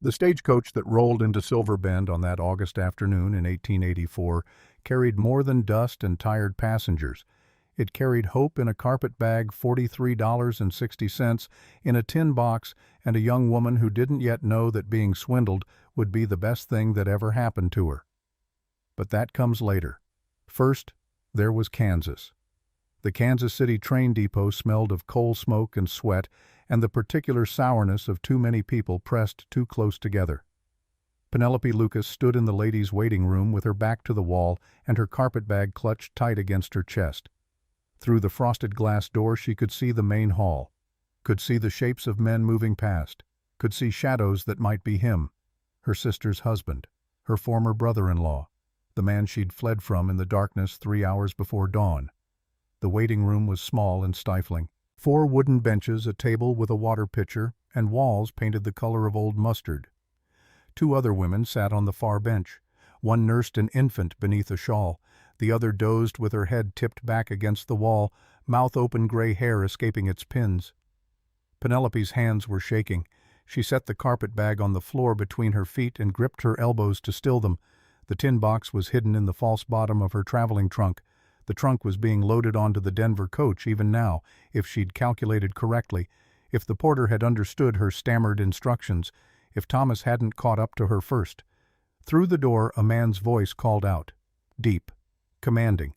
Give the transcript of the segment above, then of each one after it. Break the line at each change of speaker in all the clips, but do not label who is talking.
The stagecoach that rolled into Silver Bend on that August afternoon in 1884 carried more than dust and tired passengers. It carried hope in a carpet bag, $43.60, in a tin box, and a young woman who didn't yet know that being swindled would be the best thing that ever happened to her. But that comes later. First, there was Kansas. The Kansas City train depot smelled of coal smoke and sweat and the particular sourness of too many people pressed too close together. Penelope Lucas stood in the ladies' waiting room with her back to the wall and her carpetbag clutched tight against her chest. Through the frosted glass door she could see the main hall, could see the shapes of men moving past, could see shadows that might be him, her sister's husband, her former brother-in-law, the man she'd fled from in the darkness 3 hours before dawn. The waiting room was small and stifling. 4 wooden benches, a table with a water pitcher, and walls painted the color of old mustard. 2 other women sat on the far bench. One nursed an infant beneath a shawl. The other dozed with her head tipped back against the wall, mouth open, gray hair escaping its pins. Penelope's hands were shaking. She set the carpetbag on the floor between her feet and gripped her elbows to still them. The tin box was hidden in the false bottom of her traveling trunk. The trunk was being loaded onto the Denver coach even now, if she'd calculated correctly, if the porter had understood her stammered instructions, if Thomas hadn't caught up to her first. Through the door a man's voice called out, deep, commanding.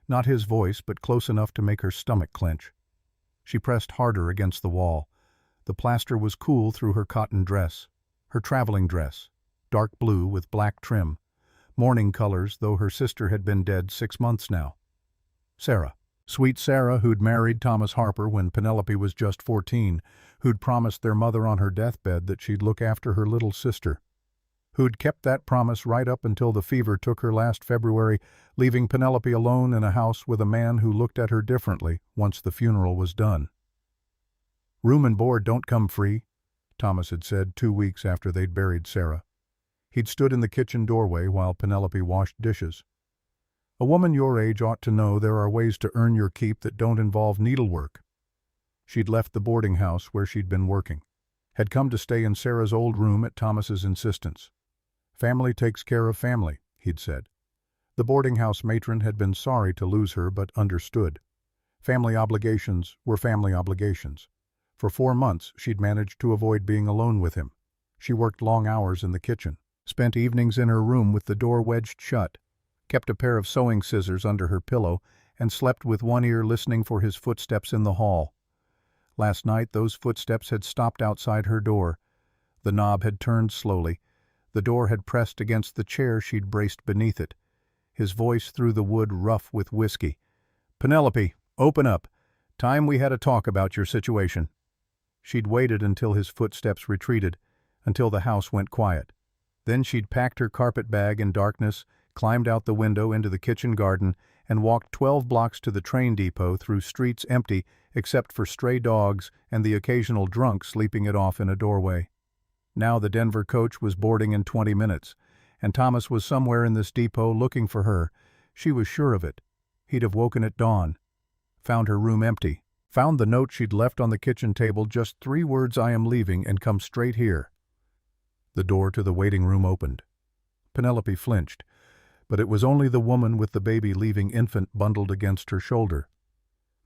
Not his voice, but close enough to make her stomach clench. She pressed harder against the wall. The plaster was cool through her cotton dress, her traveling dress, dark blue with black trim, mourning colors, though her sister had been dead 6 months now. Sarah. Sweet Sarah, who'd married Thomas Harper when Penelope was just 14, who'd promised their mother on her deathbed that she'd look after her little sister, who'd kept that promise right up until the fever took her last February, leaving Penelope alone in a house with a man who looked at her differently once the funeral was done. "Room and board don't come free," Thomas had said 2 weeks after they'd buried Sarah. He'd stood in the kitchen doorway while Penelope washed dishes. "A woman your age ought to know there are ways to earn your keep that don't involve needlework." She'd left the boarding house where she'd been working, had come to stay in Sarah's old room at Thomas's insistence. "Family takes care of family," he'd said. The boarding house matron had been sorry to lose her but understood. Family obligations were family obligations. For 4 months she'd managed to avoid being alone with him. She worked long hours in the kitchen, spent evenings in her room with the door wedged shut, kept a pair of sewing scissors under her pillow, and slept with one ear listening for his footsteps in the hall. Last night those footsteps had stopped outside her door. The knob had turned slowly. The door had pressed against the chair she'd braced beneath it. His voice through the wood rough with whiskey. "Penelope, open up. Time we had a talk about your situation." She'd waited until his footsteps retreated, until the house went quiet. Then she'd packed her carpetbag in darkness, climbed out the window into the kitchen garden, and walked 12 blocks to the train depot through streets empty except for stray dogs and the occasional drunk sleeping it off in a doorway. Now the Denver coach was boarding in 20 minutes, and Thomas was somewhere in this depot looking for her. She was sure of it. He'd have woken at dawn, found her room empty, found the note she'd left on the kitchen table, just 3 words, "I am leaving," and come straight here. The door to the waiting room opened. Penelope flinched, but it was only the woman with the baby leaving infant bundled against her shoulder.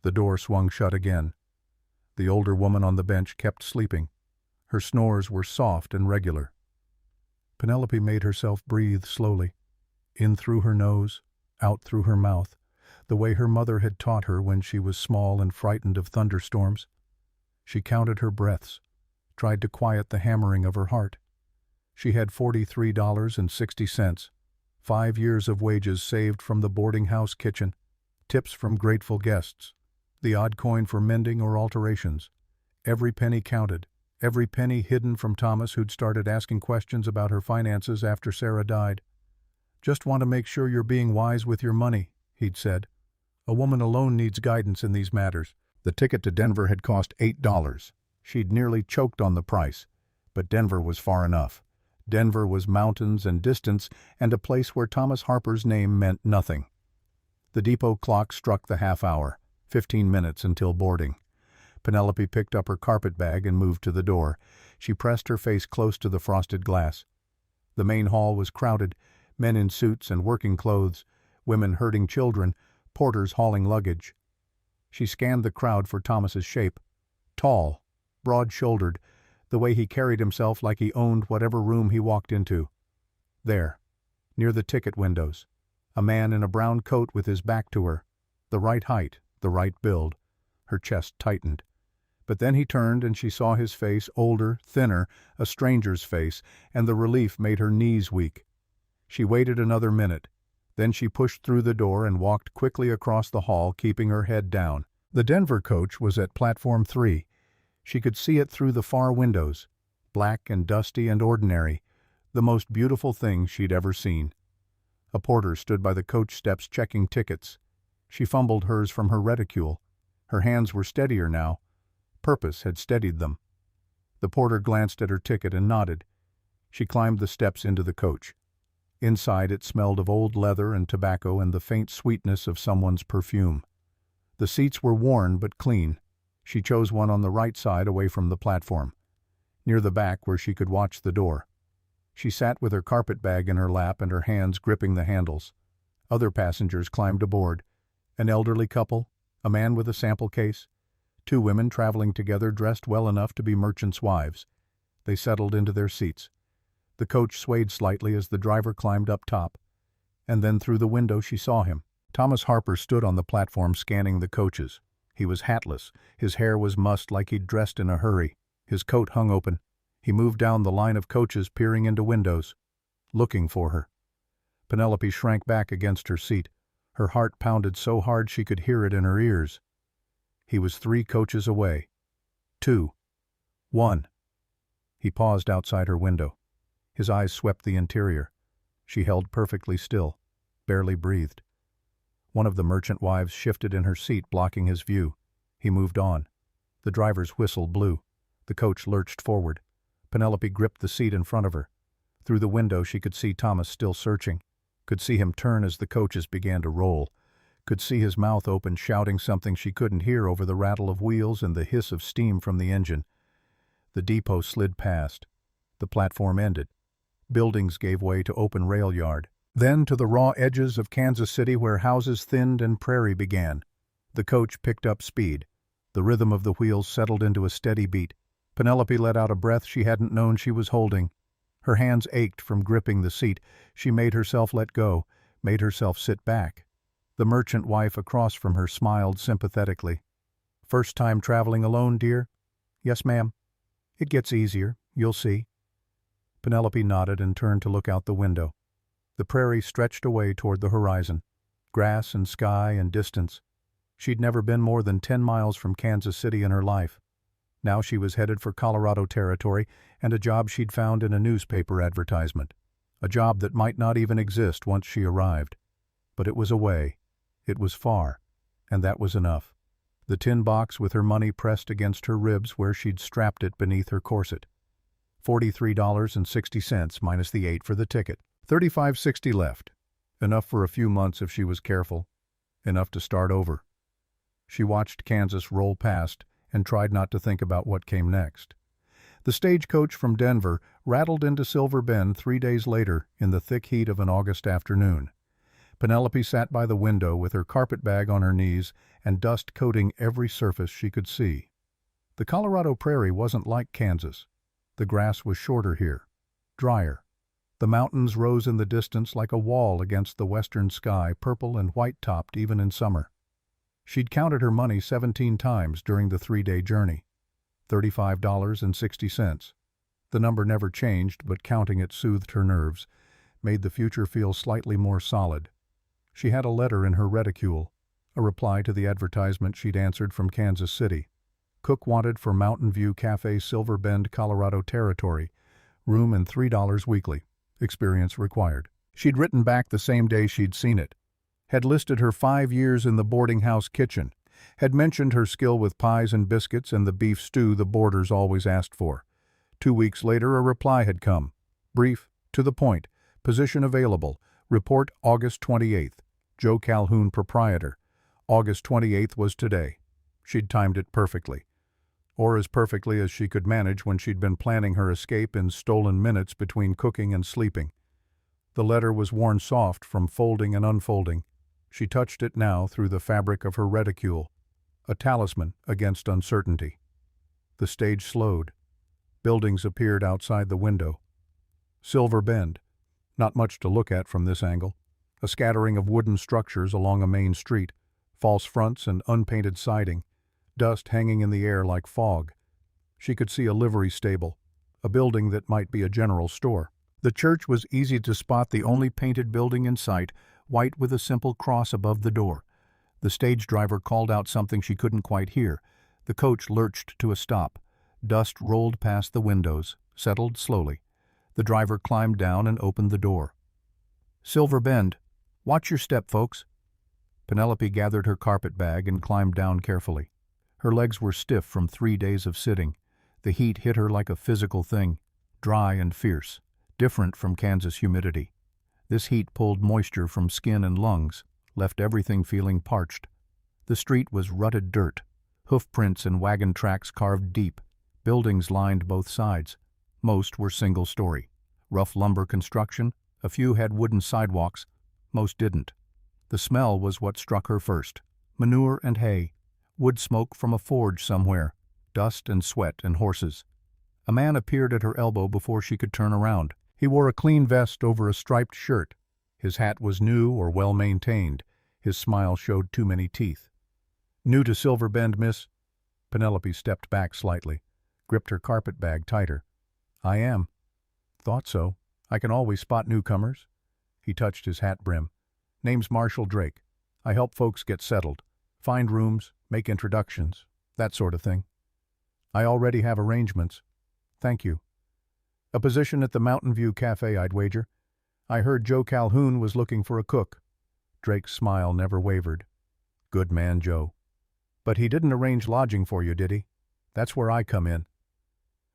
The door swung shut again. The older woman on the bench kept sleeping. Her snores were soft and regular. Penelope made herself breathe slowly, in through her nose, out through her mouth, the way her mother had taught her when she was small and frightened of thunderstorms. She counted her breaths, tried to quiet the hammering of her heart. She had $43.60, 5 years of wages saved from the boarding house kitchen, tips from grateful guests, the odd coin for mending or alterations. Every penny counted, every penny hidden from Thomas, who'd started asking questions about her finances after Sarah died. "Just want to make sure you're being wise with your money," he'd said. "A woman alone needs guidance in these matters." The ticket to Denver had cost $8. She'd nearly choked on the price, but Denver was far enough. Denver was mountains and distance, and a place where Thomas Harper's name meant nothing. The depot clock struck the half hour, 15 minutes until boarding. Penelope picked up her carpet bag and moved to the door. She pressed her face close to the frosted glass. The main hall was crowded, men in suits and working clothes, women herding children, porters hauling luggage. She scanned the crowd for Thomas's shape. Tall, broad-shouldered, the way he carried himself like he owned whatever room he walked into. There, near the ticket windows, a man in a brown coat with his back to her, the right height, the right build. Her chest tightened. But then he turned and she saw his face, older, thinner, a stranger's face, and the relief made her knees weak. She waited another minute. Then she pushed through the door and walked quickly across the hall, keeping her head down. The Denver coach was at platform 3. She could see it through the far windows, black and dusty and ordinary, the most beautiful thing she'd ever seen. A porter stood by the coach steps checking tickets. She fumbled hers from her reticule. Her hands were steadier now. Purpose had steadied them. The porter glanced at her ticket and nodded. She climbed the steps into the coach. Inside it smelled of old leather and tobacco and the faint sweetness of someone's perfume. The seats were worn but clean. She chose one on the right side away from the platform, near the back where she could watch the door. She sat with her carpet bag in her lap and her hands gripping the handles. Other passengers climbed aboard. An elderly couple, a man with a sample case, 2 women traveling together dressed well enough to be merchants' wives. They settled into their seats. The coach swayed slightly as the driver climbed up top. And then through the window she saw him. Thomas Harper stood on the platform scanning the coaches. He was hatless. His hair was mussed like he'd dressed in a hurry. His coat hung open. He moved down the line of coaches, peering into windows, looking for her. Penelope shrank back against her seat. Her heart pounded so hard she could hear it in her ears. He was 3 coaches away. 2. 1. He paused outside her window. His eyes swept the interior. She held perfectly still, barely breathed. One of the merchant wives shifted in her seat, blocking his view. He moved on. The driver's whistle blew. The coach lurched forward. Penelope gripped the seat in front of her. Through the window she could see Thomas still searching, could see him turn as the coaches began to roll, could see his mouth open, shouting something she couldn't hear over the rattle of wheels and the hiss of steam from the engine. The depot slid past. The platform ended. Buildings gave way to open rail yard. Then to the raw edges of Kansas City where houses thinned and prairie began. The coach picked up speed. The rhythm of the wheels settled into a steady beat. Penelope let out a breath she hadn't known she was holding. Her hands ached from gripping the seat. She made herself let go, made herself sit back. The merchant wife across from her smiled sympathetically. "First time traveling alone, dear?" "Yes, ma'am." "It gets easier, you'll see." Penelope nodded and turned to look out the window. The prairie stretched away toward the horizon, grass and sky and distance. She'd never been more than 10 miles from Kansas City in her life. Now she was headed for Colorado territory and a job she'd found in a newspaper advertisement. A job that might not even exist once she arrived. But it was away. It was far. And that was enough. The tin box with her money pressed against her ribs where she'd strapped it beneath her corset. $43.60 minus the $8 for the ticket. $35.60 left. Enough for a few months if she was careful. Enough to start over. She watched Kansas roll past and tried not to think about what came next. The stagecoach from Denver rattled into Silver Bend 3 days later in the thick heat of an August afternoon. Penelope sat by the window with her carpet bag on her knees and dust coating every surface she could see. The Colorado prairie wasn't like Kansas. The grass was shorter here, drier. The mountains rose in the distance like a wall against the western sky, purple and white-topped even in summer. She'd counted her money 17 times during the 3-day journey. $35.60. The number never changed, but counting it soothed her nerves, made the future feel slightly more solid. She had a letter in her reticule, a reply to the advertisement she'd answered from Kansas City. Cook wanted for Mountain View Cafe, Silver Bend, Colorado territory. Room and $3 weekly. Experience required. She'd written back the same day she'd seen it. Had listed her 5 years in the boarding house kitchen. Had mentioned her skill with pies and biscuits and the beef stew the boarders always asked for. 2 weeks later a reply had come. Brief, to the point. Position available. Report August 28th. Joe Calhoun, proprietor. August 28th was today. She'd timed it perfectly. or as perfectly as she could manage when she'd been planning her escape in stolen minutes between cooking and sleeping. The letter was worn soft from folding and unfolding. She touched it now through the fabric of her reticule, a talisman against uncertainty. The stage slowed. Buildings appeared outside the window. Silver Bend. Not much to look at from this angle. A scattering of wooden structures along a main street, false fronts and unpainted siding, dust hanging in the air like fog. She could see a livery stable, a building that might be a general store. The church was easy to spot, the only painted building in sight, white with a simple cross above the door. The stage driver called out something she couldn't quite hear. The coach lurched to a stop. Dust rolled past the windows, settled slowly. The driver climbed down and opened the door. "Silver Bend. Watch your step, folks." Penelope gathered her carpet bag and climbed down carefully. Her legs were stiff from 3 days of sitting. The heat hit her like a physical thing, dry and fierce, different from Kansas humidity. This heat pulled moisture from skin and lungs, left everything feeling parched. The street was rutted dirt, hoof prints and wagon tracks carved deep. Buildings lined both sides. Most were single-story. Rough lumber construction, a few had wooden sidewalks, most didn't. The smell was what struck her first. Manure and hay, wood smoke from a forge somewhere, dust and sweat and horses. A man appeared at her elbow before she could turn around. He wore a clean vest over a striped shirt. His hat was new or well-maintained. His smile showed too many teeth. "New to Silver Bend, miss?" Penelope stepped back slightly, gripped her carpet bag tighter. "I am." "Thought so. I can always spot newcomers." He touched his hat brim. "Name's Marshall Drake. I help folks get settled, find rooms, make introductions, that sort of thing. I already have arrangements. Thank you. A position at the Mountain View Cafe, I'd wager. I heard Joe Calhoun was looking for a cook." Drake's smile never wavered. "Good man, Joe. But he didn't arrange lodging for you, did he? That's where I come in."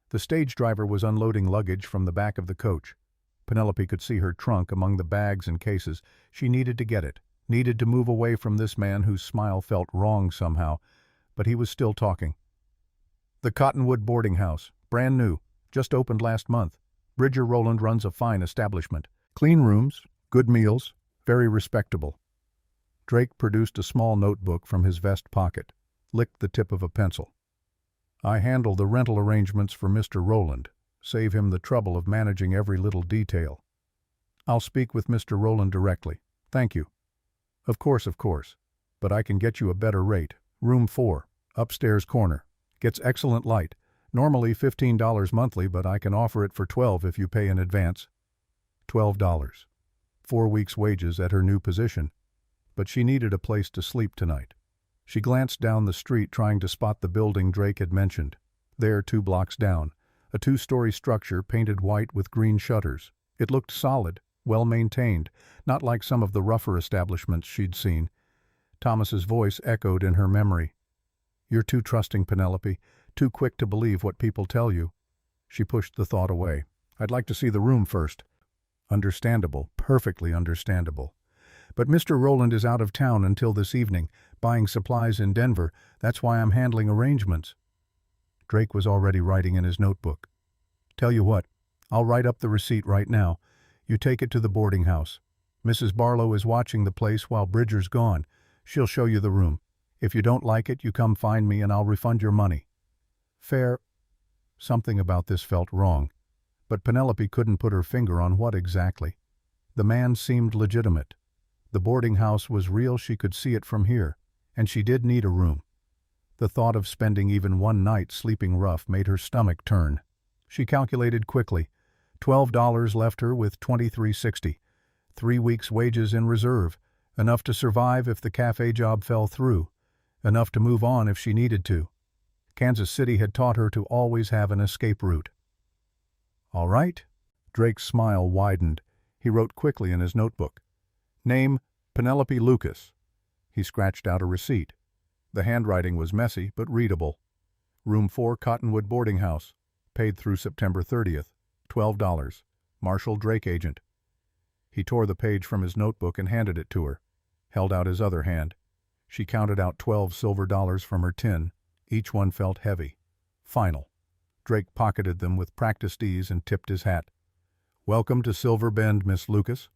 The stage driver was unloading luggage from the back of the coach. Penelope could see her trunk among the bags and cases. She needed to get it, needed to move away from this man whose smile felt wrong somehow, but he was still talking. "The Cottonwood boarding house, brand new, just opened last month. Bridger Rowland runs a fine establishment. Clean rooms, good meals, very respectable." Drake produced a small notebook from his vest pocket, licked the tip of a pencil. "I handle the rental arrangements for Mr. Rowland, save him the trouble of managing every little detail. I'll speak with Mr. Rowland directly. Thank you." Of course, but I can get you a better rate. Room 4, upstairs corner. Gets excellent light. Normally $15 monthly, but I can offer it for $12 if you pay in advance." $12. 4 weeks' wages at her new position. But she needed a place to sleep tonight. She glanced down the street trying to spot the building Drake had mentioned. There, 2 blocks down, a 2-story structure painted white with green shutters. It looked solid, well-maintained, not like some of the rougher establishments she'd seen. Thomas's voice echoed in her memory. "You're too trusting, Penelope, too quick to believe what people tell you." She pushed the thought away. "I'd like to see the room first." Understandable, perfectly understandable. "But Mr. Rowland is out of town until this evening, buying supplies in Denver. That's why I'm handling arrangements." Drake was already writing in his notebook. "Tell you what, I'll write up the receipt right now. You take it to the boarding house. Mrs. Barlow is watching the place while Bridger's gone. She'll show you the room. If you don't like it, you come find me and I'll refund your money." Fair. Something about this felt wrong, but Penelope couldn't put her finger on what exactly. The man seemed legitimate. The boarding house was real, she could see it from here, and she did need a room. The thought of spending even one night sleeping rough made her stomach turn. She calculated quickly. $12 left her with $23.60. 3 weeks' wages in reserve, enough to survive if the cafe job fell through, enough to move on if she needed to. Kansas City had taught her to always have an escape route. "All right." Drake's smile widened. He wrote quickly in his notebook. "Name, Penelope Lucas." He scratched out a receipt. The handwriting was messy but readable. "Room 4, Cottonwood boarding house. Paid through September 30th. $12. Marshall Drake, agent." He tore the page from his notebook and handed it to her, held out his other hand. She counted out 12 silver dollars from her tin. Each one felt heavy. Final. Drake pocketed them with practiced ease and tipped his hat. "Welcome to Silver Bend, Miss Lucas.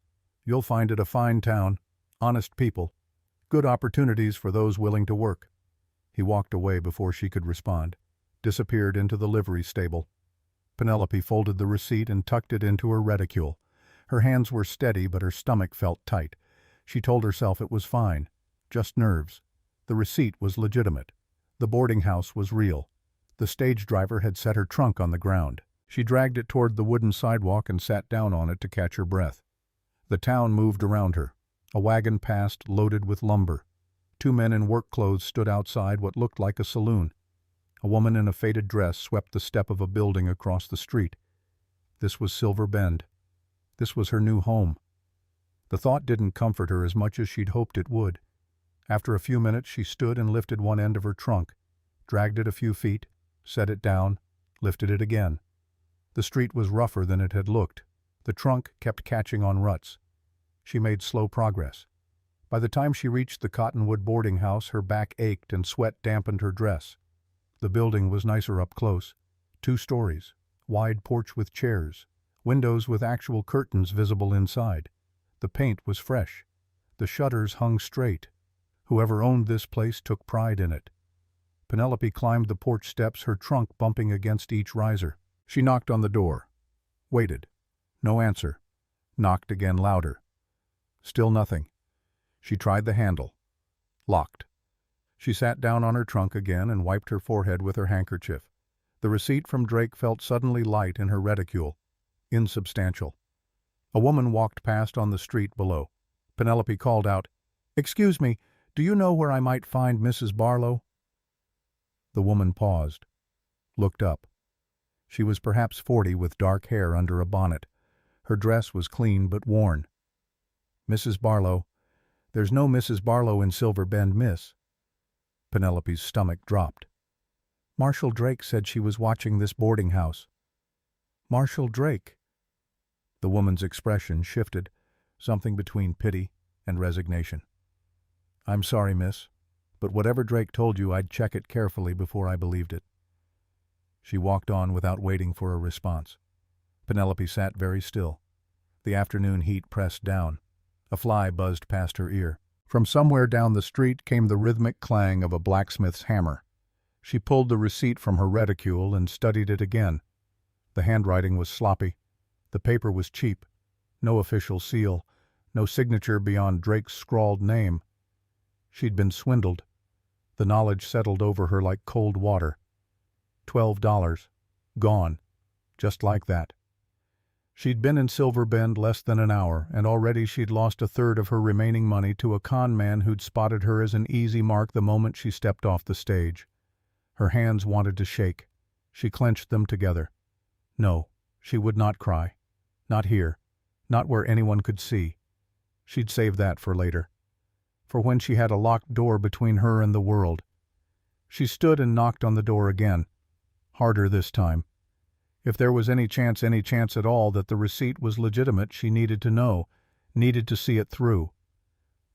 You'll find it a fine town, honest people, good opportunities for those willing to work." He walked away before she could respond, disappeared into the livery stable. Penelope folded the receipt and tucked it into her reticule. Her hands were steady, but her stomach felt tight. She told herself it was fine, just nerves. The receipt was legitimate. The boarding house was real. The stage driver had set her trunk on the ground. She dragged it toward the wooden sidewalk and sat down on it to catch her breath. The town moved around her. A wagon passed, loaded with lumber. Two men in work clothes stood outside what looked like a saloon. A woman in a faded dress swept the step of a building across the street. This was Silver Bend. This was her new home. The thought didn't comfort her as much as she'd hoped it would. After a few minutes, she stood and lifted one end of her trunk, dragged it a few feet, set it down, lifted it again. The street was rougher than it had looked. The trunk kept catching on ruts. She made slow progress. By the time she reached the Cottonwood boarding house, her back ached and sweat dampened her dress. The building was nicer up close. 2 stories, wide porch with chairs, windows with actual curtains visible inside. The paint was fresh. The shutters hung straight. Whoever owned this place took pride in it. Penelope climbed the porch steps, her trunk bumping against each riser. She knocked on the door. Waited. No answer. Knocked again louder. Still nothing. She tried the handle. Locked. She sat down on her trunk again and wiped her forehead with her handkerchief. The receipt from Drake felt suddenly light in her reticule. Insubstantial. A woman walked past on the street below. Penelope called out, "Excuse me, do you know where I might find Mrs. Barlow?" The woman paused, looked up. She was perhaps 40 with dark hair under a bonnet. Her dress was clean but worn. "Mrs. Barlow? There's no Mrs. Barlow in Silver Bend, miss." Penelope's stomach dropped. "Marshal Drake said she was watching this boarding house." "Marshal Drake?" The woman's expression shifted, something between pity and resignation. "I'm sorry, miss, but whatever Drake told you, I'd check it carefully before I believed it." She walked on without waiting for a response. Penelope sat very still. The afternoon heat pressed down. A fly buzzed past her ear. From somewhere down the street came the rhythmic clang of a blacksmith's hammer. She pulled the receipt from her reticule and studied it again. The handwriting was sloppy. The paper was cheap. No official seal. No signature beyond Drake's scrawled name. She'd been swindled. The knowledge settled over her like cold water. $12. Gone. Just like that. She'd been in Silver Bend less than an hour, and already she'd lost a third of her remaining money to a con man who'd spotted her as an easy mark the moment she stepped off the stage. Her hands wanted to shake. She clenched them together. No, she would not cry. Not here. Not where anyone could see. She'd save that for later. For when she had a locked door between her and the world. She stood and knocked on the door again. Harder this time. If there was any chance at all that the receipt was legitimate, she needed to know, needed to see it through.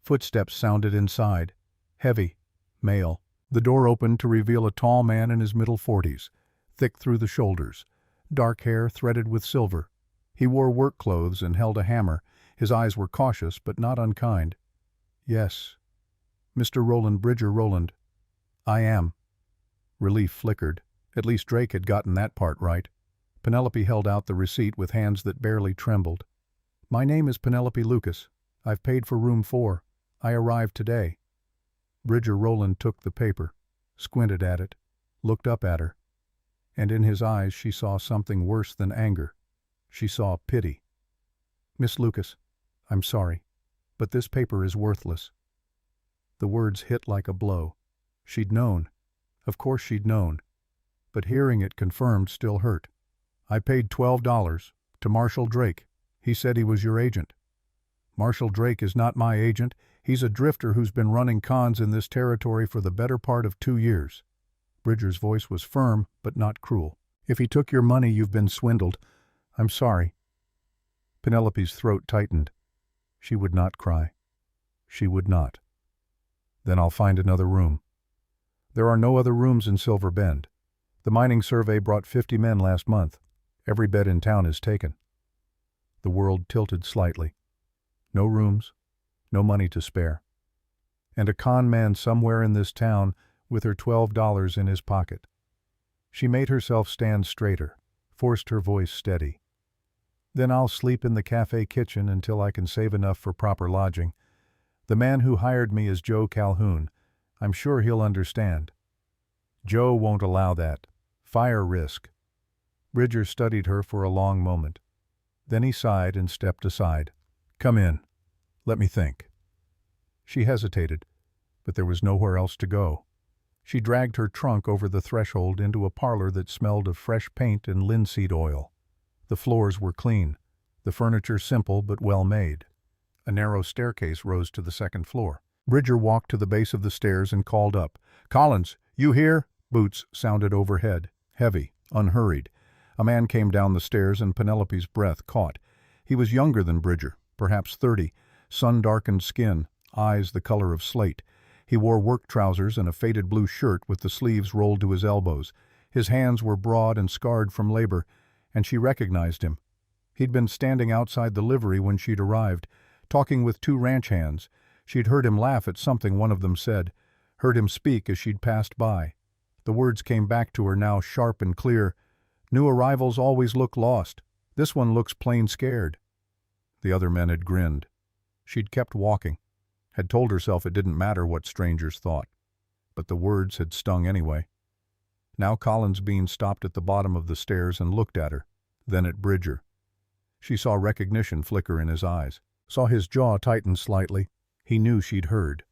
Footsteps sounded inside. Heavy. Male. The door opened to reveal a tall man in his middle 40s, thick through the shoulders, dark hair threaded with silver. He wore work clothes and held a hammer. His eyes were cautious but not unkind. "Yes. Mr. Roland Bridger Roland." "I am." Relief flickered. At least Drake had gotten that part right. Penelope held out the receipt with hands that barely trembled. "My name is Penelope Lucas. I've paid for room 4. I arrived today." Bridger Roland took the paper, squinted at it, looked up at her. And in his eyes she saw something worse than anger. She saw pity. "Miss Lucas, I'm sorry, but this paper is worthless." The words hit like a blow. She'd known. Of course she'd known. But hearing it confirmed still hurt. "I paid $12 to Marshal Drake. He said he was your agent." "Marshal Drake is not my agent. He's a drifter who's been running cons in this territory for the better part of 2 years. Bridger's voice was firm, but not cruel. "If he took your money, you've been swindled. I'm sorry." Penelope's throat tightened. She would not cry. She would not. "Then I'll find another room." "There are no other rooms in Silver Bend." The mining survey brought 50 men last month. Every bed in town is taken. The world tilted slightly. No rooms, no money to spare. And a con man somewhere in this town with her $12 in his pocket. She made herself stand straighter, forced her voice steady. Then I'll sleep in the cafe kitchen until I can save enough for proper lodging. The man who hired me is Joe Calhoun. I'm sure he'll understand. Joe won't allow that. Fire risk. Bridger studied her for a long moment. Then he sighed and stepped aside. Come in. Let me think. She hesitated, but there was nowhere else to go. She dragged her trunk over the threshold into a parlor that smelled of fresh paint and linseed oil. The floors were clean, the furniture simple but well made. A narrow staircase rose to the second floor. Bridger walked to the base of the stairs and called up. "Collins, you here?" Boots sounded overhead, heavy, unhurried. A man came down the stairs and Penelope's breath caught. He was younger than Bridger, perhaps 30, sun-darkened skin, eyes the color of slate. He wore work trousers and a faded blue shirt with the sleeves rolled to his elbows. His hands were broad and scarred from labor, and she recognized him. He'd been standing outside the livery when she'd arrived, talking with two ranch hands. She'd heard him laugh at something one of them said, heard him speak as she'd passed by. The words came back to her now sharp and clear. "New arrivals always look lost. This one looks plain scared." The other men had grinned. She'd kept walking, had told herself it didn't matter what strangers thought. But the words had stung anyway. Now Collins Bean stopped at the bottom of the stairs and looked at her, then at Bridger. She saw recognition flicker in his eyes, saw his jaw tighten slightly. He knew she'd heard.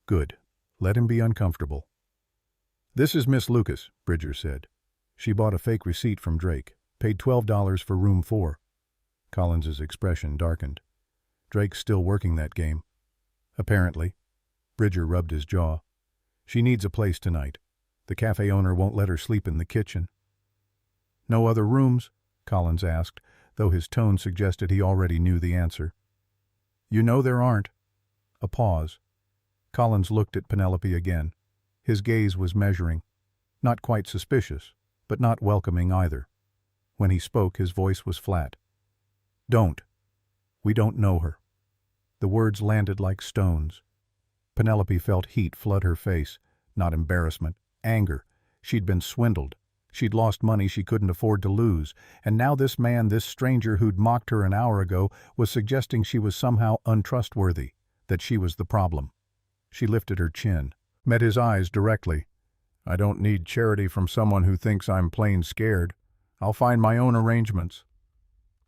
Good. Let him be uncomfortable. "This is Miss Lucas," Bridger said. She bought a fake receipt from Drake, paid $12 for room 4. Collins's expression darkened. Drake's still working that game. Apparently. Bridger rubbed his jaw. "She needs a place tonight. The cafe owner won't let her sleep in the kitchen." "No other rooms?" Collins asked, though his tone suggested he already knew the answer. "You know there aren't." A pause. Collins looked at Penelope again. His gaze was measuring. Not quite suspicious, but not welcoming either. When he spoke, his voice was flat. "Don't. We don't know her." The words landed like stones. Penelope felt heat flood her face, not embarrassment, anger. She'd been swindled. She'd lost money she couldn't afford to lose, and now this man, this stranger who'd mocked her an hour ago, was suggesting she was somehow untrustworthy, that she was the problem. She lifted her chin, met his eyes directly. "I don't need charity from someone who thinks I'm plain scared. I'll find my own arrangements."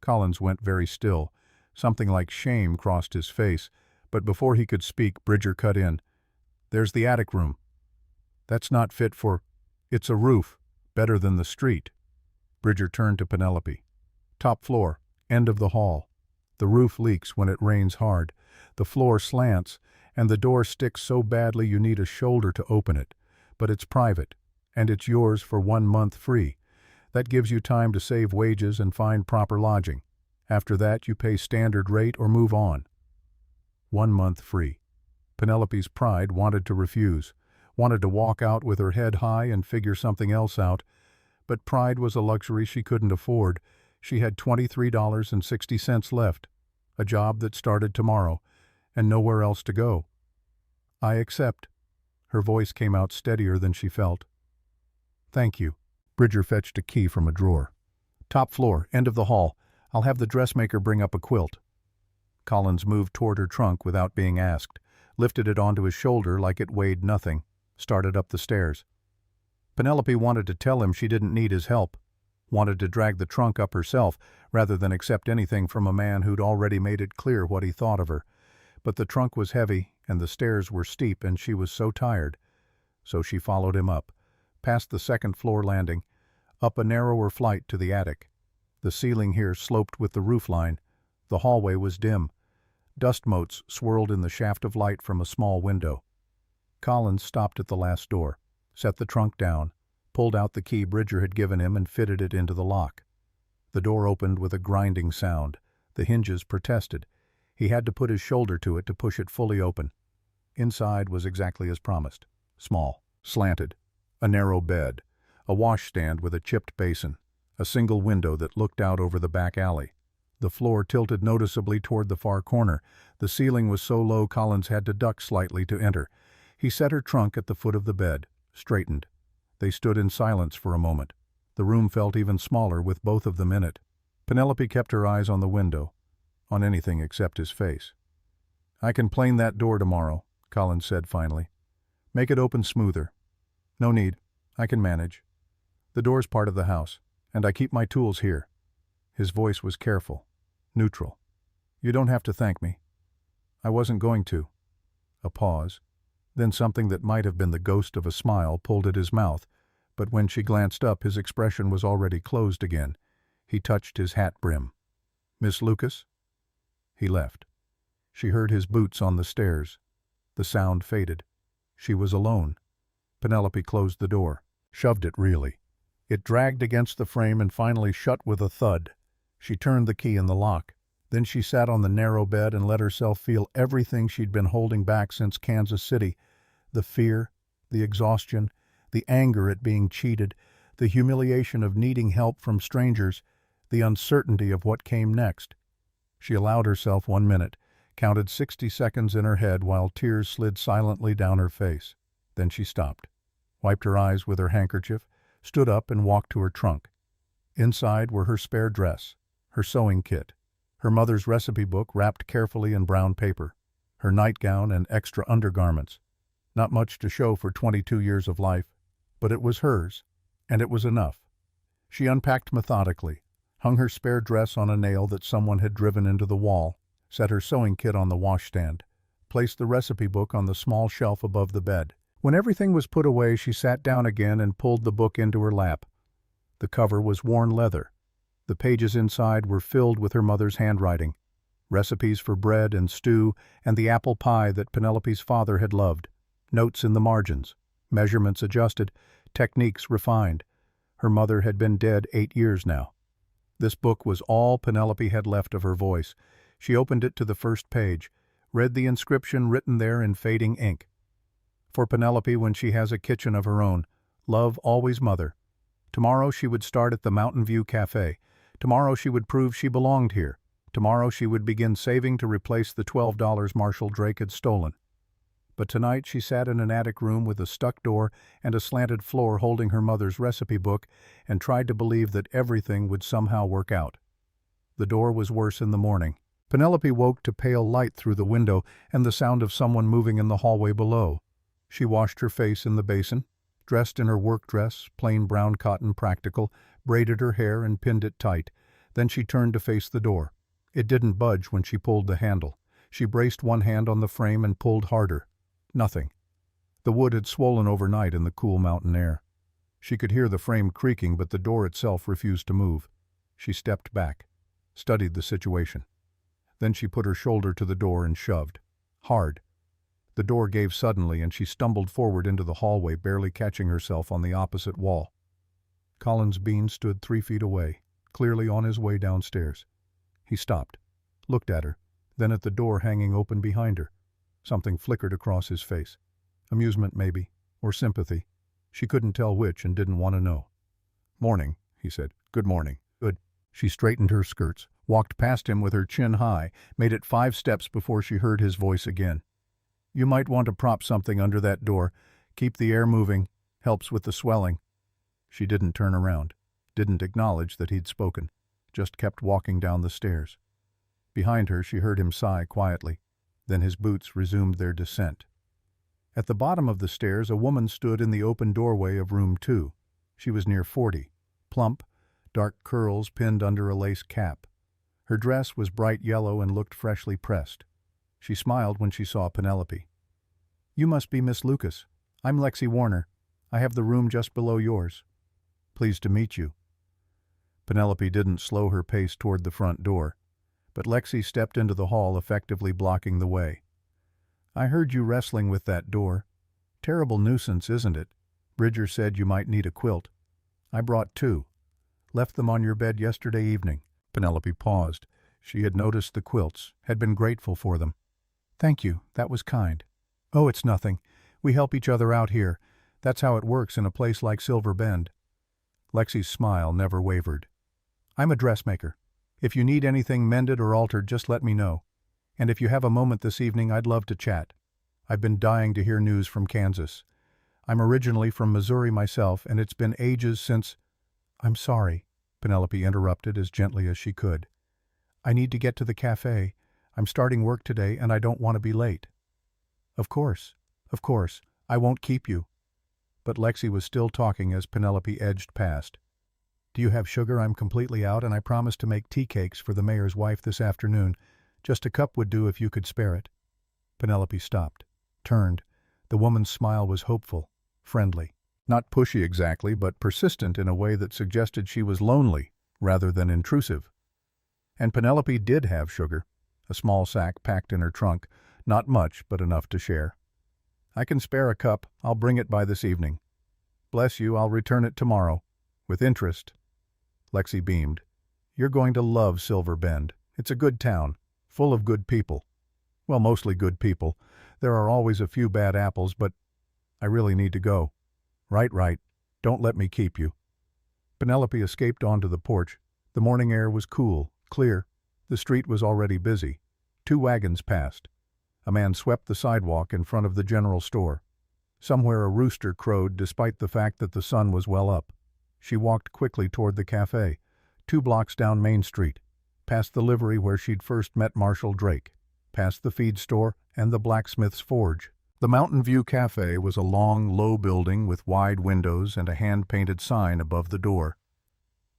Collins went very still. Something like shame crossed his face, but before he could speak, Bridger cut in. "There's the attic room. That's not fit for... It's a roof. Better than the street." Bridger turned to Penelope. "Top floor, end of the hall. The roof leaks when it rains hard. The floor slants, and the door sticks so badly you need a shoulder to open it. But it's private, and it's yours for 1 month free. That gives you time to save wages and find proper lodging. After that, you pay standard rate or move on." 1 month free. Penelope's pride wanted to refuse, wanted to walk out with her head high and figure something else out. But pride was a luxury she couldn't afford. She had $23.60 left, a job that started tomorrow, and nowhere else to go. "I accept." Her voice came out steadier than she felt. "Thank you." Bridger fetched a key from a drawer. "Top floor, end of the hall. I'll have the dressmaker bring up a quilt." Collins moved toward her trunk without being asked, lifted it onto his shoulder like it weighed nothing, started up the stairs. Penelope wanted to tell him she didn't need his help, wanted to drag the trunk up herself rather than accept anything from a man who'd already made it clear what he thought of her. But the trunk was heavy and the stairs were steep and she was so tired. So she followed him up, past the second-floor landing, up a narrower flight to the attic. The ceiling here sloped with the roof line. The hallway was dim. Dust motes swirled in the shaft of light from a small window. Collins stopped at the last door, set the trunk down, pulled out the key Bridger had given him and fitted it into the lock. The door opened with a grinding sound. The hinges protested. He had to put his shoulder to it to push it fully open. Inside was exactly as promised. Small, slanted, a narrow bed, a washstand with a chipped basin, a single window that looked out over the back alley. The floor tilted noticeably toward the far corner. The ceiling was so low Collins had to duck slightly to enter. He set her trunk at the foot of the bed, straightened. They stood in silence for a moment. The room felt even smaller with both of them in it. Penelope kept her eyes on the window, on anything except his face. "I can plane that door tomorrow," Collins said finally. "Make it open smoother." "No need. I can manage. The door's part of the house, and I keep my tools here." His voice was careful, neutral. "You don't have to thank me." "I wasn't going to." A pause. Then something that might have been the ghost of a smile pulled at his mouth, but when she glanced up his expression was already closed again. He touched his hat brim. "Miss Lucas?" He left. She heard his boots on the stairs. The sound faded. She was alone. Penelope closed the door, shoved it really. It dragged against the frame and finally shut with a thud. She turned the key in the lock. Then she sat on the narrow bed and let herself feel everything she'd been holding back since Kansas City. The fear, the exhaustion, the anger at being cheated, the humiliation of needing help from strangers, the uncertainty of what came next. She allowed herself 1 minute, counted 60 seconds in her head while tears slid silently down her face. Then she stopped, wiped her eyes with her handkerchief, stood up and walked to her trunk. Inside were her spare dress, her sewing kit, her mother's recipe book wrapped carefully in brown paper, her nightgown and extra undergarments. Not much to show for 22 years of life, but it was hers, and it was enough. She unpacked methodically, hung her spare dress on a nail that someone had driven into the wall, set her sewing kit on the washstand, placed the recipe book on the small shelf above the bed. When everything was put away, she sat down again and pulled the book into her lap. The cover was worn leather. The pages inside were filled with her mother's handwriting, recipes for bread and stew and the apple pie that Penelope's father had loved, notes in the margins, measurements adjusted, techniques refined. Her mother had been dead 8 years now. This book was all Penelope had left of her voice. She opened it to the first page, read the inscription written there in fading ink. For Penelope when she has a kitchen of her own, love always mother. Tomorrow she would start at the Mountain View Cafe. Tomorrow she would prove she belonged here. Tomorrow she would begin saving to replace the $12 Marshall Drake had stolen. But tonight she sat in an attic room with a stuck door and a slanted floor holding her mother's recipe book and tried to believe that everything would somehow work out. The door was worse in the morning. Penelope woke to pale light through the window and the sound of someone moving in the hallway below. She washed her face in the basin, dressed in her work dress, plain brown cotton practical, braided her hair and pinned it tight. Then she turned to face the door. It didn't budge when she pulled the handle. She braced one hand on the frame and pulled harder. Nothing. The wood had swollen overnight in the cool mountain air. She could hear the frame creaking, but the door itself refused to move. She stepped back, studied the situation. Then she put her shoulder to the door and shoved. Hard. The door gave suddenly and she stumbled forward into the hallway, barely catching herself on the opposite wall. Collins Bean stood 3 feet away, clearly on his way downstairs. He stopped, looked at her, then at the door hanging open behind her. Something flickered across his face. Amusement, maybe, or sympathy. She couldn't tell which and didn't want to know. "Morning," he said. "Good morning." "Good." She straightened her skirts, walked past him with her chin high, made it 5 steps before she heard his voice again. "You might want to prop something under that door. Keep the air moving. Helps with the swelling." She didn't turn around, didn't acknowledge that he'd spoken, just kept walking down the stairs. Behind her she heard him sigh quietly. Then his boots resumed their descent. At the bottom of the stairs a woman stood in the open doorway of room 2. She was near 40, plump, dark curls pinned under a lace cap. Her dress was bright yellow and looked freshly pressed. She smiled when she saw Penelope. "You must be Miss Lucas. I'm Lexi Warner. I have the room just below yours." "Pleased to meet you." Penelope didn't slow her pace toward the front door, but Lexi stepped into the hall, effectively blocking the way. "I heard you wrestling with that door. Terrible nuisance, isn't it? Bridger said you might need a quilt. I brought 2. Left them on your bed yesterday evening." Penelope paused. She had noticed the quilts, had been grateful for them. "Thank you, that was kind." "Oh, it's nothing. We help each other out here. That's how it works in a place like Silver Bend." Lexi's smile never wavered. "I'm a dressmaker. If you need anything mended or altered, just let me know. And if you have a moment this evening, I'd love to chat. I've been dying to hear news from Kansas. I'm originally from Missouri myself, and it's been ages since—" "I'm sorry," Penelope interrupted as gently as she could. "I need to get to the cafe. I'm starting work today, and I don't want to be late." Of course. I won't keep you." But Lexi was still talking as Penelope edged past. "Do you have sugar? I'm completely out, and I promised to make tea cakes for the mayor's wife this afternoon. Just a cup would do if you could spare it." Penelope stopped, turned. The woman's smile was hopeful, friendly. Not pushy exactly, but persistent in a way that suggested she was lonely rather than intrusive. And Penelope did have sugar, a small sack packed in her trunk, not much, but enough to share. "I can spare a cup. I'll bring it by this evening." "Bless you, I'll return it tomorrow. With interest." Lexi beamed. "You're going to love Silver Bend. It's a good town, full of good people. Well, mostly good people. There are always a few bad apples, but I really need to go." Right. Don't let me keep you." Penelope escaped onto the porch. The morning air was cool, clear. The street was already busy. 2 wagons passed. A man swept the sidewalk in front of the general store. Somewhere a rooster crowed despite the fact that the sun was well up. She walked quickly toward the cafe, 2 blocks down Main Street, past the livery where she'd first met Marshall Drake, past the feed store and the blacksmith's forge. The Mountain View Cafe was a long, low building with wide windows and a hand-painted sign above the door.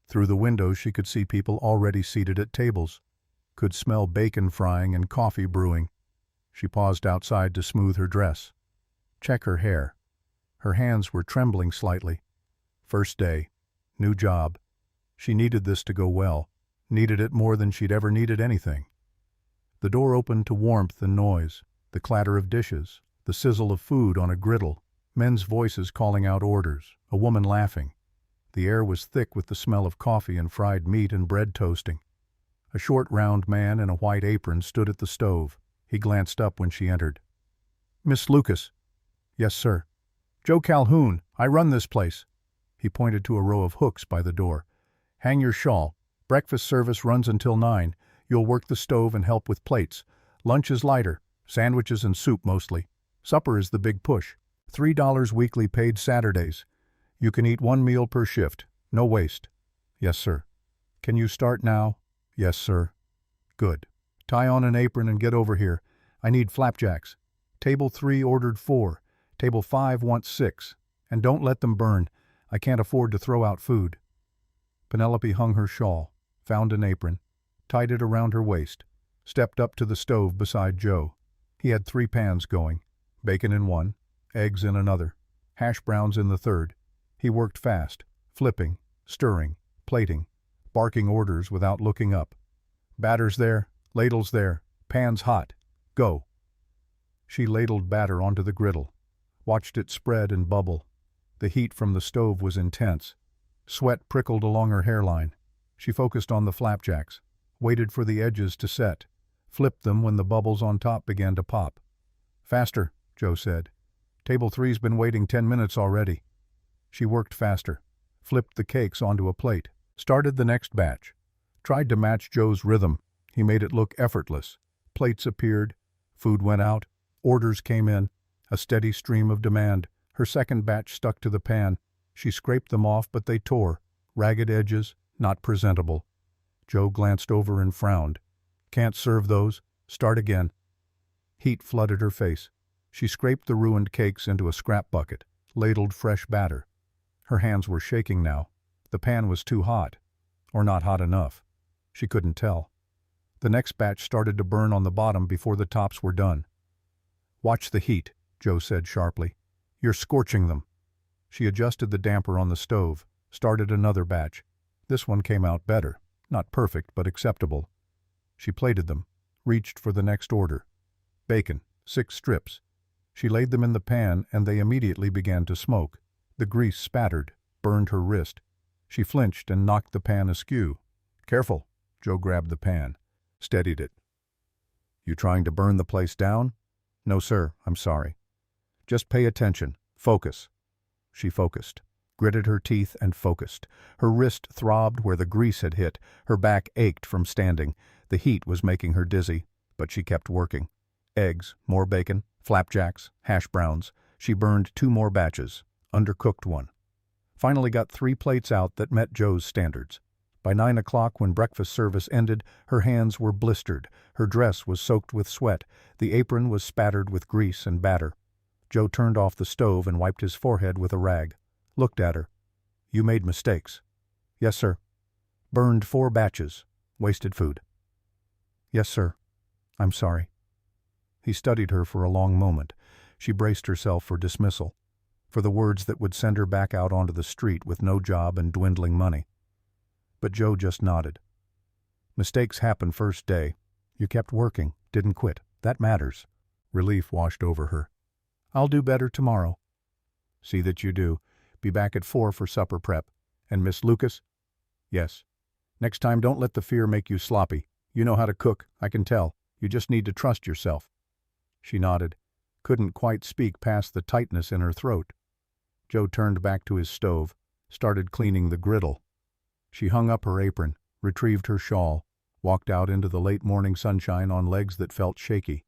Through the windows she could see people already seated at tables, could smell bacon frying and coffee brewing. She paused outside to smooth her dress, check her hair. Her hands were trembling slightly. First day, new job. She needed this to go well, needed it more than she'd ever needed anything. The door opened to warmth and noise, the clatter of dishes, the sizzle of food on a griddle, men's voices calling out orders, a woman laughing. The air was thick with the smell of coffee and fried meat and bread toasting. A short, round man in a white apron stood at the stove. He glanced up when she entered. "Miss Lucas." "Yes, sir." "Joe Calhoun. I run this place." He pointed to a row of hooks by the door. "Hang your shawl. Breakfast service runs until 9. You'll work the stove and help with plates. Lunch is lighter, sandwiches and soup mostly. Supper is the big push. $3 weekly, paid Saturdays. You can eat 1 meal per shift. No waste." "Yes, sir." "Can you start now?" "Yes, sir." "Good. Tie on an apron and get over here. I need flapjacks. Table 3 ordered 4. Table 5 wants 6. And don't let them burn. I can't afford to throw out food." Penelope hung her shawl, found an apron, tied it around her waist, stepped up to the stove beside Joe. He had 3 pans going. Bacon in one, eggs in another, hash browns in the third. He worked fast, flipping, stirring, plating, barking orders without looking up. "Batter's there, ladle's there, pan's hot. Go." She ladled batter onto the griddle, watched it spread and bubble. The heat from the stove was intense. Sweat prickled along her hairline. She focused on the flapjacks, waited for the edges to set, flipped them when the bubbles on top began to pop. "Faster," Joe said. "Table 3's been waiting 10 minutes already." She worked faster, flipped the cakes onto a plate, started the next batch, tried to match Joe's rhythm. He made it look effortless. Plates appeared, food went out, orders came in, a steady stream of demand. Her second batch stuck to the pan. She scraped them off, but they tore, ragged edges, not presentable. Joe glanced over and frowned. "Can't serve those. Start again." Heat flooded her face. She scraped the ruined cakes into a scrap bucket, ladled fresh batter. Her hands were shaking now. The pan was too hot, or not hot enough. She couldn't tell. The next batch started to burn on the bottom before the tops were done. "Watch the heat," Joe said sharply. "You're scorching them." She adjusted the damper on the stove, started another batch. This one came out better. Not perfect, but acceptable. She plated them, reached for the next order. Bacon, 6 strips. She laid them in the pan, and they immediately began to smoke. The grease spattered, burned her wrist. She flinched and knocked the pan askew. "Careful." Joe grabbed the pan, steadied it. "You trying to burn the place down?" "No, sir, I'm sorry." "Just pay attention. Focus." She focused. gritted her teeth and focused. Her wrist throbbed where the grease had hit. Her back ached from standing. The heat was making her dizzy, but she kept working. Eggs, more bacon, flapjacks, hash browns. She burned 2 more batches, undercooked one. Finally got 3 plates out that met Joe's standards. By 9 o'clock, when breakfast service ended, her hands were blistered. Her dress was soaked with sweat. The apron was spattered with grease and batter. Joe turned off the stove and wiped his forehead with a rag. Looked at her. "You made mistakes." "Yes, sir." "Burned 4 batches. Wasted food." "Yes, sir. I'm sorry." He studied her for a long moment. She braced herself for dismissal, for the words that would send her back out onto the street with no job and dwindling money. But Joe just nodded. "Mistakes happen first day. You kept working, didn't quit. That matters." Relief washed over her. "I'll do better tomorrow." "See that you do. Be back at 4 for supper prep. And Miss Lucas?" "Yes." "Next time don't let the fear make you sloppy. You know how to cook, I can tell. You just need to trust yourself." She nodded. Couldn't quite speak past the tightness in her throat. Joe turned back to his stove, started cleaning the griddle. She hung up her apron, retrieved her shawl, walked out into the late morning sunshine on legs that felt shaky.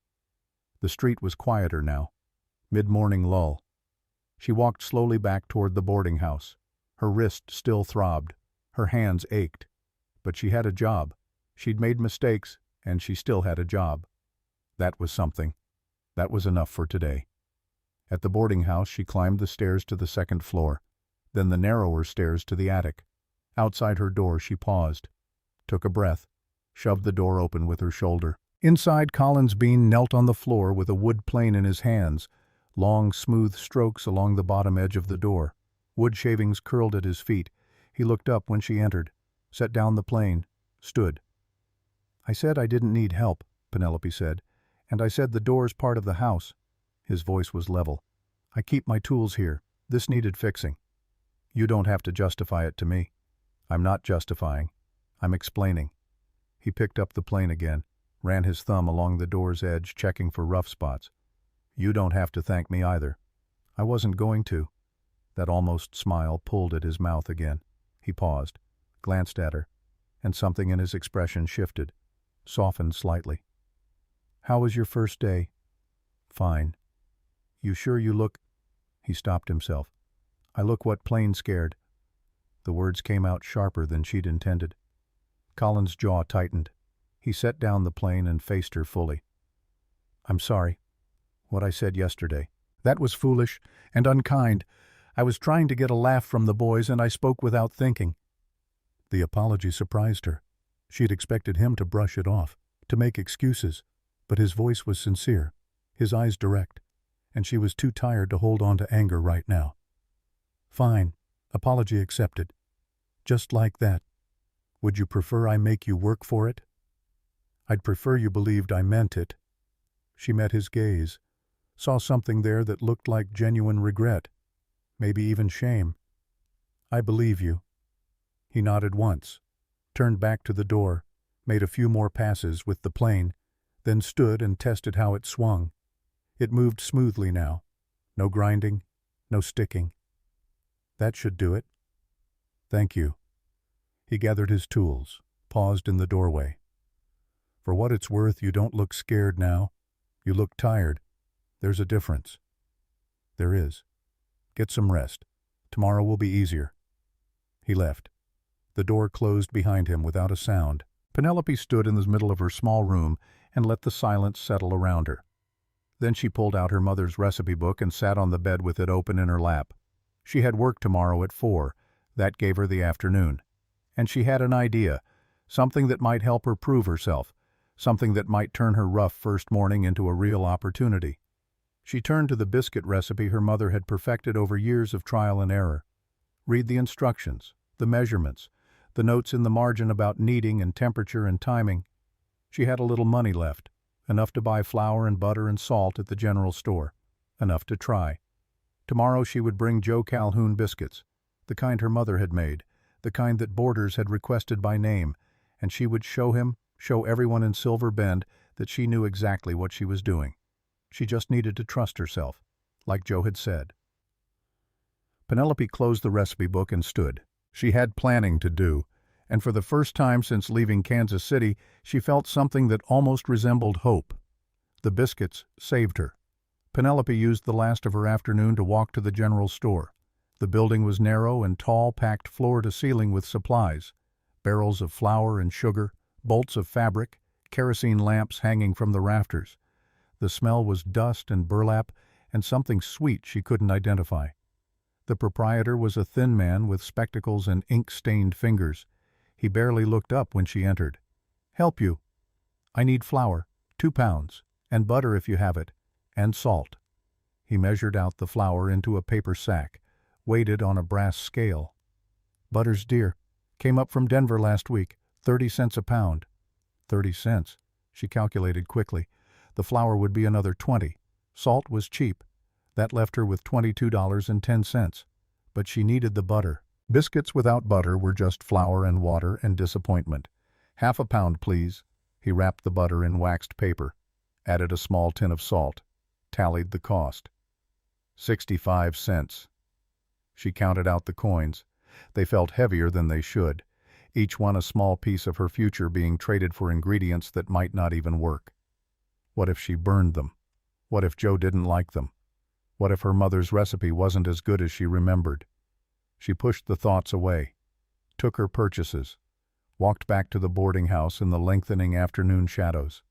The street was quieter now. Mid-morning lull. She walked slowly back toward the boarding house. Her wrist still throbbed. Her hands ached. But she had a job. She'd made mistakes, and she still had a job. That was something. That was enough for today. At the boarding house, she climbed the stairs to the 2nd floor, then the narrower stairs to the attic. Outside her door, she paused, took a breath, shoved the door open with her shoulder. Inside, Collins Bean knelt on the floor with a wood plane in his hands, long, smooth strokes along the bottom edge of the door. Wood shavings curled at his feet. He looked up when she entered, set down the plane, stood. "I said I didn't need help," Penelope said, "and I said the door's part of the house." His voice was level. "I keep my tools here. This needed fixing. You don't have to justify it to me." "I'm not justifying. I'm explaining." He picked up the plane again, ran his thumb along the door's edge, checking for rough spots. "You don't have to thank me either." "I wasn't going to." That almost smile pulled at his mouth again. He paused, glanced at her, and something in his expression shifted, softened slightly. "How was your first day?" "Fine." "You sure you look—" He stopped himself. "I look what plain scared." The words came out sharper than she'd intended. Colin's jaw tightened. He set down the plane and faced her fully. "I'm sorry. What I said yesterday. That was foolish and unkind. I was trying to get a laugh from the boys and I spoke without thinking." The apology surprised her. She'd expected him to brush it off, to make excuses, but his voice was sincere, his eyes direct, and she was too tired to hold on to anger right now. "Fine. Apology accepted. Just like that. Would you prefer I make you work for it?" "I'd prefer you believed I meant it." She met his gaze, saw something there that looked like genuine regret, maybe even shame. "I believe you." He nodded once, turned back to the door, made a few more passes with the plane, then stood and tested how it swung. It moved smoothly now. No grinding, no sticking. "That should do it." "Thank you." He gathered his tools, paused in the doorway. "For what it's worth, you don't look scared now. You look tired. There's a difference." "There is. Get some rest. Tomorrow will be easier." He left. The door closed behind him without a sound. Penelope stood in the middle of her small room and let the silence settle around her. Then she pulled out her mother's recipe book and sat on the bed with it open in her lap. She had work tomorrow at 4. That gave her the afternoon. And she had an idea, something that might help her prove herself, something that might turn her rough first morning into a real opportunity. She turned to the biscuit recipe her mother had perfected over years of trial and error. Read the instructions, the measurements, the notes in the margin about kneading and temperature and timing. She had a little money left, enough to buy flour and butter and salt at the general store, enough to try. Tomorrow she would bring Joe Calhoun biscuits, the kind her mother had made, the kind that boarders had requested by name, and she would show everyone in Silver Bend that she knew exactly what she was doing. She just needed to trust herself, like Joe had said. Penelope closed the recipe book and stood. She had planning to do, and for the first time since leaving Kansas City, she felt something that almost resembled hope. The biscuits saved her. Penelope used the last of her afternoon to walk to the general store. The building was narrow and tall, packed floor to ceiling with supplies. Barrels of flour and sugar, bolts of fabric, kerosene lamps hanging from the rafters. The smell was dust and burlap and something sweet she couldn't identify. The proprietor was a thin man with spectacles and ink-stained fingers. He barely looked up when she entered. "Help you?" "I need flour, 2 pounds, and butter if you have it, and salt." He measured out the flour into a paper sack, weighed it on a brass scale. "Butter's dear. Came up from Denver last week, 30 cents a pound." 30 cents, she calculated quickly. The flour would be another 20. Salt was cheap. That left her with $22.10. But she needed the butter. Biscuits without butter were just flour and water and disappointment. "Half a pound, please." He wrapped the butter in waxed paper, added a small tin of salt, tallied the cost. 65 cents. She counted out the coins. They felt heavier than they should, each one a small piece of her future being traded for ingredients that might not even work. What if she burned them? What if Joe didn't like them? What if her mother's recipe wasn't as good as she remembered? She pushed the thoughts away, took her purchases, walked back to the boarding house in the lengthening afternoon shadows.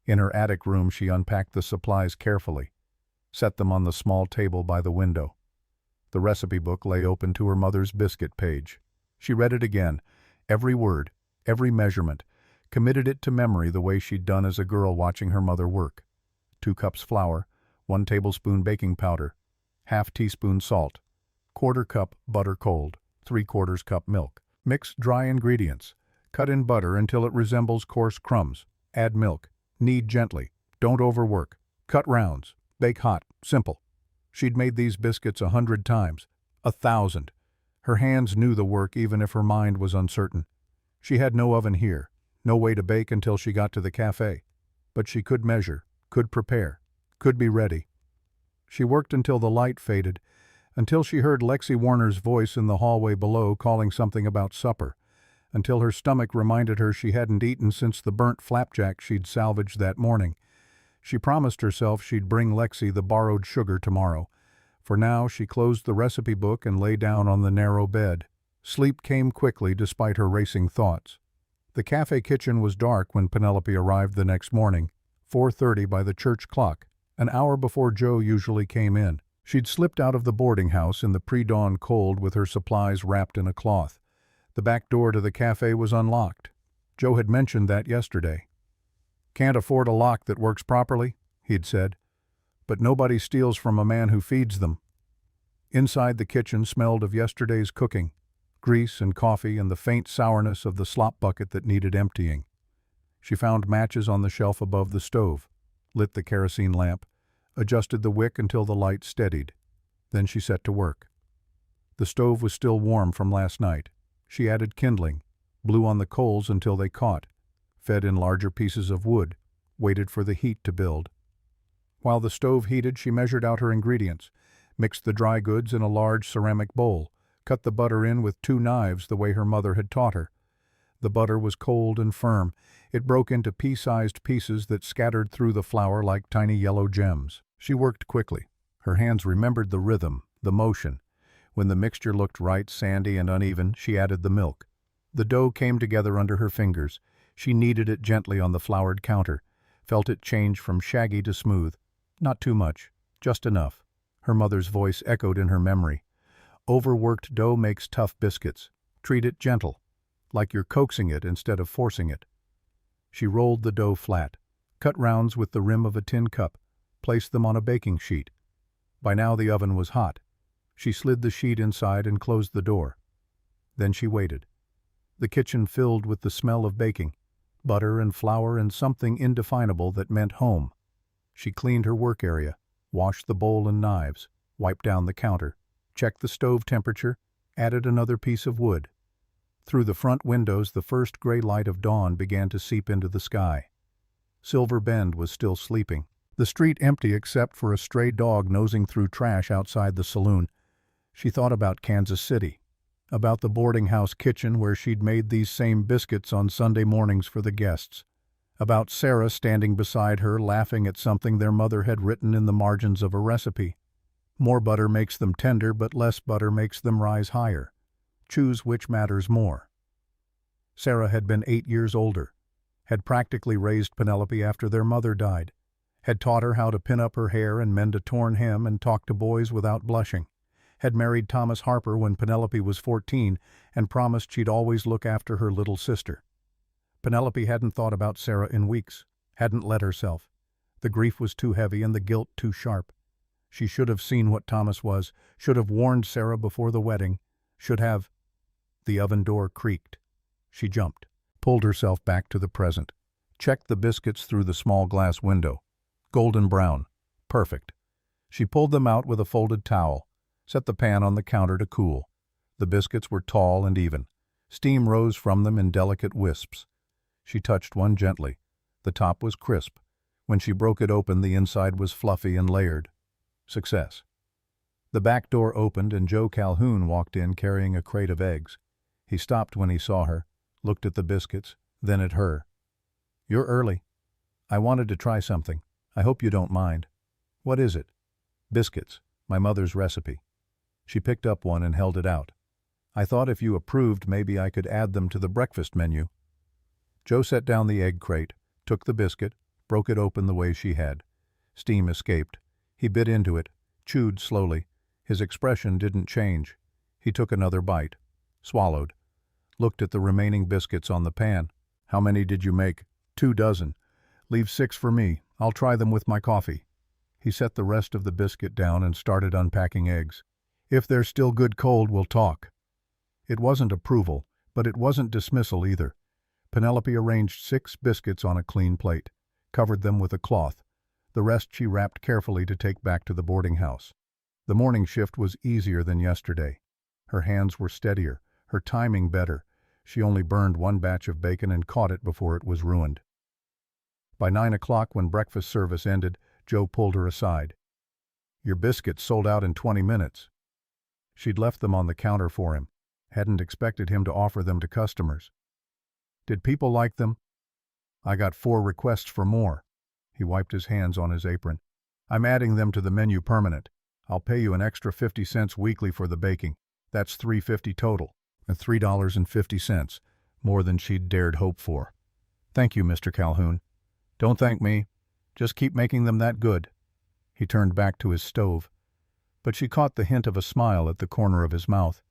In her attic room she unpacked the supplies carefully, set them on the small table by the window. The recipe book lay open to her mother's biscuit page. She read it again, every word, every measurement, committed it to memory the way she'd done as a girl watching her mother work. 2 cups flour, 1 tablespoon baking powder, ½ teaspoon salt, 1/4 cup butter cold, 3/4 cup milk. Mix dry ingredients. Cut in butter until it resembles coarse crumbs. Add milk. Knead gently. Don't overwork. Cut rounds. Bake hot. Simple. She'd made these biscuits 100 times. 1,000. Her hands knew the work even if her mind was uncertain. She had no oven here, no way to bake until she got to the cafe. But she could measure, could prepare, could be ready. She worked until the light faded, until she heard Lexi Warner's voice in the hallway below calling something about supper, until her stomach reminded her she hadn't eaten since the burnt flapjack she'd salvaged that morning. She promised herself she'd bring Lexi the borrowed sugar tomorrow. For now, she closed the recipe book and lay down on the narrow bed. Sleep came quickly despite her racing thoughts. The cafe kitchen was dark when Penelope arrived the next morning, 4:30 by the church clock, an hour before Joe usually came in. She'd slipped out of the boarding house in the pre-dawn cold with her supplies wrapped in a cloth. The back door to the cafe was unlocked. Joe had mentioned that yesterday. "Can't afford a lock that works properly," he'd said. "But nobody steals from a man who feeds them." Inside the kitchen smelled of yesterday's cooking, grease and coffee and the faint sourness of the slop bucket that needed emptying. She found matches on the shelf above the stove, lit the kerosene lamp, adjusted the wick until the light steadied. Then she set to work. The stove was still warm from last night. She added kindling, blew on the coals until they caught, fed in larger pieces of wood, waited for the heat to build. While the stove heated, she measured out her ingredients, mixed the dry goods in a large ceramic bowl, cut the butter in with 2 knives the way her mother had taught her. The butter was cold and firm. It broke into pea-sized pieces that scattered through the flour like tiny yellow gems. She worked quickly. Her hands remembered the rhythm, the motion. When the mixture looked right, sandy and uneven, she added the milk. The dough came together under her fingers. She kneaded it gently on the floured counter, felt it change from shaggy to smooth. Not too much, just enough. Her mother's voice echoed in her memory. "Overworked dough makes tough biscuits. Treat it gentle, like you're coaxing it instead of forcing it." She rolled the dough flat, cut rounds with the rim of a tin cup, placed them on a baking sheet. By now the oven was hot. She slid the sheet inside and closed the door. Then she waited. The kitchen filled with the smell of baking, butter and flour and something indefinable that meant home. She cleaned her work area, washed the bowl and knives, wiped down the counter, checked the stove temperature, added another piece of wood. Through the front windows the first gray light of dawn began to seep into the sky. Silver Bend was still sleeping, the street empty except for a stray dog nosing through trash outside the saloon. She thought about Kansas City, about the boarding house kitchen where she'd made these same biscuits on Sunday mornings for the guests, about Sarah standing beside her laughing at something their mother had written in the margins of a recipe. More butter makes them tender, but less butter makes them rise higher. Choose which matters more. Sarah had been 8 years older, had practically raised Penelope after their mother died, had taught her how to pin up her hair and mend a torn hem and talk to boys without blushing, had married Thomas Harper when Penelope was 14 and promised she'd always look after her little sister. Penelope hadn't thought about Sarah in weeks, hadn't let herself. The grief was too heavy and the guilt too sharp. She should have seen what Thomas was, should have warned Sarah before the wedding, should have. The oven door creaked. She jumped, pulled herself back to the present, checked the biscuits through the small glass window. Golden brown. Perfect. She pulled them out with a folded towel, set the pan on the counter to cool. The biscuits were tall and even. Steam rose from them in delicate wisps. She touched one gently. The top was crisp. When she broke it open, the inside was fluffy and layered. Success. The back door opened and Joe Calhoun walked in carrying a crate of eggs. He stopped when he saw her, looked at the biscuits, then at her. "You're early. I wanted to try something. I hope you don't mind." "What is it?" "Biscuits. My mother's recipe." She picked up one and held it out. "I thought if you approved, maybe I could add them to the breakfast menu." Joe set down the egg crate, took the biscuit, broke it open the way she had. Steam escaped. He bit into it, chewed slowly. His expression didn't change. He took another bite, swallowed, looked at the remaining biscuits on the pan. "How many did you make?" 2 dozen. "Leave 6 for me. I'll try them with my coffee." He set the rest of the biscuit down and started unpacking eggs. "If they're still good cold, we'll talk." It wasn't approval, but it wasn't dismissal either. Penelope arranged 6 biscuits on a clean plate, covered them with a cloth. The rest she wrapped carefully to take back to the boarding house. The morning shift was easier than yesterday. Her hands were steadier, her timing better. She only burned 1 batch of bacon and caught it before it was ruined. By 9 o'clock, when breakfast service ended, Joe pulled her aside. "Your biscuits sold out in 20 minutes. She'd left them on the counter for him. Hadn't expected him to offer them to customers. "Did people like them?" "I got 4 requests for more." He wiped his hands on his apron. "I'm adding them to the menu permanent. I'll pay you an extra 50 cents weekly for the baking. That's $3.50 total, and $3.50, more than she'd dared hope for." "Thank you, Mr. Calhoun." "Don't thank me. Just keep making them that good." He turned back to his stove, but she caught the hint of a smile at the corner of his mouth.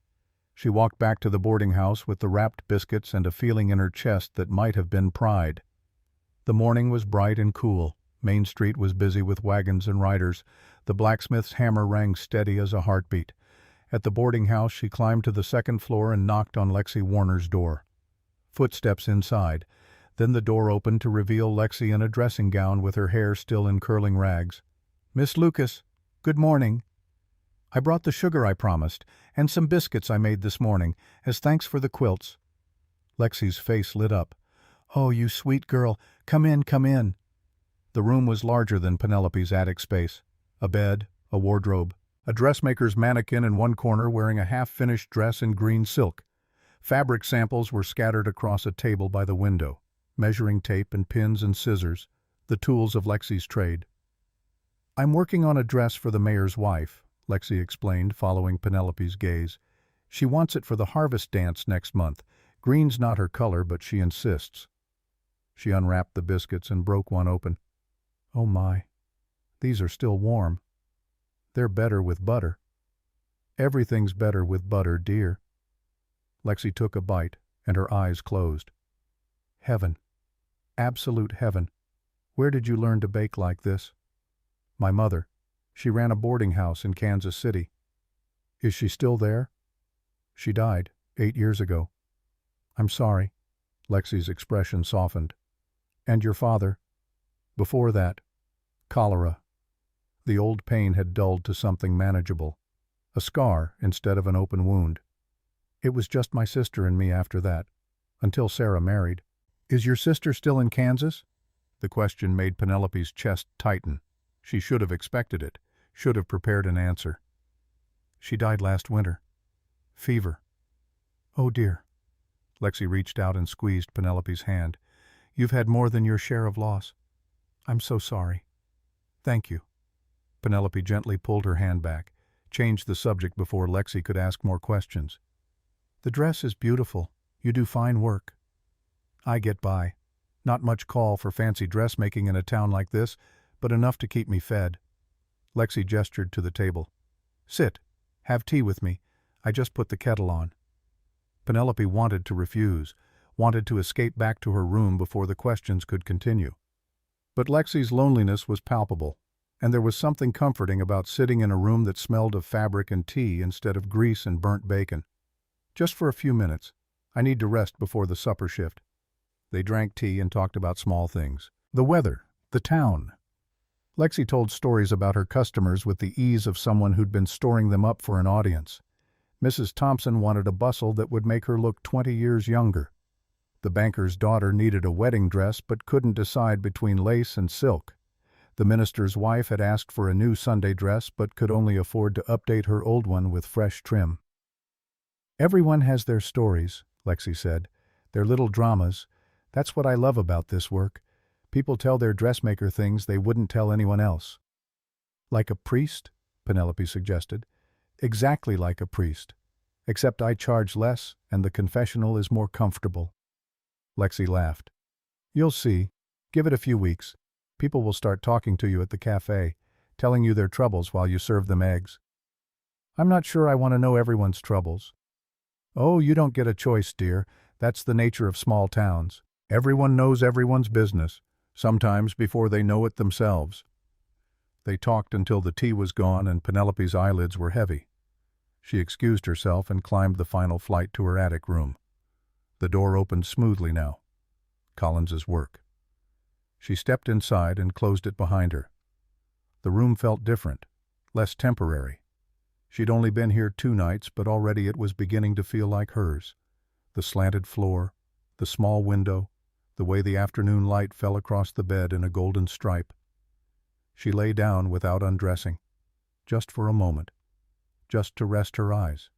She walked back to the boarding house with the wrapped biscuits and a feeling in her chest that might have been pride. The morning was bright and cool. Main Street was busy with wagons and riders. The blacksmith's hammer rang steady as a heartbeat. At the boarding house, she climbed to the 2nd floor and knocked on Lexi Warner's door. Footsteps inside. Then the door opened to reveal Lexi in a dressing gown with her hair still in curling rags. "Miss Lucas, good morning. I brought the sugar I promised, and some biscuits I made this morning, as thanks for the quilts." Lexi's face lit up. "Oh, you sweet girl. Come in, come in." The room was larger than Penelope's attic space. A bed, a wardrobe, a dressmaker's mannequin in one corner wearing a half-finished dress in green silk. Fabric samples were scattered across a table by the window. Measuring tape and pins and scissors, the tools of Lexi's trade. "I'm working on a dress for the mayor's wife," Lexi explained, following Penelope's gaze. "She wants it for the harvest dance next month. Green's not her color, but she insists." She unwrapped the biscuits and broke one open. "Oh my, these are still warm. They're better with butter." "Everything's better with butter, dear." Lexi took a bite, and her eyes closed. "Heaven. Absolute heaven. Where did you learn to bake like this?" "My mother. She ran a boarding house in Kansas City." "Is she still there?" "She died 8 years ago." "I'm sorry." Lexi's expression softened. "And your father?" "Before that, cholera." The old pain had dulled to something manageable. A scar instead of an open wound. "It was just my sister and me after that, until Sarah married." "Is your sister still in Kansas?" The question made Penelope's chest tighten. She should have expected it, should have prepared an answer. She died last winter. Fever. Oh dear. Lexi reached out and squeezed Penelope's hand. You've had more than your share of loss. I'm so sorry. Thank you. Penelope gently pulled her hand back, changed the subject before Lexi could ask more questions. The dress is beautiful. You do fine work. I get by. Not much call for fancy dressmaking in a town like this, but enough to keep me fed. Lexi gestured to the table. Sit. Have tea with me. I just put the kettle on. Penelope wanted to refuse, wanted to escape back to her room before the questions could continue. But Lexi's loneliness was palpable, and there was something comforting about sitting in a room that smelled of fabric and tea instead of grease and burnt bacon. Just for a few minutes. I need to rest before the supper shift. They drank tea and talked about small things. The weather, the town. Lexi told stories about her customers with the ease of someone who'd been storing them up for an audience. Mrs. Thompson wanted a bustle that would make her look 20 years younger. The banker's daughter needed a wedding dress but couldn't decide between lace and silk. The minister's wife had asked for a new Sunday dress but could only afford to update her old one with fresh trim. Everyone has their stories, Lexi said. Their little dramas. That's what I love about this work. People tell their dressmaker things they wouldn't tell anyone else. Like a priest? Penelope suggested. Exactly like a priest. Except I charge less and the confessional is more comfortable. Lexi laughed. You'll see. Give it a few weeks. People will start talking to you at the cafe, telling you their troubles while you serve them eggs. I'm not sure I want to know everyone's troubles. Oh, you don't get a choice, dear. That's the nature of small towns. Everyone knows everyone's business, sometimes before they know it themselves. They talked until the tea was gone and Penelope's eyelids were heavy. She excused herself and climbed the final flight to her attic room. The door opened smoothly now. Collins's work. She stepped inside and closed it behind her. The room felt different, less temporary. She'd only been here 2 nights, but already it was beginning to feel like hers. The slanted floor, the small window, the way the afternoon light fell across the bed in a golden stripe. She lay down without undressing, just for a moment, just to rest her eyes.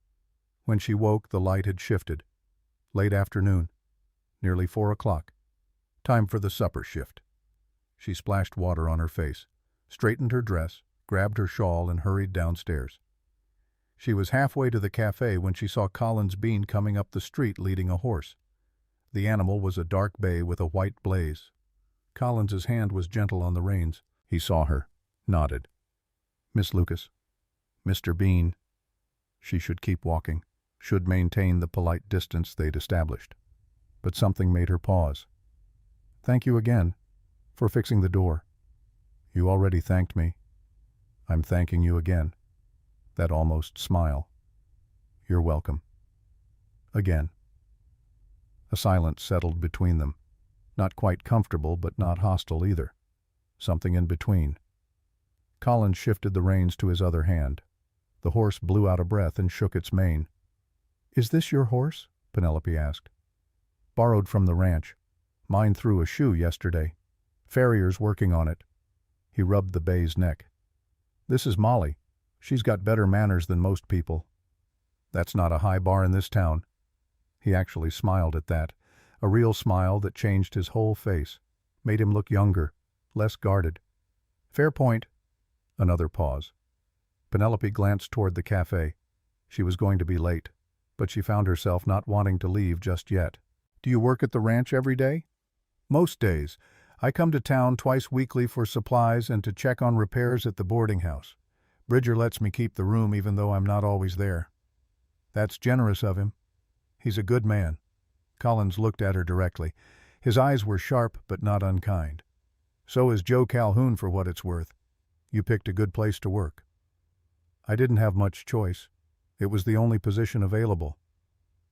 When she woke, the light had shifted. Late afternoon, nearly 4 o'clock. Time for the supper shift. She splashed water on her face, straightened her dress, grabbed her shawl, and hurried downstairs. She was halfway to the cafe when she saw Collins Bean coming up the street leading a horse. The animal was a dark bay with a white blaze. Collins's hand was gentle on the reins. He saw her, nodded. Miss Lucas. Mr. Bean. She should keep walking, should maintain the polite distance they'd established. But something made her pause. Thank you again, for fixing the door. You already thanked me. I'm thanking you again. That almost smile. You're welcome. Again. A silence settled between them. Not quite comfortable, but not hostile either. Something in between. Collins shifted the reins to his other hand. The horse blew out a breath and shook its mane. Is this your horse? Penelope asked. Borrowed from the ranch. Mine threw a shoe yesterday. Farrier's working on it. He rubbed the bay's neck. This is Molly. She's got better manners than most people. That's not a high bar in this town. He actually smiled at that, a real smile that changed his whole face, made him look younger, less guarded. Fair point. Another pause. Penelope glanced toward the cafe. She was going to be late, but she found herself not wanting to leave just yet. Do you work at the ranch every day? Most days. I come to town twice weekly for supplies and to check on repairs at the boarding house. Bridger lets me keep the room even though I'm not always there. That's generous of him. He's a good man. Collins looked at her directly. His eyes were sharp but not unkind. So is Joe Calhoun, for what it's worth. You picked a good place to work. I didn't have much choice. It was the only position available.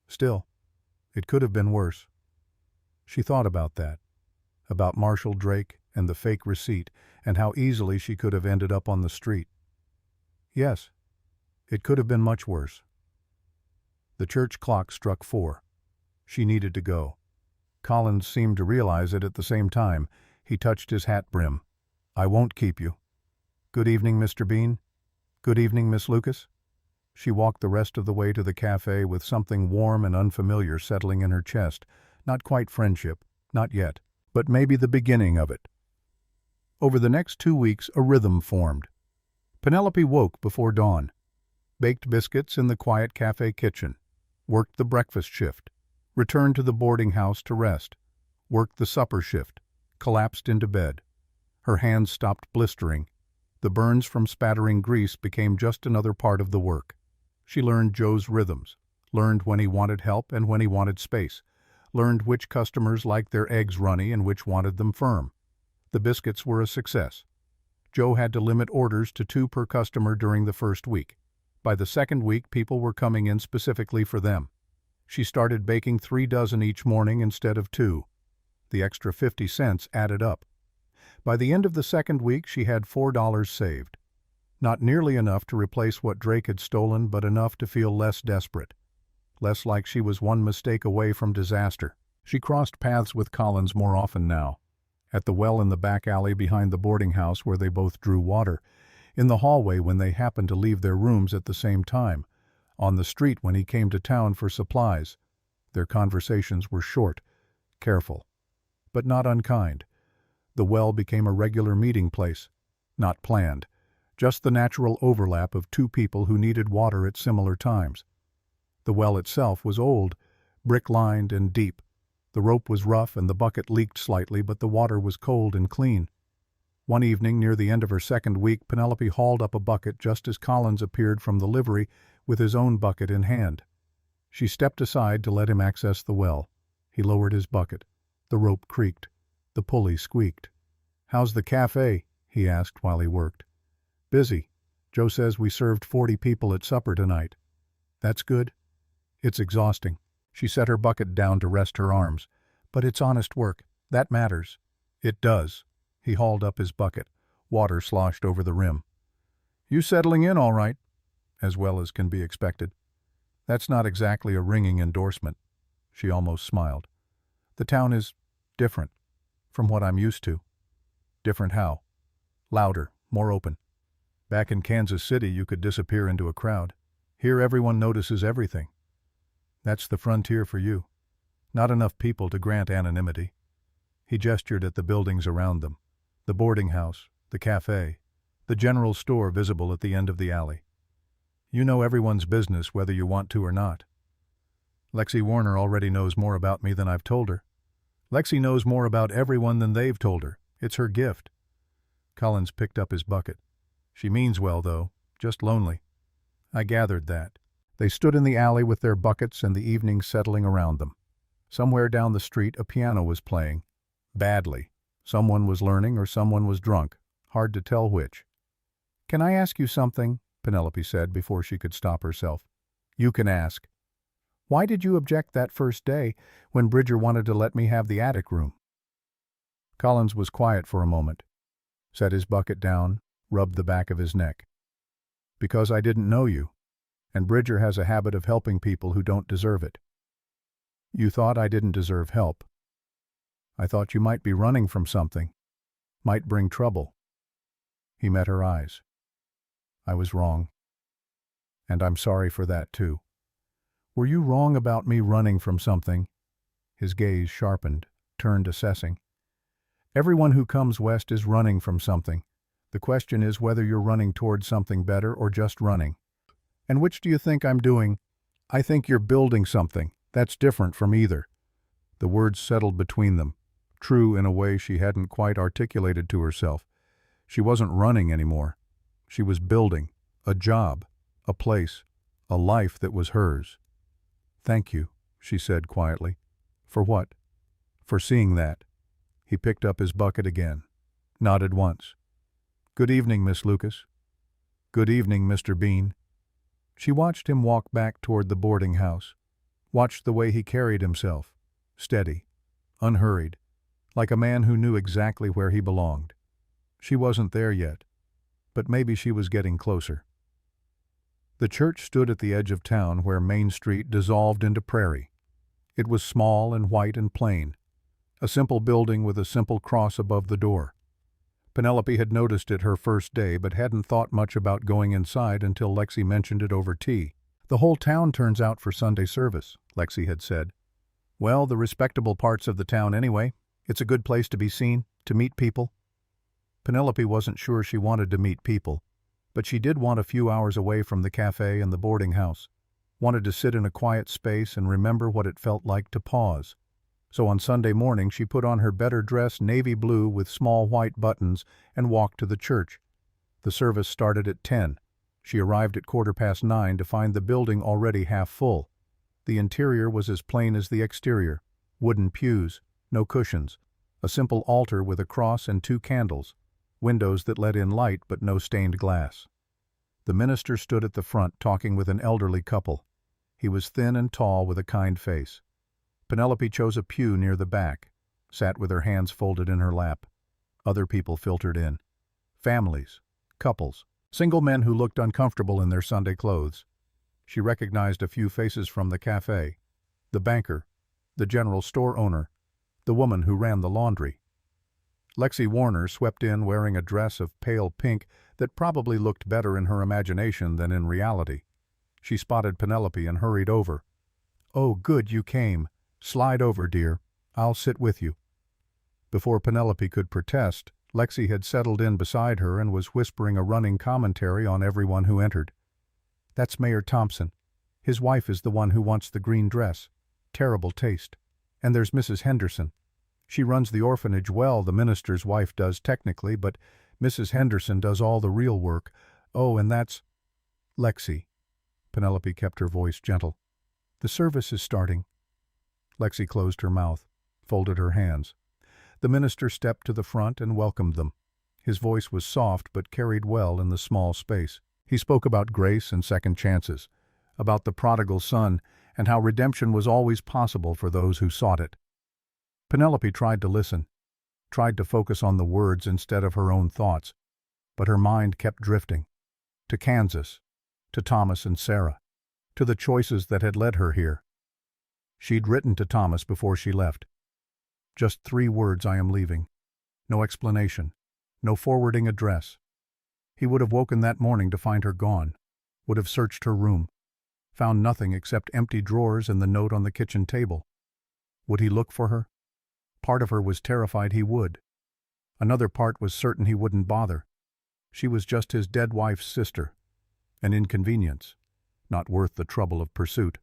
Still, it could have been worse. She thought about that. About Marshall Drake and the fake receipt and how easily she could have ended up on the street. Yes, it could have been much worse. The church clock struck 4. She needed to go. Collins seemed to realize it at the same time. He touched his hat brim. I won't keep you. Good evening, Mr. Bean. Good evening, Miss Lucas. She walked the rest of the way to the cafe with something warm and unfamiliar settling in her chest. Not quite friendship, not yet, but maybe the beginning of it. Over the next 2 weeks, a rhythm formed. Penelope woke before dawn, baked biscuits in the quiet cafe kitchen, worked the breakfast shift, returned to the boarding house to rest, worked the supper shift, collapsed into bed. Her hands stopped blistering. The burns from spattering grease became just another part of the work. She learned Joe's rhythms, learned when he wanted help and when he wanted space, learned which customers liked their eggs runny and which wanted them firm. The biscuits were a success. Joe had to limit orders to 2 per customer during the first week. By the second week, people were coming in specifically for them. She started baking 3 dozen each morning instead of 2. The extra 50 cents added up. By the end of the second week, she had $4 saved. Not nearly enough to replace what Drake had stolen, but enough to feel less desperate. Less like she was one mistake away from disaster. She crossed paths with Collins more often now. At the well in the back alley behind the boarding house where they both drew water, in the hallway when they happened to leave their rooms at the same time, on the street when he came to town for supplies. Their conversations were short, careful, but not unkind. The well became a regular meeting place, not planned, just the natural overlap of 2 people who needed water at similar times. The well itself was old, brick-lined and deep. The rope was rough and the bucket leaked slightly, but the water was cold and clean. One evening near the end of her second week, Penelope hauled up a bucket just as Collins appeared from the livery with his own bucket in hand. She stepped aside to let him access the well. He lowered his bucket. The rope creaked. The pulley squeaked. "How's the cafe?" he asked while he worked. "Busy. Joe says we served 40 people at supper tonight." "That's good." "It's exhausting." She set her bucket down to rest her arms. "But it's honest work. That matters." "It does." He hauled up his bucket. Water sloshed over the rim. "You settling in all right?" "As well as can be expected." "That's not exactly a ringing endorsement." She almost smiled. "The town is different from what I'm used to." "Different how?" "Louder, more open. Back in Kansas City you could disappear into a crowd. Here everyone notices everything. That's the frontier for you. Not enough people to grant anonymity." He gestured at the buildings around them. The boarding house, the cafe, the general store visible at the end of the alley. "You know everyone's business whether you want to or not." "Lexi Warner already knows more about me than I've told her." "Lexi knows more about everyone than they've told her. It's her gift." Collins picked up his bucket. "She means well, though. Just lonely." "I gathered that." They stood in the alley with their buckets and the evening settling around them. Somewhere down the street a piano was playing. Badly. Someone was learning or someone was drunk. Hard to tell which. "Can I ask you something?" Penelope said before she could stop herself. "You can ask." "Why did you object that first day when Bridger wanted to let me have the attic room?" Collins was quiet for a moment, set his bucket down, rubbed the back of his neck. "Because I didn't know you. And Bridger has a habit of helping people who don't deserve it." "You thought I didn't deserve help." "I thought you might be running from something. Might bring trouble." He met her eyes. "I was wrong. And I'm sorry for that, too." "Were you wrong about me running from something?" His gaze sharpened, turned assessing. "Everyone who comes west is running from something. The question is whether you're running towards something better or just running. And which do you think I'm doing?" "I think you're building something. That's different from either." The words settled between them, true in a way she hadn't quite articulated to herself. She wasn't running anymore. She was building. A job. A place. A life that was hers. "Thank you," she said quietly. "For what?" "For seeing that." He picked up his bucket again. Nodded once. "Good evening, Miss Lucas." "Good evening, Mr. Bean." She watched him walk back toward the boarding house, watched the way he carried himself, steady, unhurried, like a man who knew exactly where he belonged. She wasn't there yet, but maybe she was getting closer. The church stood at the edge of town where Main Street dissolved into prairie. It was small and white and plain, a simple building with a simple cross above the door. Penelope had noticed it her first day but hadn't thought much about going inside until Lexi mentioned it over tea. "The whole town turns out for Sunday service," Lexi had said. "Well, the respectable parts of the town anyway. It's a good place to be seen, to meet people." Penelope wasn't sure she wanted to meet people, but she did want a few hours away from the cafe and the boarding house, wanted to sit in a quiet space and remember what it felt like to pause. So on Sunday morning she put on her better dress navy blue with small white buttons and walked to the church. The service started at 10. She arrived at 9:15 to find the building already half full. The interior was as plain as the exterior. Wooden pews, no cushions, a simple altar with a cross and 2 candles, windows that let in light but no stained glass. The minister stood at the front talking with an elderly couple. He was thin and tall with a kind face. Penelope chose a pew near the back, sat with her hands folded in her lap. Other people filtered in. Families, couples, single men who looked uncomfortable in their Sunday clothes. She recognized a few faces from the cafe, the banker, the general store owner, the woman who ran the laundry. Lexi Warner swept in wearing a dress of pale pink that probably looked better in her imagination than in reality. She spotted Penelope and hurried over. "Oh, good you came. Slide over, dear. I'll sit with you." Before Penelope could protest, Lexi had settled in beside her and was whispering a running commentary on everyone who entered. "That's Mayor Thompson. His wife is the one who wants the green dress. Terrible taste. And there's Mrs. Henderson. She runs the orphanage well, the minister's wife does technically, but Mrs. Henderson does all the real work. Oh, and that's—" "Lexi." Penelope kept her voice gentle. "The service is starting." Lexi closed her mouth, folded her hands. The minister stepped to the front and welcomed them. His voice was soft but carried well in the small space. He spoke about grace and second chances, about the prodigal son, and how redemption was always possible for those who sought it. Penelope tried to listen, tried to focus on the words instead of her own thoughts, but her mind kept drifting. To Kansas, to Thomas and Sarah, to the choices that had led her here. She'd written to Thomas before she left. Just 3 words, "I am leaving." No explanation, no forwarding address. He would have woken that morning to find her gone, would have searched her room, found nothing except empty drawers and the note on the kitchen table. Would he look for her? Part of her was terrified he would. Another part was certain he wouldn't bother. She was just his dead wife's sister, an inconvenience, not worth the trouble of pursuit.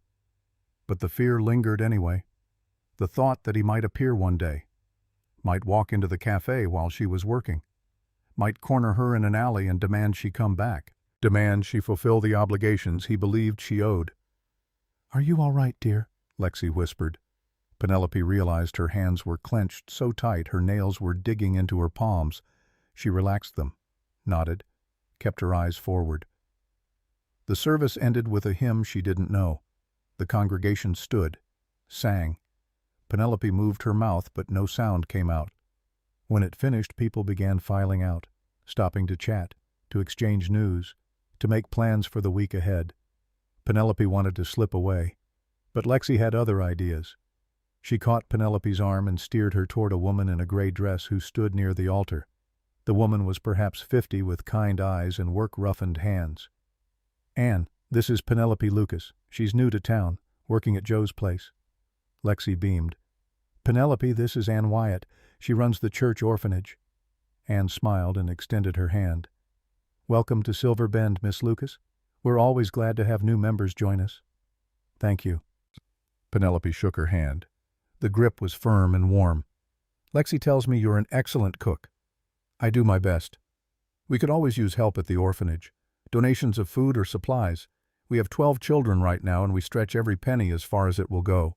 But the fear lingered anyway. The thought that he might appear one day, might walk into the cafe while she was working, might corner her in an alley and demand she come back, demand she fulfill the obligations he believed she owed. "Are you all right, dear?" Lexi whispered. Penelope realized her hands were clenched so tight her nails were digging into her palms. She relaxed them, nodded, kept her eyes forward. The service ended with a hymn she didn't know. The congregation stood, sang. Penelope moved her mouth, but no sound came out. When it finished, people began filing out, stopping to chat, to exchange news, to make plans for the week ahead. Penelope wanted to slip away, but Lexi had other ideas. She caught Penelope's arm and steered her toward a woman in a gray dress who stood near the altar. The woman was perhaps 50 with kind eyes and work-roughened hands. "Anne, this is Penelope Lucas. She's new to town, working at Joe's place." Lexi beamed. "Penelope, this is Ann Wyatt. She runs the church orphanage." Anne smiled and extended her hand. "Welcome to Silver Bend, Miss Lucas. We're always glad to have new members join us." "Thank you." Penelope shook her hand. The grip was firm and warm. "Lexi tells me you're an excellent cook." "I do my best. We could always use help at the orphanage. Donations of food or supplies. We have 12 children right now and we stretch every penny as far as it will go."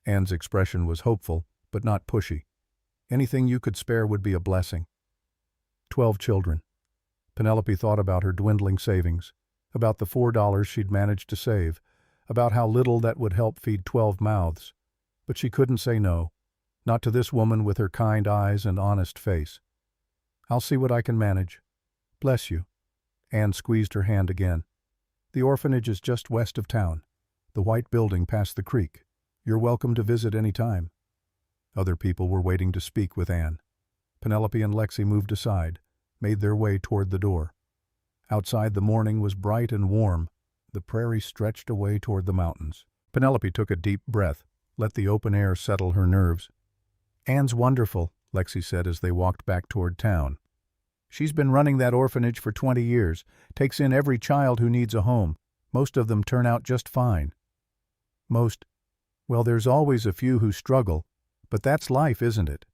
Anne's expression was hopeful, but not pushy. "Anything you could spare would be a blessing." 12 children. Penelope thought about her dwindling savings, about the $4 she'd managed to save, about how little that would help feed 12 mouths. But she couldn't say no, not to this woman with her kind eyes and honest face. "I'll see what I can manage. Bless you." Anne squeezed her hand again. "The orphanage is just west of town, the white building past the creek. You're welcome to visit any time." Other people were waiting to speak with Anne. Penelope and Lexi moved aside, made their way toward the door. Outside the morning was bright and warm. The prairie stretched away toward the mountains. Penelope took a deep breath, let the open air settle her nerves. "Anne's wonderful," Lexi said as they walked back toward town. "She's been running that orphanage for 20 years, takes in every child who needs a home. Most of them turn out just fine." Well, there's always a few who struggle, but that's life, isn't it?"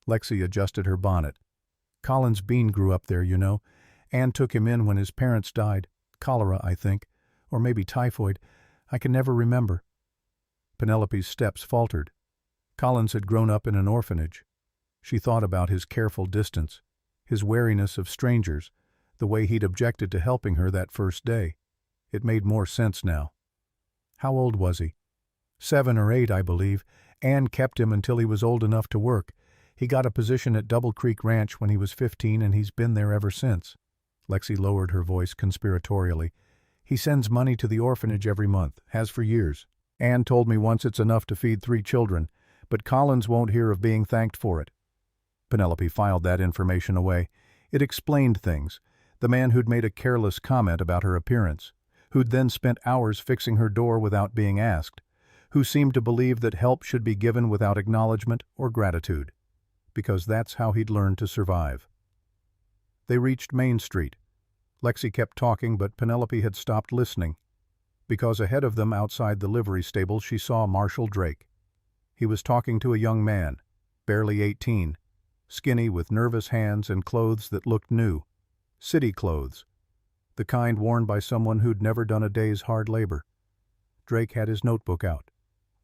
Lexi adjusted her bonnet. "Collins Bean grew up there, you know. Anne took him in when his parents died. Cholera, I think. Or maybe typhoid. I can never remember." Penelope's steps faltered. Collins had grown up in an orphanage. She thought about his careful distance, his wariness of strangers, the way he'd objected to helping her that first day. It made more sense now. How old was he? 7 or 8, I believe. Anne kept him until he was old enough to work. He got a position at Double Creek Ranch when he was 15, and he's been there ever since. Lexi lowered her voice conspiratorially. "He sends money to the orphanage every month, has for years. Anne told me once it's enough to feed 3 children, but Collins won't hear of being thanked for it." Penelope filed that information away. It explained things. The man who'd made a careless comment about her appearance, who'd then spent hours fixing her door without being asked, who seemed to believe that help should be given without acknowledgement or gratitude, because that's how he'd learned to survive. They reached Main Street. Lexi kept talking, but Penelope had stopped listening, because ahead of them outside the livery stable she saw Marshall Drake. He was talking to a young man, barely 18, skinny with nervous hands and clothes that looked new, city clothes, the kind worn by someone who'd never done a day's hard labor. Drake had his notebook out,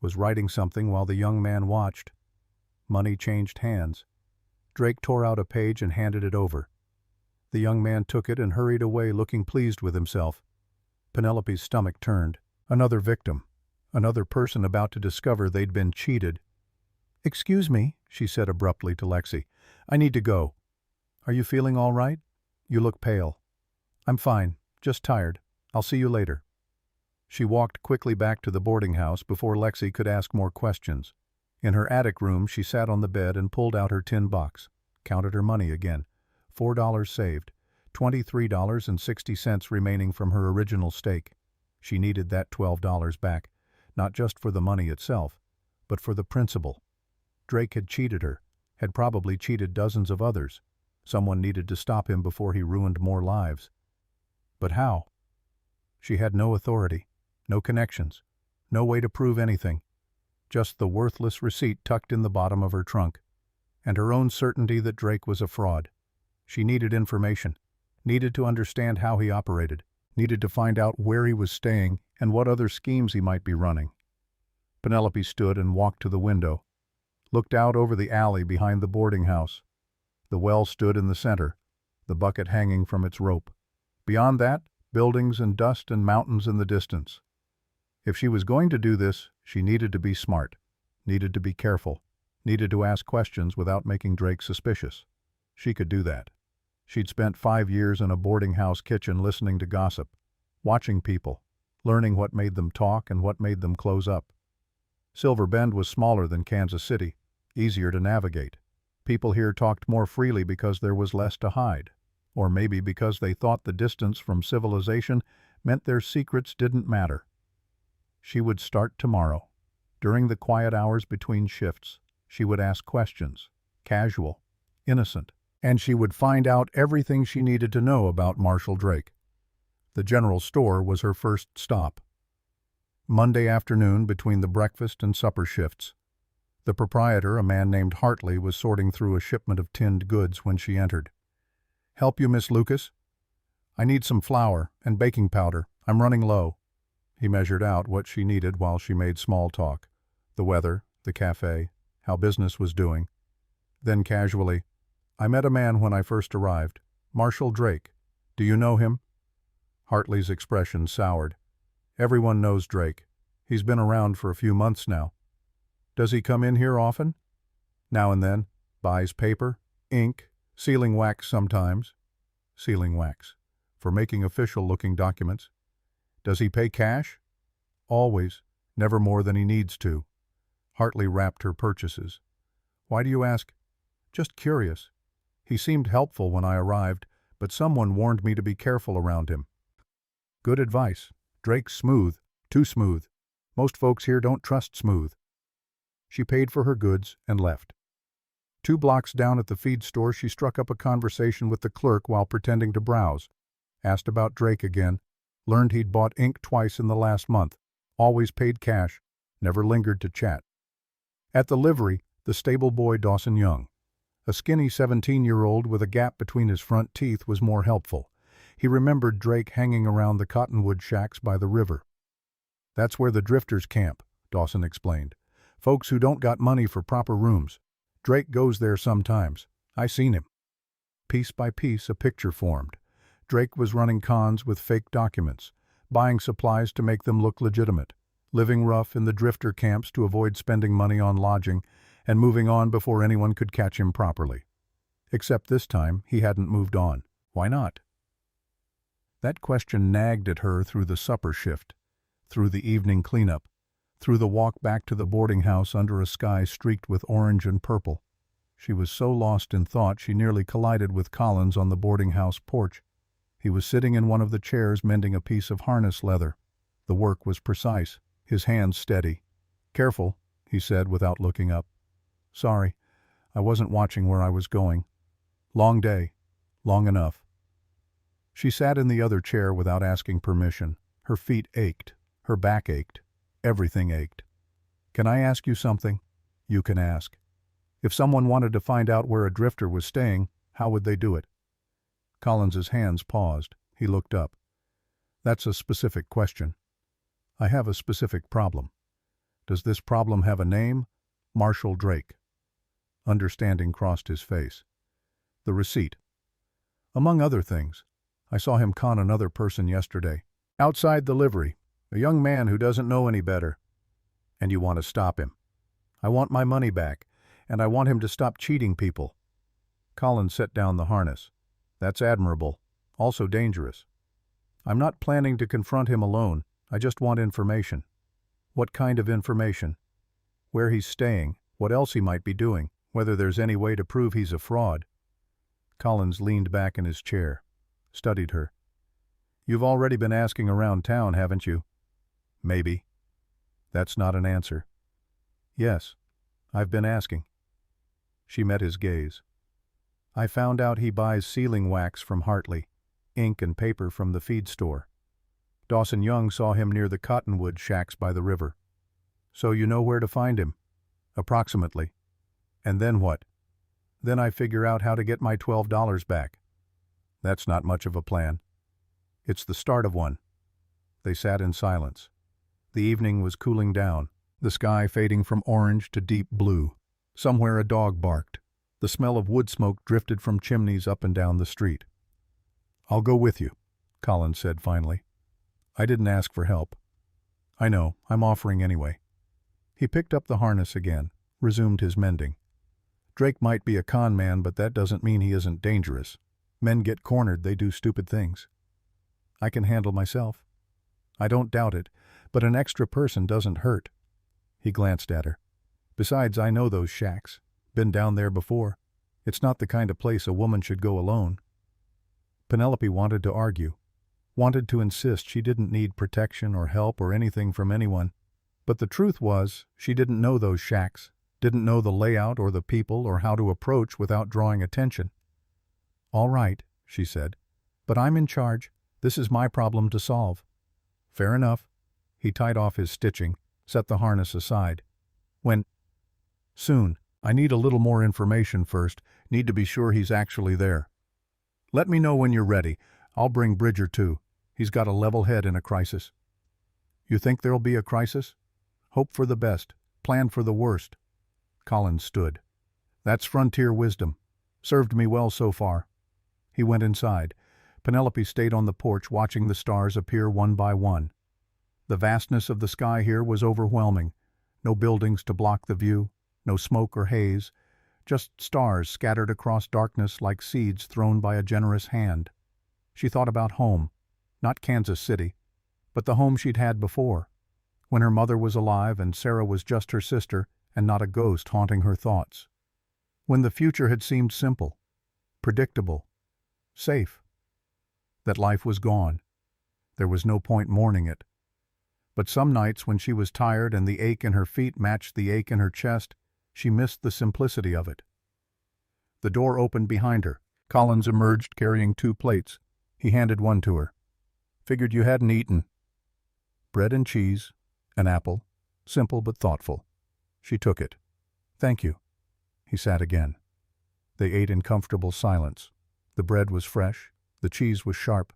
was writing something while the young man watched. Money changed hands. Drake tore out a page and handed it over. The young man took it and hurried away, looking pleased with himself. Penelope's stomach turned. Another victim. Another person about to discover they'd been cheated. "Excuse me," she said abruptly to Lexi. "I need to go." "Are you feeling all right? You look pale." "I'm fine, just tired. I'll see you later." She walked quickly back to the boarding house before Lexi could ask more questions. In her attic room, she sat on the bed and pulled out her tin box, counted her money again. $4 saved, $23.60 remaining from her original stake. She needed that $12 back, not just for the money itself, but for the principal. Drake had cheated her, had probably cheated dozens of others. Someone needed to stop him before he ruined more lives. But how? She had no authority, no connections, no way to prove anything. Just the worthless receipt tucked in the bottom of her trunk, and her own certainty that Drake was a fraud. She needed information, needed to understand how he operated, needed to find out where he was staying and what other schemes he might be running. Penelope stood and walked to the window, looked out over the alley behind the boarding house. The well stood in the center, the bucket hanging from its rope. Beyond that, buildings and dust and mountains in the distance. If she was going to do this, she needed to be smart, needed to be careful, needed to ask questions without making Drake suspicious. She could do that. She'd spent 5 years in a boarding house kitchen listening to gossip, watching people, learning what made them talk and what made them close up. Silver Bend was smaller than Kansas City, easier to navigate. People here talked more freely because there was less to hide, or maybe because they thought the distance from civilization meant their secrets didn't matter. She would start tomorrow. During the quiet hours between shifts, she would ask questions, casual, innocent, and she would find out everything she needed to know about Marshall Drake. The general store was her first stop. Monday afternoon between the breakfast and supper shifts. The proprietor, a man named Hartley, was sorting through a shipment of tinned goods when she entered. "Help you, Miss Lucas?" "I need some flour and baking powder. I'm running low." He measured out what she needed while she made small talk. The weather, the cafe, how business was doing. Then casually, "I met a man when I first arrived. Marshall Drake. Do you know him?" Hartley's expression soured. "Everyone knows Drake. He's been around for a few months now." "Does he come in here often?" "Now and then. Buys paper, ink, sealing wax sometimes." Sealing wax. For making official-looking documents. "Does he pay cash?" "Always. Never more than he needs to." Hartley wrapped her purchases. "Why do you ask?" Just curious. He seemed helpful when I arrived, but someone warned me to be careful around him. Good advice. Drake's smooth. Too smooth. Most folks here don't trust smooth. She paid for her goods and left. 2 blocks down at the feed store, she struck up a conversation with the clerk while pretending to browse. Asked about Drake again. Learned he'd bought ink twice in the last month. Always paid cash. Never lingered to chat. At the livery, the stable boy Dawson Young. A skinny 17-year-old with a gap between his front teeth was more helpful. He remembered Drake hanging around the cottonwood shacks by the river. That's where the drifters camp, Dawson explained. Folks who don't got money for proper rooms. Drake goes there sometimes. I seen him. Piece by piece, a picture formed. Drake was running cons with fake documents, buying supplies to make them look legitimate, living rough in the drifter camps to avoid spending money on lodging, and moving on before anyone could catch him properly. Except this time, he hadn't moved on. Why not? That question nagged at her through the supper shift, through the evening cleanup, through the walk back to the boarding house under a sky streaked with orange and purple. She was so lost in thought she nearly collided with Collins on the boarding house porch. He was sitting in one of the chairs mending a piece of harness leather. The work was precise, his hands steady. "Careful," he said without looking up. "Sorry, I wasn't watching where I was going. Long day. Long enough." She sat in the other chair without asking permission. Her feet ached. Her back ached. Everything ached. "Can I ask you something?" "You can ask." "If someone wanted to find out where a drifter was staying, how would they do it?" Collins's hands paused. He looked up. "That's a specific question. I have a specific problem. Does this problem have a name?" "Marshall Drake." Understanding crossed his face. "The receipt." "Among other things. I saw him con another person yesterday. Outside the livery. A young man who doesn't know any better." "And you want to stop him?" "I want my money back, and I want him to stop cheating people." Collins set down the harness. "That's admirable. Also dangerous. I'm not planning to confront him alone. I just want information." "What kind of information?" "Where he's staying, what else he might be doing, whether there's any way to prove he's a fraud." Collins leaned back in his chair, studied her. "You've already been asking around town, haven't you?" "Maybe." "That's not an answer." "Yes, I've been asking." She met his gaze. "I found out he buys sealing wax from Hartley, ink and paper from the feed store. Dawson Young saw him near the cottonwood shacks by the river." "So you know where to find him?" "Approximately." "And then what?" "Then I figure out how to get my $12 back." "That's not much of a plan." "It's the start of one." They sat in silence. The evening was cooling down, the sky fading from orange to deep blue. Somewhere a dog barked. The smell of wood smoke drifted from chimneys up and down the street. "I'll go with you," Collins said finally. "I didn't ask for help." "I know, I'm offering anyway." He picked up the harness again, resumed his mending. "Drake might be a con man, but that doesn't mean he isn't dangerous. Men get cornered, they do stupid things. I can handle myself." "I don't doubt it, but an extra person doesn't hurt." He glanced at her. "Besides, I know those shacks. Been down there before. It's not the kind of place a woman should go alone." Penelope wanted to argue, wanted to insist she didn't need protection or help or anything from anyone. But the truth was, she didn't know those shacks, didn't know the layout or the people or how to approach without drawing attention. "All right," she said, "but I'm in charge. This is my problem to solve." "Fair enough." He tied off his stitching, set the harness aside. "When?" "Soon. I need a little more information first. Need to be sure he's actually there." "Let me know when you're ready. I'll bring Bridger too. He's got a level head in a crisis." "You think there'll be a crisis?" "Hope for the best. Plan for the worst." Collins stood. "That's frontier wisdom. Served me well so far." He went inside. Penelope stayed on the porch watching the stars appear one by one. The vastness of the sky here was overwhelming. No buildings to block the view, no smoke or haze, just stars scattered across darkness like seeds thrown by a generous hand. She thought about home, not Kansas City, but the home she'd had before, when her mother was alive and Sarah was just her sister and not a ghost haunting her thoughts. When the future had seemed simple, predictable, safe, that life was gone. There was no point mourning it. But some nights when she was tired and the ache in her feet matched the ache in her chest, she missed the simplicity of it. The door opened behind her. Collins emerged carrying 2 plates. He handed one to her. "Figured you hadn't eaten." Bread and cheese, an apple, simple but thoughtful. She took it. "Thank you." He sat again. They ate in comfortable silence. The bread was fresh, the cheese was sharp,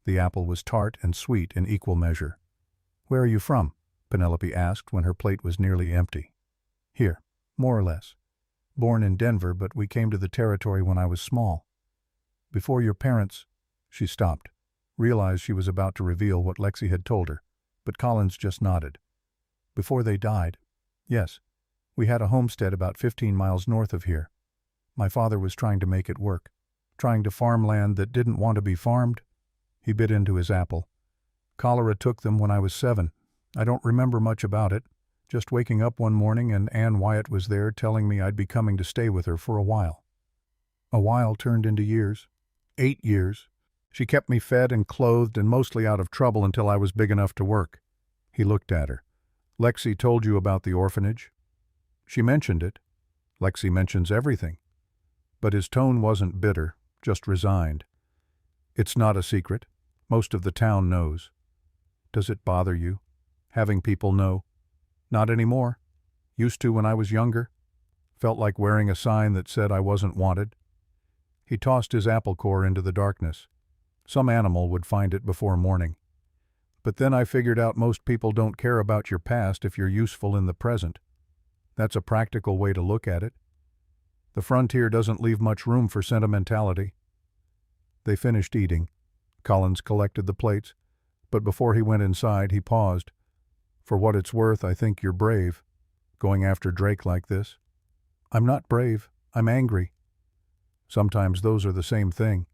the apple was tart and sweet in equal measure. "Where are you from?" Penelope asked when her plate was nearly empty. "Here, more or less. Born in Denver, but we came to the territory when I was small. Before your parents—" She stopped, realized she was about to reveal what Lexi had told her, but Collins just nodded. "Before they died, yes. We had a homestead about 15 miles north of here. My father was trying to make it work, trying to farm land that didn't want to be farmed." He bit into his apple. "Cholera took them when I was 7. I don't remember much about it, just waking up one morning and Ann Wyatt was there telling me I'd be coming to stay with her for a while. A while turned into years. 8 years. She kept me fed and clothed and mostly out of trouble until I was big enough to work." He looked at her. "Lexi told you about the orphanage?" "She mentioned it. Lexi mentions everything." But his tone wasn't bitter, just resigned. "It's not a secret. Most of the town knows." "Does it bother you, having people know?" "Not anymore. Used to when I was younger. Felt like wearing a sign that said I wasn't wanted." He tossed his apple core into the darkness. "Some animal would find it before morning. But then I figured out most people don't care about your past if you're useful in the present. That's a practical way to look at it. The frontier doesn't leave much room for sentimentality." They finished eating. Collins collected the plates, but before he went inside, he paused. "For what it's worth, I think you're brave, going after Drake like this." "I'm not brave. I'm angry." "Sometimes those are the same thing."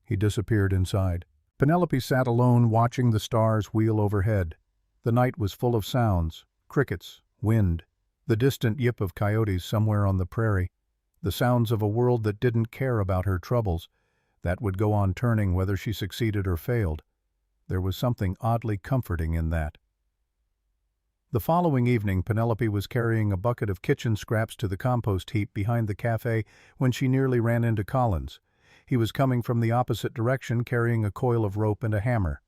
He disappeared inside. Penelope sat alone watching the stars wheel overhead. The night was full of sounds, crickets, wind, the distant yip of coyotes somewhere on the prairie, the sounds of a world that didn't care about her troubles, that would go on turning whether she succeeded or failed. There was something oddly comforting in that. The following evening, Penelope was carrying a bucket of kitchen scraps to the compost heap behind the cafe when she nearly ran into Collins. He was coming from the opposite direction carrying a coil of rope and a hammer.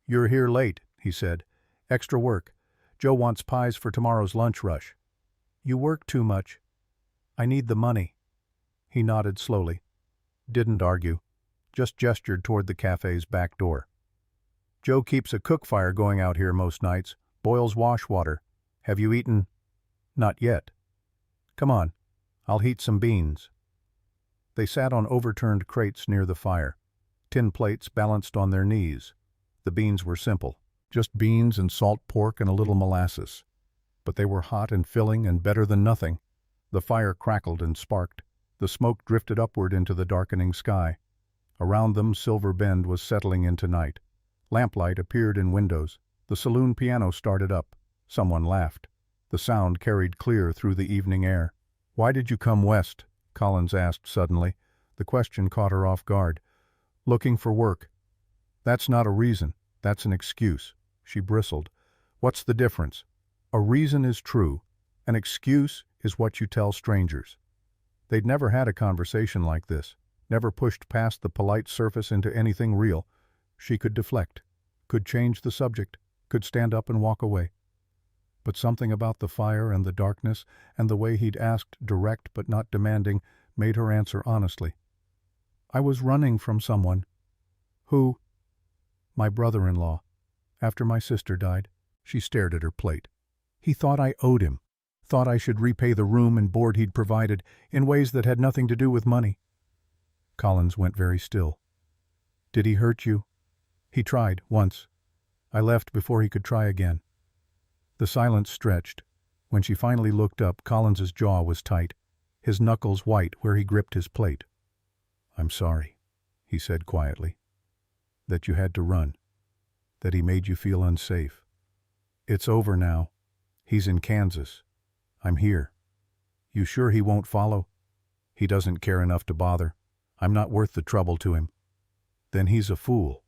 "You're here late," he said. "Extra work. Joe wants pies for tomorrow's lunch rush." "You work too much." "I need the money." He nodded slowly. Didn't argue. Just gestured toward the cafe's back door. "Joe keeps a cook fire going out here most nights. Boils wash water. Have you eaten?" "Not yet." "Come on. I'll heat some beans." They sat on overturned crates near the fire. Tin plates balanced on their knees. The beans were simple. Just beans and salt pork and a little molasses. But they were hot and filling and better than nothing. The fire crackled and sparked. The smoke drifted upward into the darkening sky. Around them, Silver Bend was settling into night. Lamplight appeared in windows. The saloon piano started up. Someone laughed. The sound carried clear through the evening air. "Why did you come west?" Collins asked suddenly. The question caught her off guard. "Looking for work." "That's not a reason. That's an excuse." She bristled. "What's the difference? A reason is true. An excuse is what you tell strangers." They'd never had a conversation like this, never pushed past the polite surface into anything real. She could deflect, could change the subject, could stand up and walk away. But something about the fire and the darkness and the way he'd asked direct but not demanding made her answer honestly. "I was running from someone." "Who?" "My brother-in-law. After my sister died." She stared at her plate. "He thought I owed him. Thought I should repay the room and board he'd provided in ways that had nothing to do with money." Collins went very still. "Did he hurt you?" "He tried, once. I left before he could try again." The silence stretched. When she finally looked up, Collins's jaw was tight, his knuckles white where he gripped his plate. "I'm sorry," he said quietly. "That you had to run. That he made you feel unsafe. It's over now. He's in Kansas. I'm here. You sure he won't follow?" He doesn't care enough to bother. I'm not worth the trouble to him. Then he's a fool.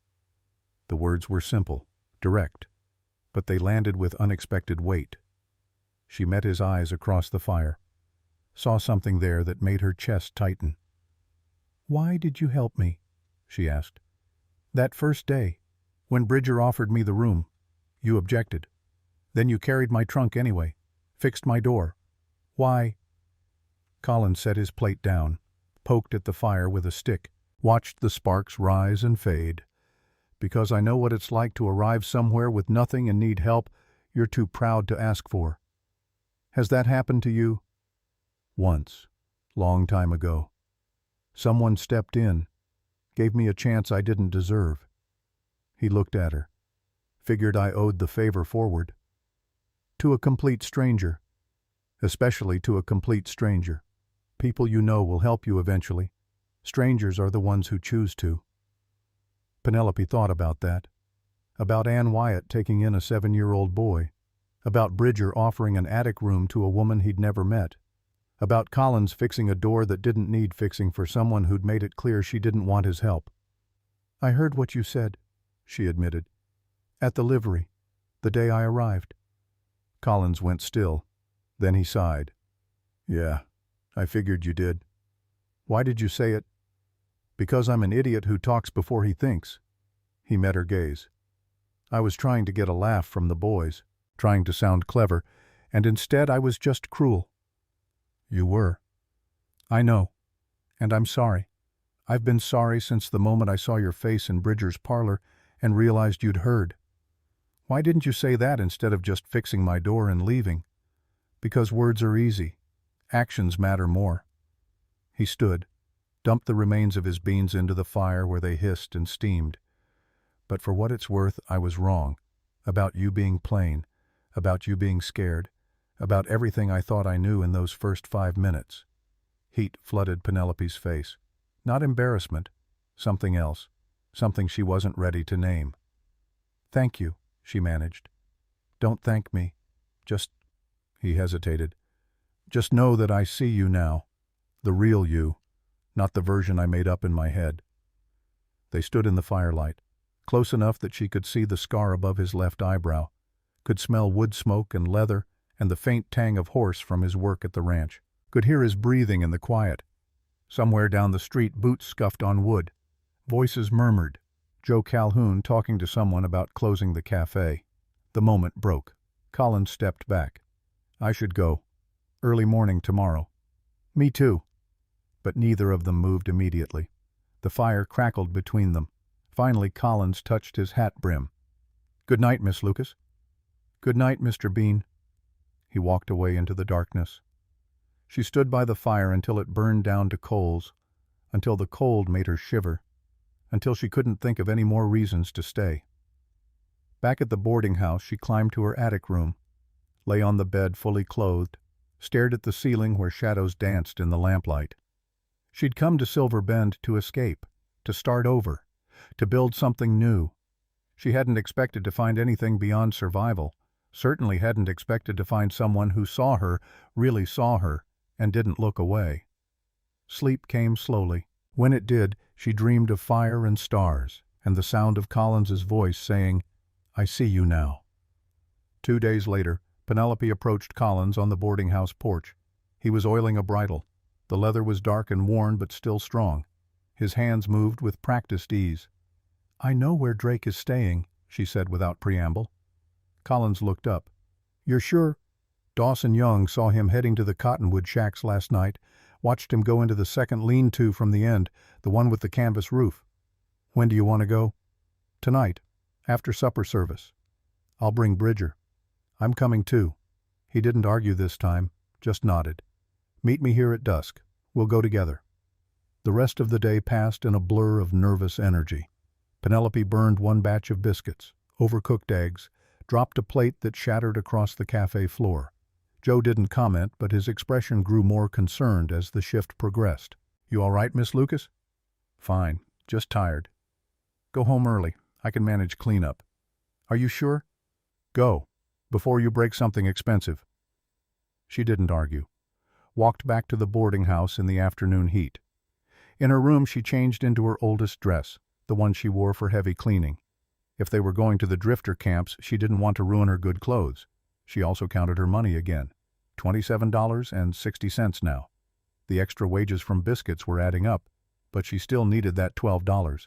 The words were simple, direct, but they landed with unexpected weight. She met his eyes across the fire, saw something there that made her chest tighten. "Why did you help me?" she asked. "That first day, when Bridger offered me the room, you objected. Then you carried my trunk anyway, fixed my door. Why?" Collins set his plate down, poked at the fire with a stick, watched the sparks rise and fade. "Because I know what it's like to arrive somewhere with nothing and need help you're too proud to ask for. Has that happened to you?" "Once, long time ago. Someone stepped in, gave me a chance I didn't deserve." He looked at her, figured I owed the favor forward. "To a complete stranger. Especially to a complete stranger. People you know will help you eventually. Strangers are the ones who choose to." Penelope thought about that. About Ann Wyatt taking in a 7-year-old boy. About Bridger offering an attic room to a woman he'd never met. About Collins fixing a door that didn't need fixing for someone who'd made it clear she didn't want his help. "I heard what you said," she admitted. "At the livery, the day I arrived." Collins went still. Then he sighed. "Yeah, I figured you did." "Why did you say it?" "Because I'm an idiot who talks before he thinks." He met her gaze. "I was trying to get a laugh from the boys, trying to sound clever, and instead I was just cruel." "You were." "I know. And I'm sorry. I've been sorry since the moment I saw your face in Bridger's parlor and realized you'd heard. Why didn't you say that instead of just fixing my door and leaving? Because words are easy. Actions matter more." He stood, dumped the remains of his beans into the fire where they hissed and steamed. "But for what it's worth, I was wrong. About you being plain. About you being scared. About everything I thought I knew in those first 5 minutes." Heat flooded Penelope's face. Not embarrassment. Something else. Something she wasn't ready to name. "Thank you," she managed. "Don't thank me. Just—" he hesitated. "Just know that I see you now. The real you. Not the version I made up in my head." They stood in the firelight, close enough that she could see the scar above his left eyebrow, could smell wood smoke and leather and the faint tang of horse from his work at the ranch, could hear his breathing in the quiet. Somewhere down the street boots scuffed on wood. Voices murmured. Joe Calhoun talking to someone about closing the cafe. The moment broke. Collins stepped back. "I should go. Early morning tomorrow." "Me too." But neither of them moved immediately. The fire crackled between them. Finally Collins touched his hat brim. "Good night, Miss Lucas." "Good night, Mr. Bean." He walked away into the darkness. She stood by the fire until it burned down to coals, until the cold made her shiver, until she couldn't think of any more reasons to stay. Back at the boarding house, she climbed to her attic room, lay on the bed fully clothed, stared at the ceiling where shadows danced in the lamplight. She'd come to Silver Bend to escape, to start over, to build something new. She hadn't expected to find anything beyond survival, certainly hadn't expected to find someone who saw her, really saw her, and didn't look away. Sleep came slowly. When it did, she dreamed of fire and stars, and the sound of Collins's voice saying, "I see you now." 2 days later, Penelope approached Collins on the boarding house porch. He was oiling a bridle. The leather was dark and worn but still strong. His hands moved with practiced ease. "I know where Drake is staying," she said without preamble. Collins looked up. "You're sure?" "Dawson Young saw him heading to the cottonwood shacks last night, watched him go into the second lean-to from the end, the one with the canvas roof." "When do you want to go?" "Tonight, after supper service. I'll bring Bridger." "I'm coming too." He didn't argue this time, just nodded. "Meet me here at dusk. We'll go together." The rest of the day passed in a blur of nervous energy. Penelope burned one batch of biscuits, overcooked eggs, dropped a plate that shattered across the cafe floor. Joe didn't comment, but his expression grew more concerned as the shift progressed. "You all right, Miss Lucas?" "Fine, just tired." "Go home early. I can manage cleanup." "Are you sure?" "Go, before you break something expensive." She didn't argue. walked back to the boarding house in the afternoon heat. In her room she changed into her oldest dress, the one she wore for heavy cleaning. If they were going to the drifter camps, she didn't want to ruin her good clothes. She also counted her money again. $27.60 now. The extra wages from biscuits were adding up, but she still needed that $12.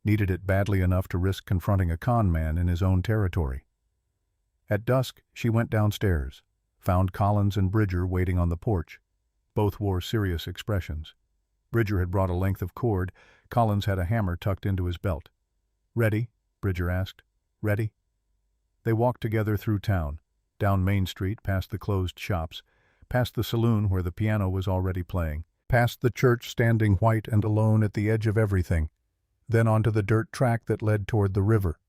Needed it badly enough to risk confronting a con man in his own territory. At dusk, she went downstairs, found Collins and Bridger waiting on the porch. Both wore serious expressions. Bridger had brought a length of cord. Collins had a hammer tucked into his belt. "Ready?" Bridger asked. "Ready?" They walked together through town, down Main Street, past the closed shops, past the saloon where the piano was already playing, past the church standing white and alone at the edge of everything, then onto the dirt track that led toward the river.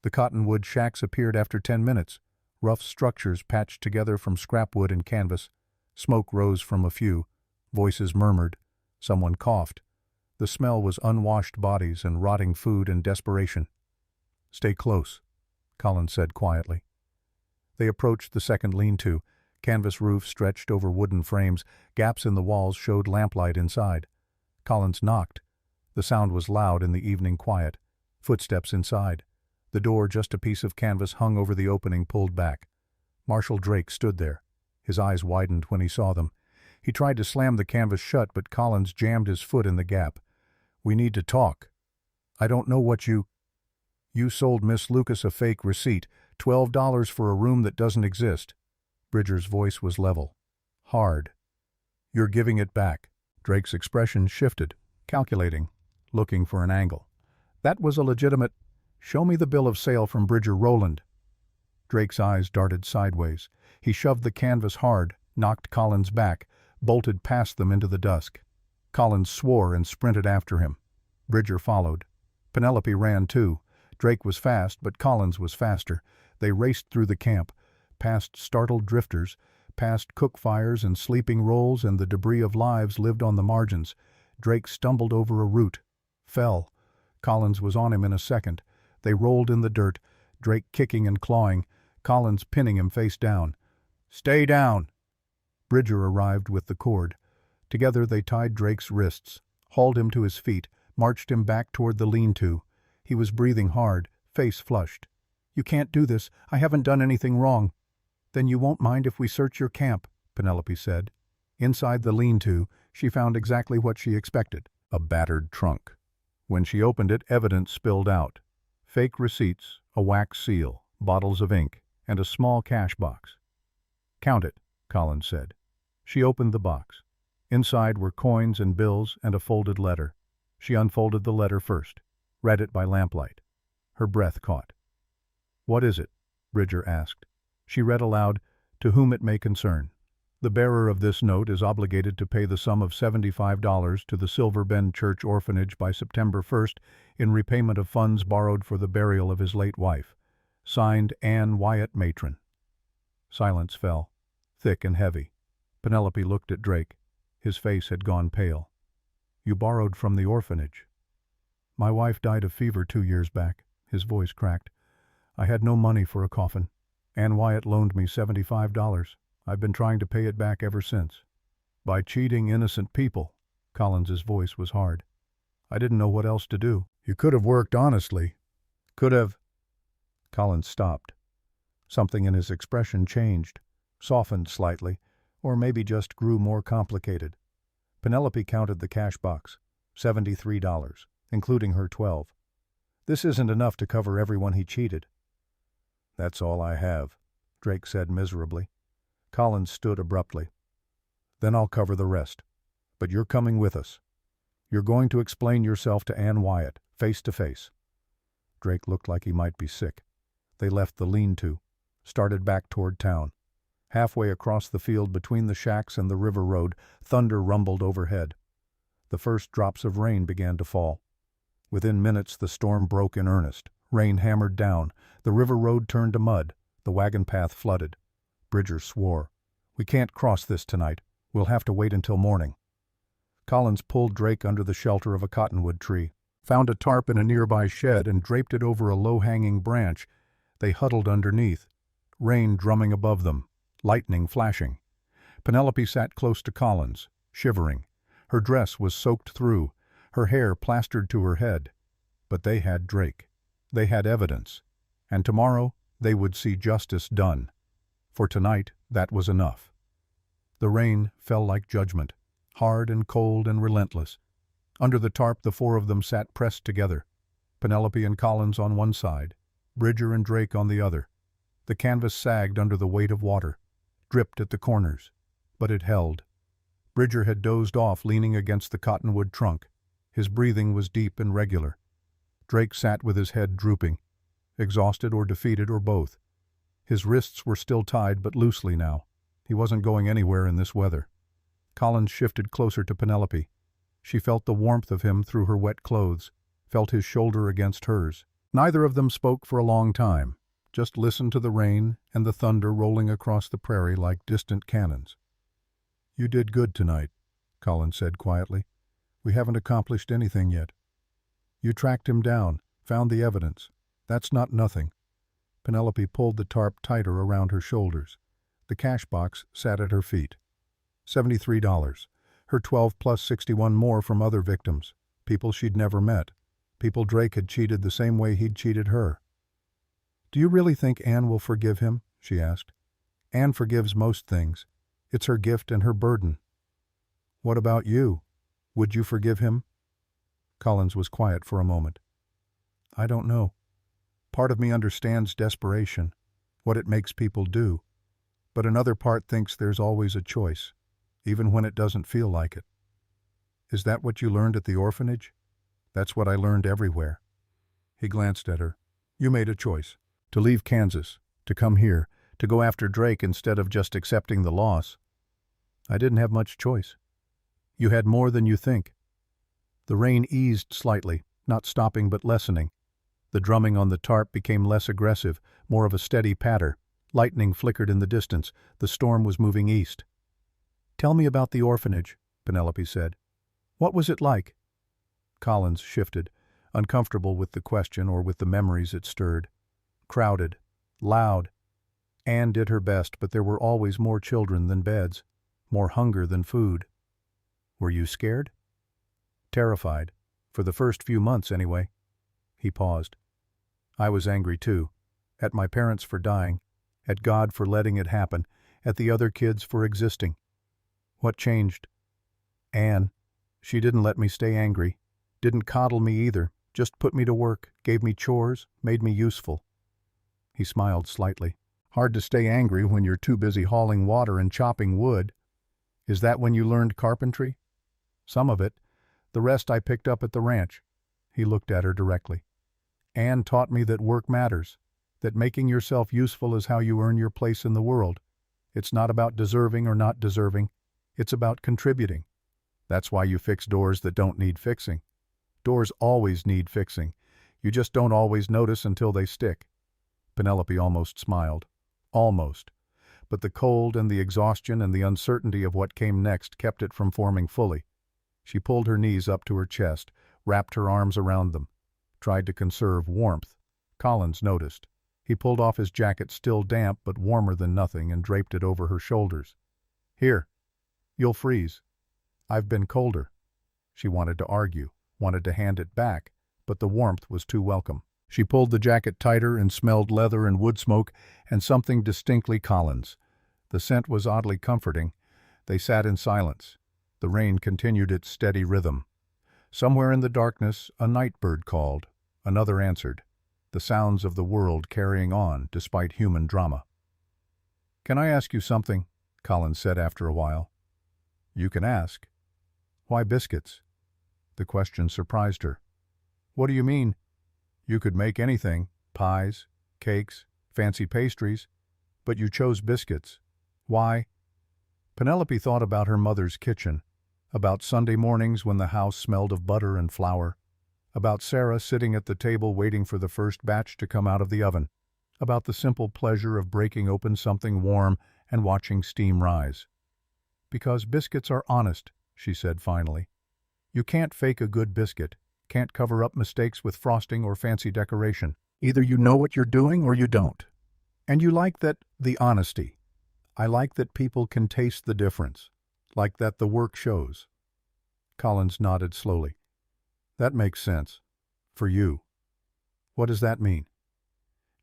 The cottonwood shacks appeared after 10 minutes, rough structures patched together from scrap wood and canvas. Smoke rose from a few. Voices murmured. Someone coughed. The smell was unwashed bodies and rotting food and desperation. "Stay close," Collins said quietly. They approached the second lean-to. Canvas roof stretched over wooden frames. Gaps in the walls showed lamplight inside. Collins knocked. The sound was loud in the evening quiet. Footsteps inside. The door, just a piece of canvas hung over the opening, pulled back. Marshal Drake stood there. His eyes widened when he saw them. He tried to slam the canvas shut, but Collins jammed his foot in the gap. "We need to talk. I don't know what you sold Miss Lucas a fake receipt, $12 for a room that doesn't exist." Bridger's voice was level, hard. "You're giving it back." Drake's expression shifted, calculating, looking for an angle. "That was a legitimate, show me the bill of sale from Bridger Rowland." Drake's eyes darted sideways. He shoved the canvas hard, knocked Collins back, bolted past them into the dusk. Collins swore and sprinted after him. Bridger followed. Penelope ran too. Drake was fast, but Collins was faster. They raced through the camp, past startled drifters, past cook fires and sleeping rolls and the debris of lives lived on the margins. Drake stumbled over a root, fell. Collins was on him in a second. They rolled in the dirt, Drake kicking and clawing, Collins pinning him face down. "Stay down!" Bridger arrived with the cord. Together they tied Drake's wrists, hauled him to his feet, marched him back toward the lean-to. He was breathing hard, face flushed. "You can't do this. I haven't done anything wrong." "Then you won't mind if we search your camp," Penelope said. Inside the lean-to, she found exactly what she expected, a battered trunk. When she opened it, evidence spilled out. Fake receipts, a wax seal, bottles of ink, and a small cash box. "Count it," Collins said. She opened the box. Inside were coins and bills and a folded letter. She unfolded the letter first, read it by lamplight. Her breath caught. "What is it?" Bridger asked. She read aloud, "To whom it may concern. The bearer of this note is obligated to pay the sum of $75 to the Silver Bend Church Orphanage by September 1st in repayment of funds borrowed for the burial of his late wife. Signed, Ann Wyatt, matron." Silence fell, thick and heavy. Penelope looked at Drake. His face had gone pale. "You borrowed from the orphanage." "My wife died of fever 2 years back." His voice cracked. "I had no money for a coffin. Ann Wyatt loaned me $75. I've been trying to pay it back ever since." "By cheating innocent people." Collins's voice was hard. "I didn't know what else to do." "You could have worked honestly." "Could have." Collins stopped. Something in his expression changed, softened slightly, or maybe just grew more complicated. Penelope counted the cash box, $73, including her 12. "This isn't enough to cover everyone he cheated." "That's all I have," Drake said miserably. Collins stood abruptly. "Then I'll cover the rest. But you're coming with us. You're going to explain yourself to Ann Wyatt, face to face." Drake looked like he might be sick. They left the lean-to, started back toward town. Halfway across the field between the shacks and the river road, thunder rumbled overhead. The first drops of rain began to fall. Within minutes the storm broke in earnest. Rain hammered down. The river road turned to mud. The wagon path flooded. Bridger swore. "We can't cross this tonight. We'll have to wait until morning." Collins pulled Drake under the shelter of a cottonwood tree, found a tarp in a nearby shed and draped it over a low-hanging branch. They huddled underneath, rain drumming above them, lightning flashing. Penelope sat close to Collins, shivering. Her dress was soaked through, her hair plastered to her head. But they had Drake. They had evidence. And tomorrow they would see justice done. For tonight, that was enough. The rain fell like judgment, hard and cold and relentless. Under the tarp the four of them sat pressed together, Penelope and Collins on one side, Bridger and Drake on the other. The canvas sagged under the weight of water, dripped at the corners, but it held. Bridger had dozed off leaning against the cottonwood trunk. His breathing was deep and regular. Drake sat with his head drooping, exhausted or defeated or both. His wrists were still tied but loosely now. He wasn't going anywhere in this weather. Collins shifted closer to Penelope. She felt the warmth of him through her wet clothes, felt his shoulder against hers. Neither of them spoke for a long time, just listened to the rain and the thunder rolling across the prairie like distant cannons. "You did good tonight," Collins said quietly. "We haven't accomplished anything yet. You tracked him down, found the evidence. That's not nothing." Penelope pulled the tarp tighter around her shoulders. The cash box sat at her feet. $73. Her 12 plus 61 more from other victims, people she'd never met, people Drake had cheated the same way he'd cheated her. "Do you really think Anne will forgive him?" she asked. "Anne forgives most things. It's her gift and her burden." "What about you? Would you forgive him?" Collins was quiet for a moment. "I don't know. Part of me understands desperation, what it makes people do, but another part thinks there's always a choice, even when it doesn't feel like it." "Is that what you learned at the orphanage?" "That's what I learned everywhere." He glanced at her. "You made a choice. To leave Kansas, to come here, to go after Drake instead of just accepting the loss." "I didn't have much choice." "You had more than you think." The rain eased slightly, not stopping but lessening. The drumming on the tarp became less aggressive, more of a steady patter. Lightning flickered in the distance. The storm was moving east. "Tell me about the orphanage," Penelope said. "What was it like?" Collins shifted, uncomfortable with the question or with the memories it stirred. Crowded. Loud. Anne did her best, but there were always more children than beds, more hunger than food. "Were you scared?" "Terrified. For the first few months, anyway." He paused. "I was angry, too. At my parents for dying. At God for letting it happen. At the other kids for existing." "What changed?" "Anne. She didn't let me stay angry. Didn't coddle me either. Just put me to work, gave me chores, made me useful." He smiled slightly. "Hard to stay angry when you're too busy hauling water and chopping wood. Is that when you learned carpentry?" "Some of it. The rest I picked up at the ranch." He looked at her directly. "Anne taught me that work matters, that making yourself useful is how you earn your place in the world. It's not about deserving or not deserving. It's about contributing. That's why you fix doors that don't need fixing. Doors always need fixing. You just don't always notice until they stick." Penelope almost smiled. Almost. But the cold and the exhaustion and the uncertainty of what came next kept it from forming fully. She pulled her knees up to her chest, wrapped her arms around them, tried to conserve warmth. Collins noticed. He pulled off his jacket, still damp but warmer than nothing, and draped it over her shoulders. "Here. You'll freeze." "I've been colder." She wanted to argue, wanted to hand it back, but the warmth was too welcome. She pulled the jacket tighter and smelled leather and wood smoke and something distinctly Collins. The scent was oddly comforting. They sat in silence. The rain continued its steady rhythm. Somewhere in the darkness, a night bird called. Another answered. The sounds of the world carrying on despite human drama. "Can I ask you something?" Collins said after a while. "You can ask." "Why biscuits?" The question surprised her. "What do you mean?" "You could make anything, pies, cakes, fancy pastries, but you chose biscuits. Why?" Penelope thought about her mother's kitchen, about Sunday mornings when the house smelled of butter and flour, about Sarah sitting at the table waiting for the first batch to come out of the oven, about the simple pleasure of breaking open something warm and watching steam rise. "Because biscuits are honest," she said finally. "You can't fake a good biscuit, can't cover up mistakes with frosting or fancy decoration. Either you know what you're doing or you don't. And you like that, the honesty. I like that people can taste the difference, like that the work shows. Collins nodded slowly. That makes sense. For you. What does that mean?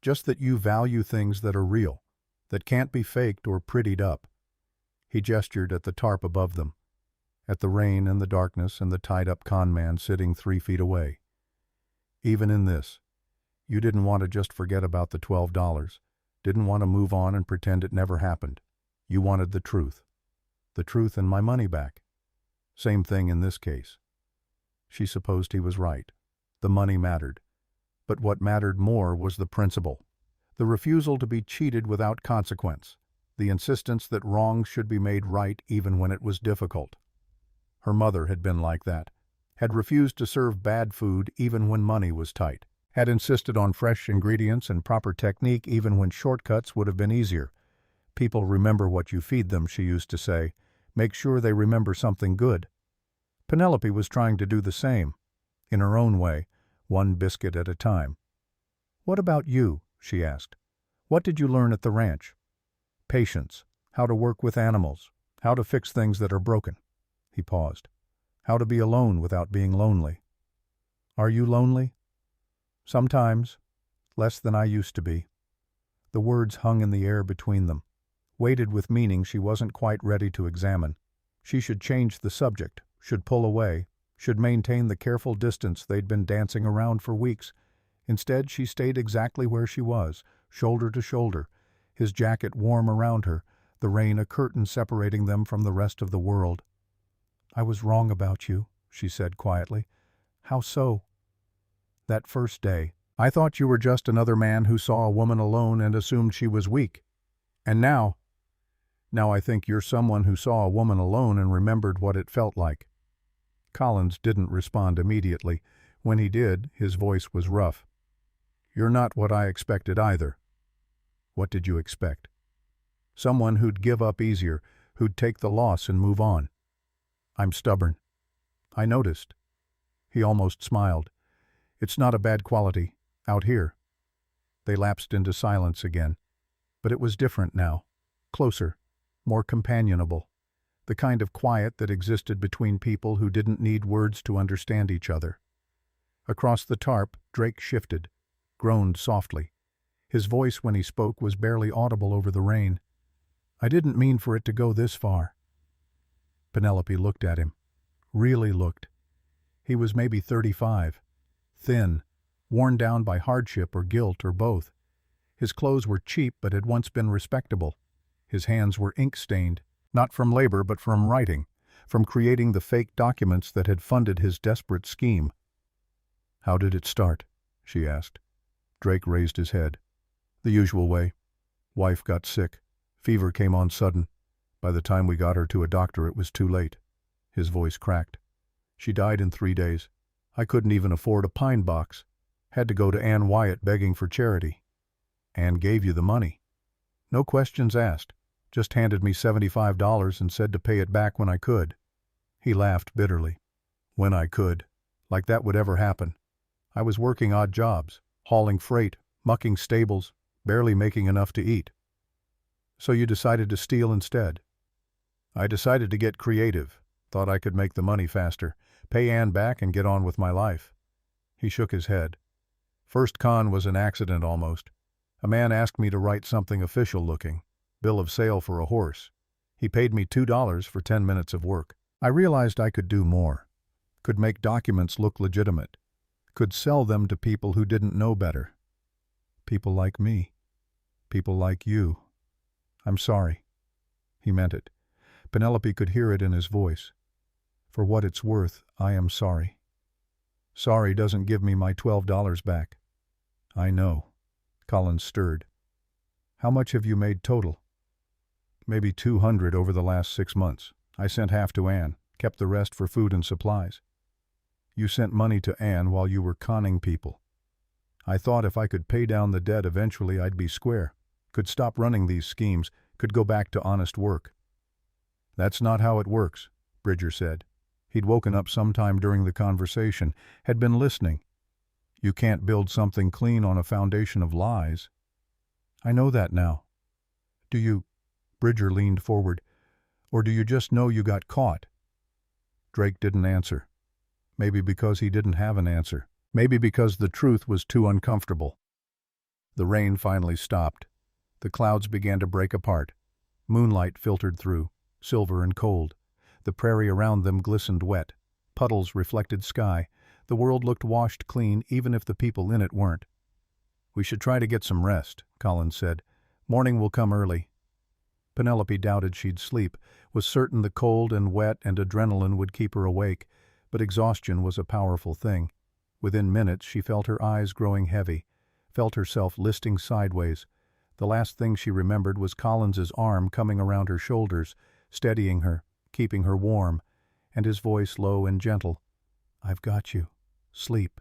Just that you value things that are real, that can't be faked or prettied up. He gestured at the tarp above them, at the rain and the darkness and the tied-up con man sitting 3 feet away. Even in this, you didn't want to just forget about the $12, didn't want to move on and pretend it never happened. You wanted the truth and my money back. Same thing in this case. She supposed he was right. The money mattered. But what mattered more was the principle. The refusal to be cheated without consequence. The insistence that wrongs should be made right even when it was difficult. Her mother had been like that. Had refused to serve bad food even when money was tight. Had insisted on fresh ingredients and proper technique even when shortcuts would have been easier. People remember what you feed them, she used to say. Make sure they remember something good. Penelope was trying to do the same, in her own way, one biscuit at a time. What about you? She asked. What did you learn at the ranch? Patience, how to work with animals, how to fix things that are broken. He paused. How to be alone without being lonely. Are you lonely? Sometimes, less than I used to be. The words hung in the air between them, weighted with meaning she wasn't quite ready to examine. She should change the subject, should pull away, should maintain the careful distance they'd been dancing around for weeks. Instead, she stayed exactly where she was, shoulder to shoulder, his jacket warm around her, the rain a curtain separating them from the rest of the world. I was wrong about you, she said quietly. How so? That first day, I thought you were just another man who saw a woman alone and assumed she was weak. And now I think you're someone who saw a woman alone and remembered what it felt like. Collins didn't respond immediately. When he did, his voice was rough. You're not what I expected either. What did you expect? Someone who'd give up easier, who'd take the loss and move on. I'm stubborn. I noticed. He almost smiled. It's not a bad quality, out here. They lapsed into silence again. But it was different now. Closer, more companionable. The kind of quiet that existed between people who didn't need words to understand each other. Across the tarp, Drake shifted, groaned softly. His voice when he spoke was barely audible over the rain. I didn't mean for it to go this far. Penelope looked at him. Really looked. He was maybe 35. Thin, worn down by hardship or guilt or both. His clothes were cheap but had once been respectable. His hands were ink-stained, not from labor but from writing, from creating the fake documents that had funded his desperate scheme. How did it start? She asked. Drake raised his head. The usual way. Wife got sick. Fever came on sudden. By the time we got her to a doctor, it was too late. His voice cracked. She died in 3 days. I couldn't even afford a pine box. Had to go to Ann Wyatt begging for charity. Ann gave you the money. No questions asked. Just handed me $75 and said to pay it back when I could. He laughed bitterly. When I could. Like that would ever happen. I was working odd jobs, hauling freight, mucking stables, barely making enough to eat. So you decided to steal instead. I decided to get creative. Thought I could make the money faster, pay Ann back and get on with my life. He shook his head. First con was an accident almost. A man asked me to write something official looking. Bill of sale for a horse. He paid me $2 for 10 minutes of work. I realized I could do more. Could make documents look legitimate. Could sell them to people who didn't know better. People like me. People like you. I'm sorry. He meant it. Penelope could hear it in his voice. For what it's worth, I am sorry. Sorry doesn't give me my $12 back. I know. Collins stirred. How much have you made total? Maybe 200 over the last 6 months. I sent half to Ann, kept the rest for food and supplies. You sent money to Ann while you were conning people. I thought if I could pay down the debt eventually I'd be square, could stop running these schemes, could go back to honest work. That's not how it works, Bridger said. He'd woken up sometime during the conversation, had been listening. You can't build something clean on a foundation of lies. I know that now. Do you Bridger leaned forward. Or do you just know you got caught? Drake didn't answer. Maybe because he didn't have an answer. Maybe because the truth was too uncomfortable. The rain finally stopped. The clouds began to break apart. Moonlight filtered through, silver and cold. The prairie around them glistened wet. Puddles reflected sky. The world looked washed clean even if the people in it weren't. "We should try to get some rest," Collins said. "Morning will come early." Penelope doubted she'd sleep, was certain the cold and wet and adrenaline would keep her awake, but exhaustion was a powerful thing. Within minutes she felt her eyes growing heavy, felt herself listing sideways. The last thing she remembered was Collins's arm coming around her shoulders, steadying her, keeping her warm, and his voice low and gentle. "I've got you. Sleep."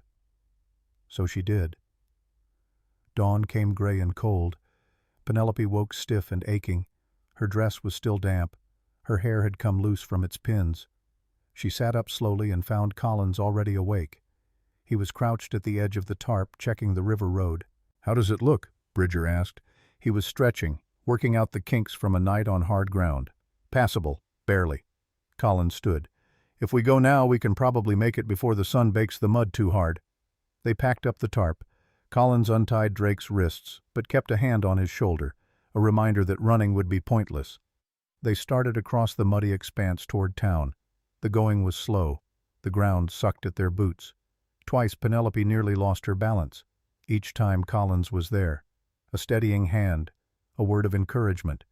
So she did. Dawn came gray and cold. Penelope woke stiff and aching. Her dress was still damp. Her hair had come loose from its pins. She sat up slowly and found Collins already awake. He was crouched at the edge of the tarp, checking the river road. "How does it look?" Bridger asked. He was stretching, working out the kinks from a night on hard ground. "Passable, barely." Collins stood. "If we go now, we can probably make it before the sun bakes the mud too hard." They packed up the tarp. Collins untied Drake's wrists, but kept a hand on his shoulder, a reminder that running would be pointless. They started across the muddy expanse toward town. The going was slow. The ground sucked at their boots. Twice Penelope nearly lost her balance. Each time Collins was there. A steadying hand, a word of encouragement.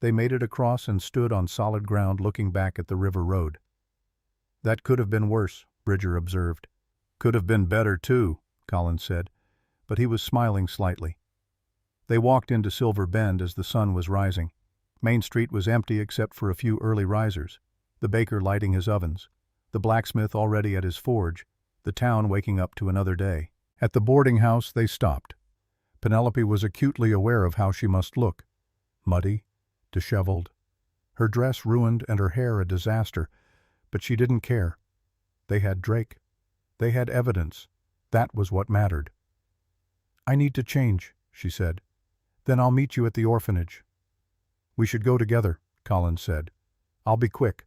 They made it across and stood on solid ground looking back at the river road. "That could have been worse," Bridger observed. "Could have been better, too," Collins said, but he was smiling slightly. They walked into Silver Bend as the sun was rising. Main Street was empty except for a few early risers, the baker lighting his ovens, the blacksmith already at his forge, the town waking up to another day. At the boarding house they stopped. Penelope was acutely aware of how she must look. Muddy, disheveled, her dress ruined and her hair a disaster, but she didn't care. They had Drake. They had evidence. That was what mattered. "I need to change," she said. "Then I'll meet you at the orphanage." "We should go together," Collins said. "I'll be quick."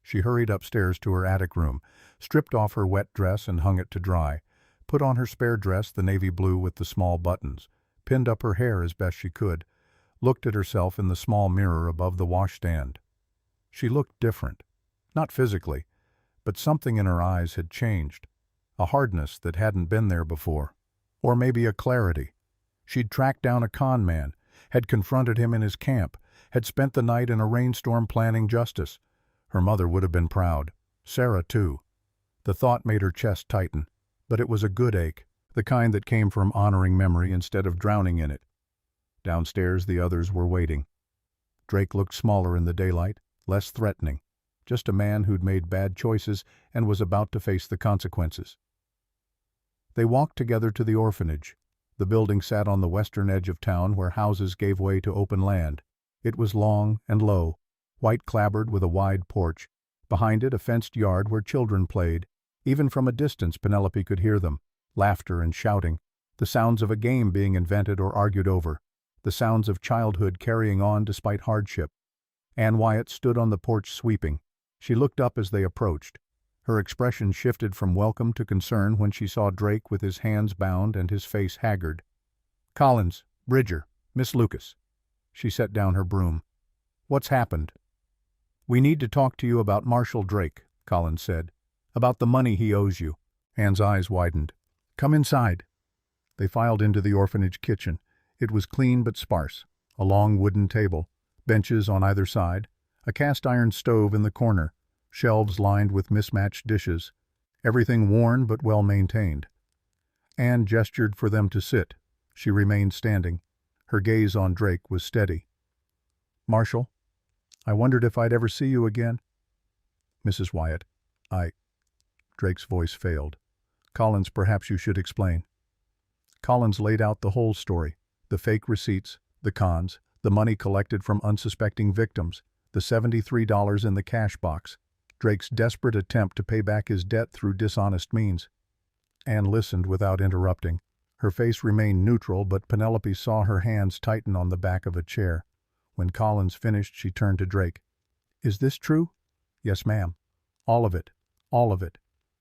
She hurried upstairs to her attic room, stripped off her wet dress and hung it to dry, put on her spare dress, the navy blue with the small buttons, pinned up her hair as best she could, looked at herself in the small mirror above the washstand. She looked different. Not physically, but something in her eyes had changed. A hardness that hadn't been there before. Or maybe a clarity. She'd tracked down a con man, had confronted him in his camp, had spent the night in a rainstorm planning justice. Her mother would have been proud. Sarah, too. The thought made her chest tighten, but it was a good ache, the kind that came from honoring memory instead of drowning in it. Downstairs the others were waiting. Drake looked smaller in the daylight, less threatening. Just a man who'd made bad choices and was about to face the consequences. They walked together to the orphanage. The building sat on the western edge of town where houses gave way to open land. It was long and low, white clapboard with a wide porch. Behind it a fenced yard where children played. Even from a distance Penelope could hear them, laughter and shouting, the sounds of a game being invented or argued over, the sounds of childhood carrying on despite hardship. Ann Wyatt stood on the porch sweeping. She looked up as they approached. Her expression shifted from welcome to concern when she saw Drake with his hands bound and his face haggard. "Collins, Bridger, Miss Lucas." She set down her broom. "What's happened?" "We need to talk to you about Marshall Drake," Collins said. "About the money he owes you." Ann's eyes widened. "Come inside." They filed into the orphanage kitchen. It was clean but sparse. A long wooden table, benches on either side, a cast-iron stove in the corner, shelves lined with mismatched dishes, everything worn but well maintained. Ann gestured for them to sit. She remained standing. Her gaze on Drake was steady. "Marshall, I wondered if I'd ever see you again." "Mrs. Wyatt, Drake's voice failed. "Collins, perhaps you should explain." Collins laid out the whole story, the fake receipts, the cons, the money collected from unsuspecting victims, the $73 in the cash box, Drake's desperate attempt to pay back his debt through dishonest means. Ann listened without interrupting. Her face remained neutral, but Penelope saw her hands tighten on the back of a chair. When Collins finished, she turned to Drake. "Is this true?" "Yes, ma'am. All of it. All of it.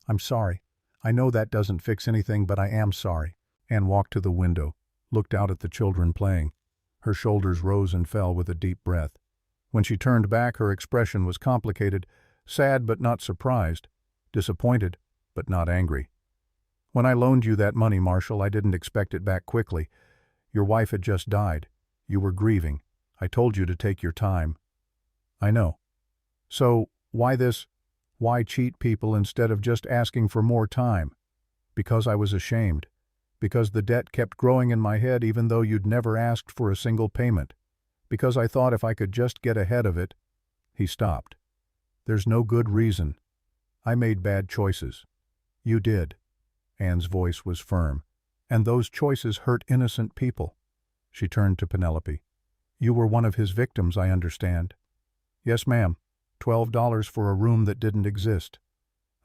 I'm sorry. I know that doesn't fix anything, but I am sorry." Anne walked to the window, looked out at the children playing. Her shoulders rose and fell with a deep breath. When she turned back, her expression was complicated, sad but not surprised, disappointed but not angry. "When I loaned you that money, Marshall, I didn't expect it back quickly. Your wife had just died. You were grieving. I told you to take your time." "I know. So, why this? Why cheat people instead of just asking for more time?" "Because I was ashamed. Because the debt kept growing in my head even though you'd never asked for a single payment. Because I thought if I could just get ahead of it." He stopped. "There's no good reason. I made bad choices." "You did." Anne's voice was firm. "And those choices hurt innocent people." She turned to Penelope. "You were one of his victims, I understand." "Yes, ma'am. $12 for a room that didn't exist."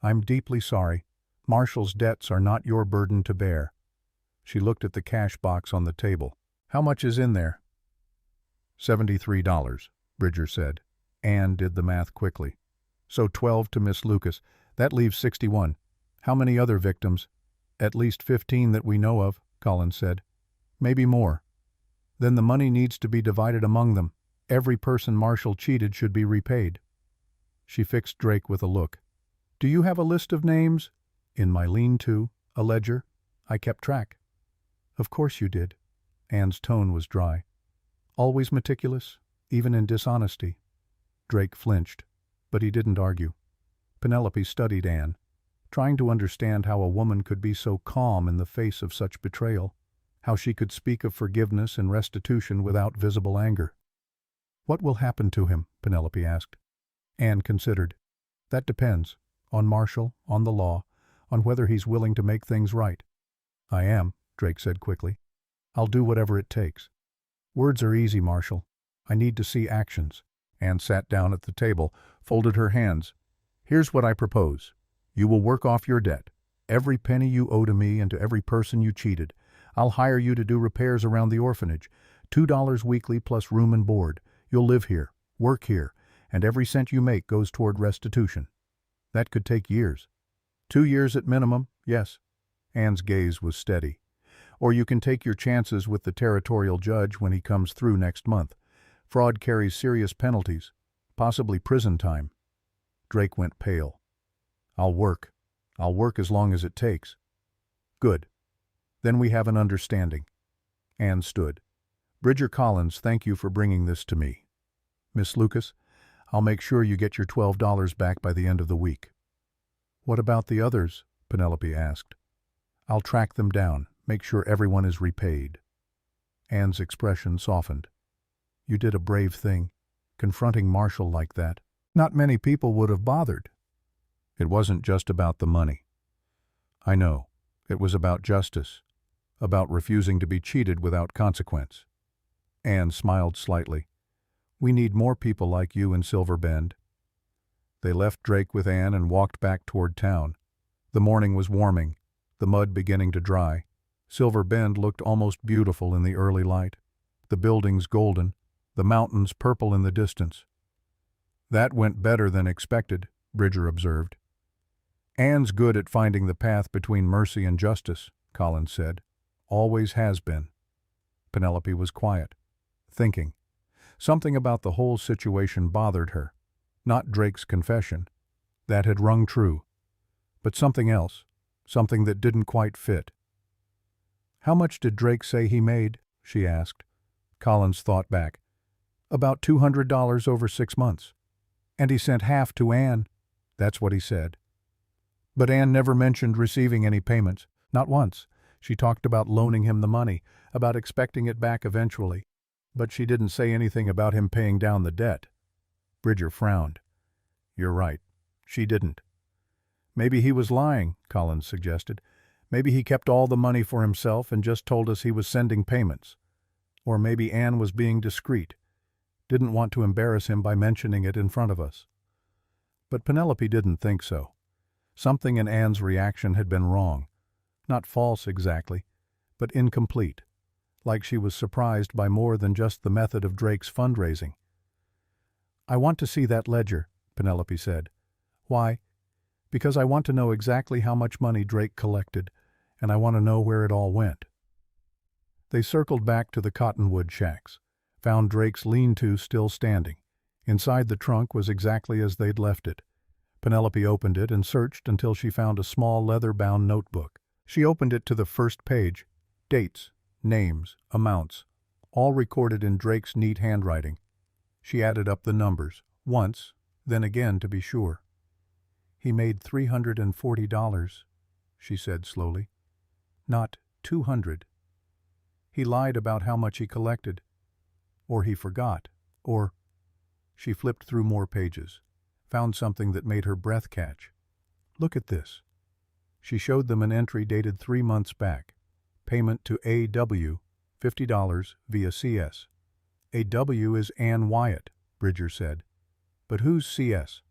"I'm deeply sorry. Marshall's debts are not your burden to bear." She looked at the cash box on the table. "How much is in there?" $73, Bridger said. Anne did the math quickly. "So 12 to Miss Lucas. That leaves 61. How many other victims?" "At least 15 that we know of," Collins said. "Maybe more." "Then the money needs to be divided among them. Every person Marshall cheated should be repaid." She fixed Drake with a look. "Do you have a list of names?" "In my lean-to, a ledger. I kept track." "Of course you did." Anne's tone was dry. "Always meticulous, even in dishonesty." Drake flinched, but he didn't argue. Penelope studied Anne, trying to understand how a woman could be so calm in the face of such betrayal, how she could speak of forgiveness and restitution without visible anger. "What will happen to him?" Penelope asked. Anne considered. "That depends. On Marshall, on the law, on whether he's willing to make things right." "I am," Drake said quickly. "I'll do whatever it takes." "Words are easy, Marshall. I need to see actions." Anne sat down at the table, folded her hands. "Here's what I propose. You will work off your debt. Every penny you owe to me and to every person you cheated. I'll hire you to do repairs around the orphanage. $2 weekly plus room and board. You'll live here, work here, and every cent you make goes toward restitution." "That could take years." 2 years at minimum, yes." Anne's gaze was steady. "Or you can take your chances with the territorial judge when he comes through next month. Fraud carries serious penalties, possibly prison time." Drake went pale. I'll work. I'll work as long as it takes." "Good. Then we have an understanding." Anne stood. "Bridger Collins, thank you for bringing this to me. Miss Lucas, I'll make sure you get your $12 back by the end of the week." "What about the others?" Penelope asked. "I'll track them down, make sure everyone is repaid." Anne's expression softened. "You did a brave thing, confronting Marshall like that. Not many people would have bothered." "It wasn't just about the money." "I know. It was about justice, about refusing to be cheated without consequence." Anne smiled slightly. "We need more people like you in Silver Bend." They left Drake with Anne and walked back toward town. The morning was warming, the mud beginning to dry. Silver Bend looked almost beautiful in the early light, the buildings golden, the mountains purple in the distance. "That went better than expected," Bridger observed. "Anne's good at finding the path between mercy and justice," Collins said. "Always has been." Penelope was quiet, thinking. Something about the whole situation bothered her. Not Drake's confession. That had rung true. But something else, something that didn't quite fit. "How much did Drake say he made?" she asked. Collins thought back. "About $200 over 6 months. And he sent half to Anne." "That's what he said." "But Anne never mentioned receiving any payments. Not once. She talked about loaning him the money, about expecting it back eventually. But she didn't say anything about him paying down the debt." Bridger frowned. "You're right. She didn't." "Maybe he was lying," Collins suggested. "Maybe he kept all the money for himself and just told us he was sending payments. Or maybe Anne was being discreet, didn't want to embarrass him by mentioning it in front of us." But Penelope didn't think so. Something in Anne's reaction had been wrong. Not false exactly, but incomplete. like she was surprised by more than just the method of Drake's fundraising. "I want to see that ledger," Penelope said. "Why? Because I want to know exactly how much money Drake collected, and I want to know where it all went." They circled back to the cottonwood shacks, found Drake's lean-to still standing. Inside the trunk was exactly as they'd left it. Penelope opened it and searched until she found a small leather-bound notebook. She opened it to the first page. Dates, names, amounts, all recorded in Drake's neat handwriting. She added up the numbers, once, then again to be sure. "He made $340, she said slowly. "Not 200. He lied about how much he collected. Or he forgot. Or—" She flipped through more pages, found something that made her breath catch. "Look at this." She showed them an entry dated 3 months back. Payment to A.W., $50 via CS. A.W. is Ann Wyatt, Bridger said. "But who's CS?"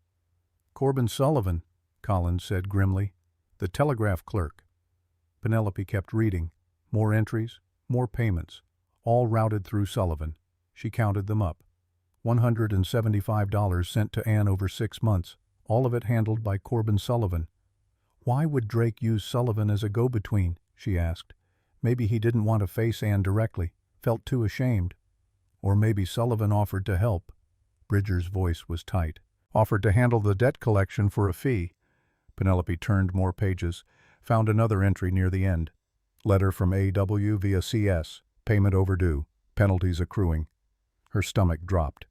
"Corbin Sullivan," Collins said grimly. "The telegraph clerk." Penelope kept reading. More entries, more payments, all routed through Sullivan. She counted them up. $175 sent to Ann over 6 months, all of it handled by Corbin Sullivan. Why would Drake use Sullivan as a go-between, she asked. Maybe he didn't want to face Ann directly, felt too ashamed. Or maybe Sullivan offered to help. Bridger's voice was tight. Offered to handle the debt collection for a fee. Penelope turned more pages, found another entry near the end. Letter from A.W. via CS, payment overdue, penalties accruing. Her stomach dropped.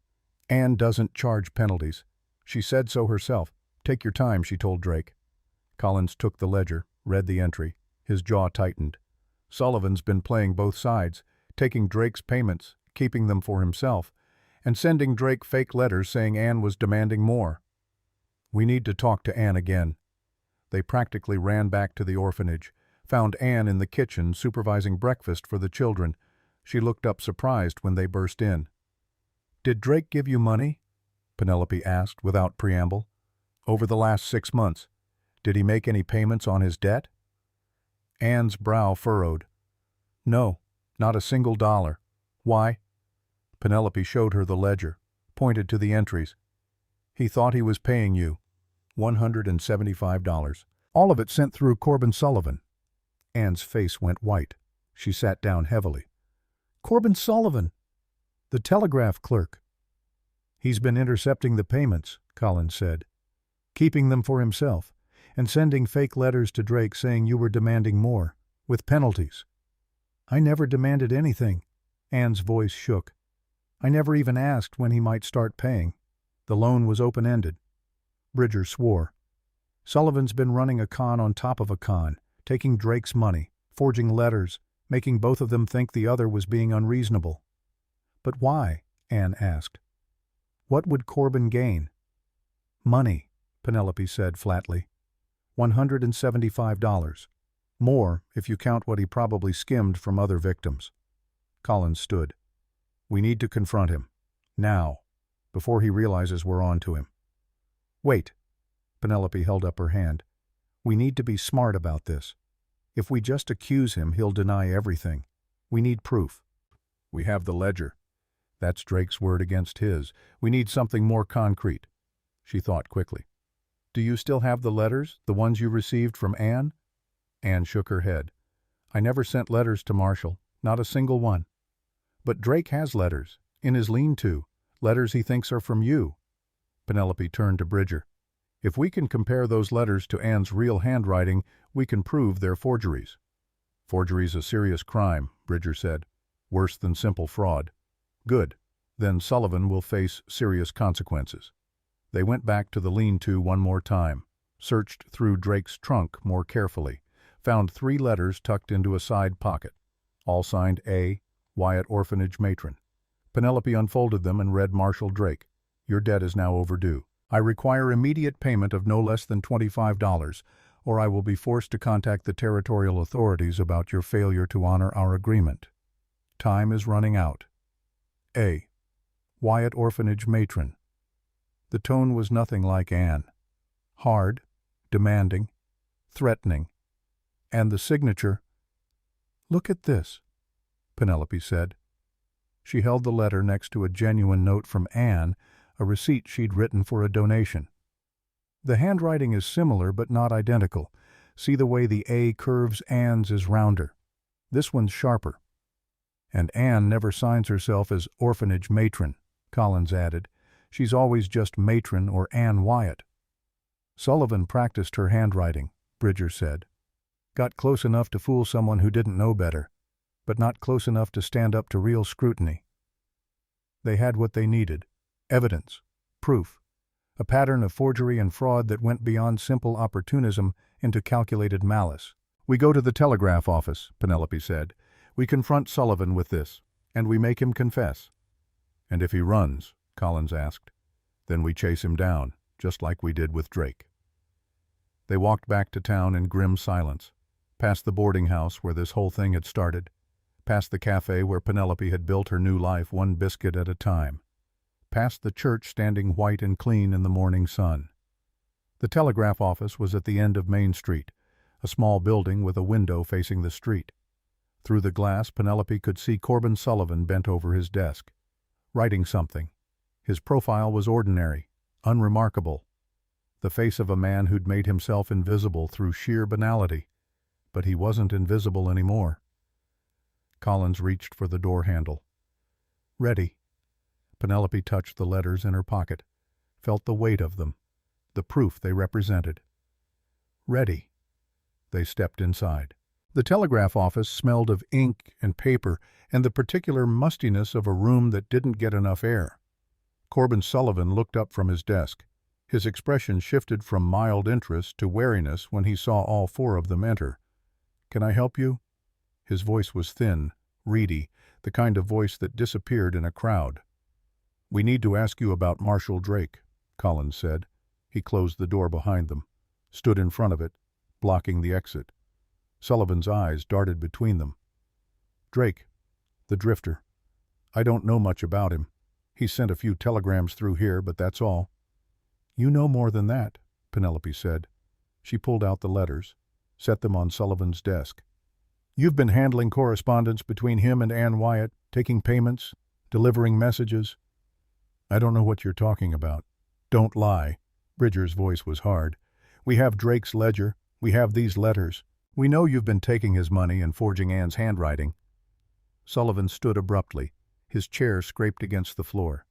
"Ann doesn't charge penalties. She said so herself. Take your time," she told Drake. Collins took the ledger, read the entry. His jaw tightened. Sullivan's been playing both sides, taking Drake's payments, keeping them for himself, and sending Drake fake letters saying Ann was demanding more. "We need to talk to Ann again." They practically ran back to the orphanage, found Ann in the kitchen supervising breakfast for the children. She looked up surprised when they burst in. "Did Drake give you money?" Penelope asked without preamble. "Over the last 6 months. Did he make any payments on his debt?" Ann's brow furrowed. "No, not a single dollar. Why?" Penelope showed her the ledger, pointed to the entries. "He thought he was paying you. $175. All of it sent through Corbin Sullivan." Ann's face went white. She sat down heavily. "Corbin Sullivan, the telegraph clerk." "He's been intercepting the payments," Collins said, "keeping them for himself, and sending fake letters to Drake saying you were demanding more, with penalties." "I never demanded anything." Ann's voice shook. "I never even asked when he might start paying. The loan was open-ended." Bridger swore. "Sullivan's been running a con on top of a con, taking Drake's money, forging letters, making both of them think the other was being unreasonable." "But why?" Ann asked. "What would Corbin gain?" "Money," Penelope said flatly. $175. More if you count what he probably skimmed from other victims. Collins stood. "We need to confront him. Now. Before he realizes we're on to him." "Wait." Penelope held up her hand. "We need to be smart about this. If we just accuse him, he'll deny everything. We need proof." "We have the ledger. That's Drake's word against his. We need something more concrete." She thought quickly. "Do you still have the letters, the ones you received from Ann?" Ann shook her head. "I never sent letters to Marshall, not a single one." "But Drake has letters, in his lean-to, letters he thinks are from you." Penelope turned to Bridger. "If we can compare those letters to Ann's real handwriting, we can prove they're forgeries." "Forgery's a serious crime," Bridger said. "Worse than simple fraud." "Good. Then Sullivan will face serious consequences." They went back to the lean-to one more time, searched through Drake's trunk more carefully, found 3 letters tucked into a side pocket, all signed A, Wyatt Orphanage Matron. Penelope unfolded them and read Marshall Drake. "Your debt is now overdue. I require immediate payment of no less than $25, or I will be forced to contact the territorial authorities about your failure to honor our agreement. Time is running out. A. Wyatt Orphanage Matron." The tone was nothing like Ann. Hard, demanding, threatening. And the signature. "Look at this." Penelope said. She held the letter next to a genuine note from Anne, a receipt she'd written for a donation. The handwriting is similar but not identical. See the way the A curves? Anne's is rounder. This one's sharper. And Anne never signs herself as orphanage matron, Collins added. She's always just matron or Ann Wyatt. Sullivan practiced her handwriting, Bridger said. Got close enough to fool someone who didn't know better, but not close enough to stand up to real scrutiny. They had what they needed: evidence, proof, a pattern of forgery and fraud that went beyond simple opportunism into calculated malice. We go to the telegraph office, Penelope said. We confront Sullivan with this, and we make him confess. And if he runs, Collins asked, then we chase him down, just like we did with Drake. They walked back to town in grim silence, past the boarding house where this whole thing had started, past the cafe where Penelope had built her new life one biscuit at a time, past the church standing white and clean in the morning sun. The telegraph office was at the end of Main Street, a small building with a window facing the street. Through the glass, Penelope could see Corbin Sullivan bent over his desk, writing something. His profile was ordinary, unremarkable, the face of a man who'd made himself invisible through sheer banality. But he wasn't invisible anymore. Collins reached for the door handle. Ready. Penelope touched the letters in her pocket, felt the weight of them, the proof they represented. Ready. They stepped inside. The telegraph office smelled of ink and paper and the particular mustiness of a room that didn't get enough air. Corbin Sullivan looked up from his desk. His expression shifted from mild interest to wariness when he saw all four of them enter. Can I help you? His voice was thin, reedy, the kind of voice that disappeared in a crowd. We need to ask you about Marshall Drake, Collins said. He closed the door behind them, stood in front of it, blocking the exit. Sullivan's eyes darted between them. Drake, the drifter. I don't know much about him. He sent a few telegrams through here, but that's all. You know more than that, Penelope said. She pulled out the letters, set them on Sullivan's desk. You've been handling correspondence between him and Ann Wyatt, taking payments, delivering messages. I don't know what you're talking about. Don't lie. Bridger's voice was hard. We have Drake's ledger. We have these letters. We know you've been taking his money and forging Ann's handwriting. Sullivan stood abruptly. His chair scraped against the floor.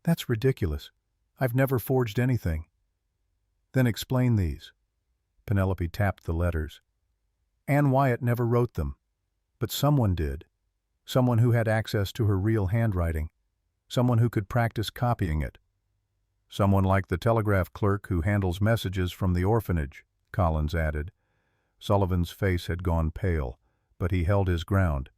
That's ridiculous. I've never forged anything. Then explain these. Penelope tapped the letters. Ann Wyatt never wrote them, but someone did. Someone who had access to her real handwriting. Someone who could practice copying it. Someone like the telegraph clerk who handles messages from the orphanage, Collins added. Sullivan's face had gone pale, but he held his ground.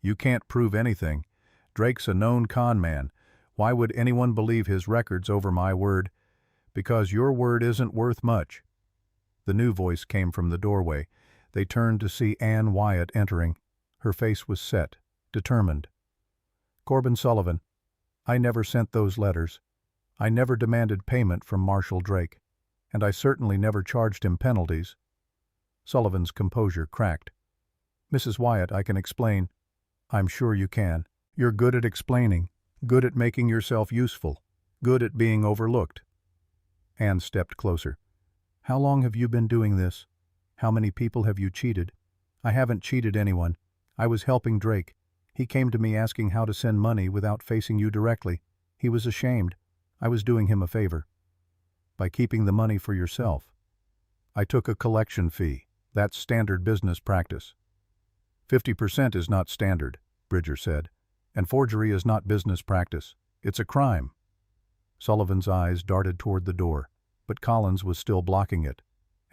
You can't prove anything. Drake's a known con man. Why would anyone believe his records over my word? Because your word isn't worth much. The new voice came from the doorway. They turned to see Ann Wyatt entering. Her face was set, determined. Corbin Sullivan, I never sent those letters. I never demanded payment from Marshall Drake, and I certainly never charged him penalties. Sullivan's composure cracked. Mrs. Wyatt, I can explain. I'm sure you can. You're good at explaining, good at making yourself useful, good at being overlooked. Ann stepped closer. How long have you been doing this? How many people have you cheated? I haven't cheated anyone. I was helping Drake. He came to me asking how to send money without facing you directly. He was ashamed. I was doing him a favor. By keeping the money for yourself. I took a collection fee. That's standard business practice. 50% is not standard, Bridger said, and forgery is not business practice. It's a crime. Sullivan's eyes darted toward the door, but Collins was still blocking it,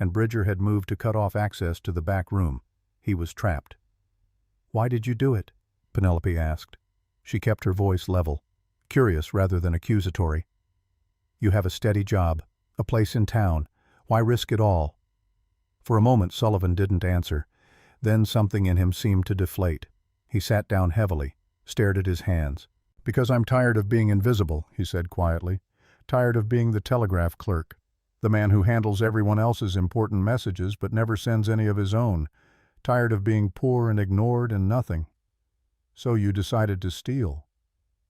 and Bridger had moved to cut off access to the back room. He was trapped. Why did you do it? Penelope asked. She kept her voice level, curious rather than accusatory. You have a steady job, a place in town. Why risk it all? For a moment Sullivan didn't answer. Then something in him seemed to deflate. He sat down heavily, stared at his hands. Because I'm tired of being invisible, he said quietly. Tired of being the telegraph clerk. The man who handles everyone else's important messages but never sends any of his own. Tired of being poor and ignored and nothing. So you decided to steal.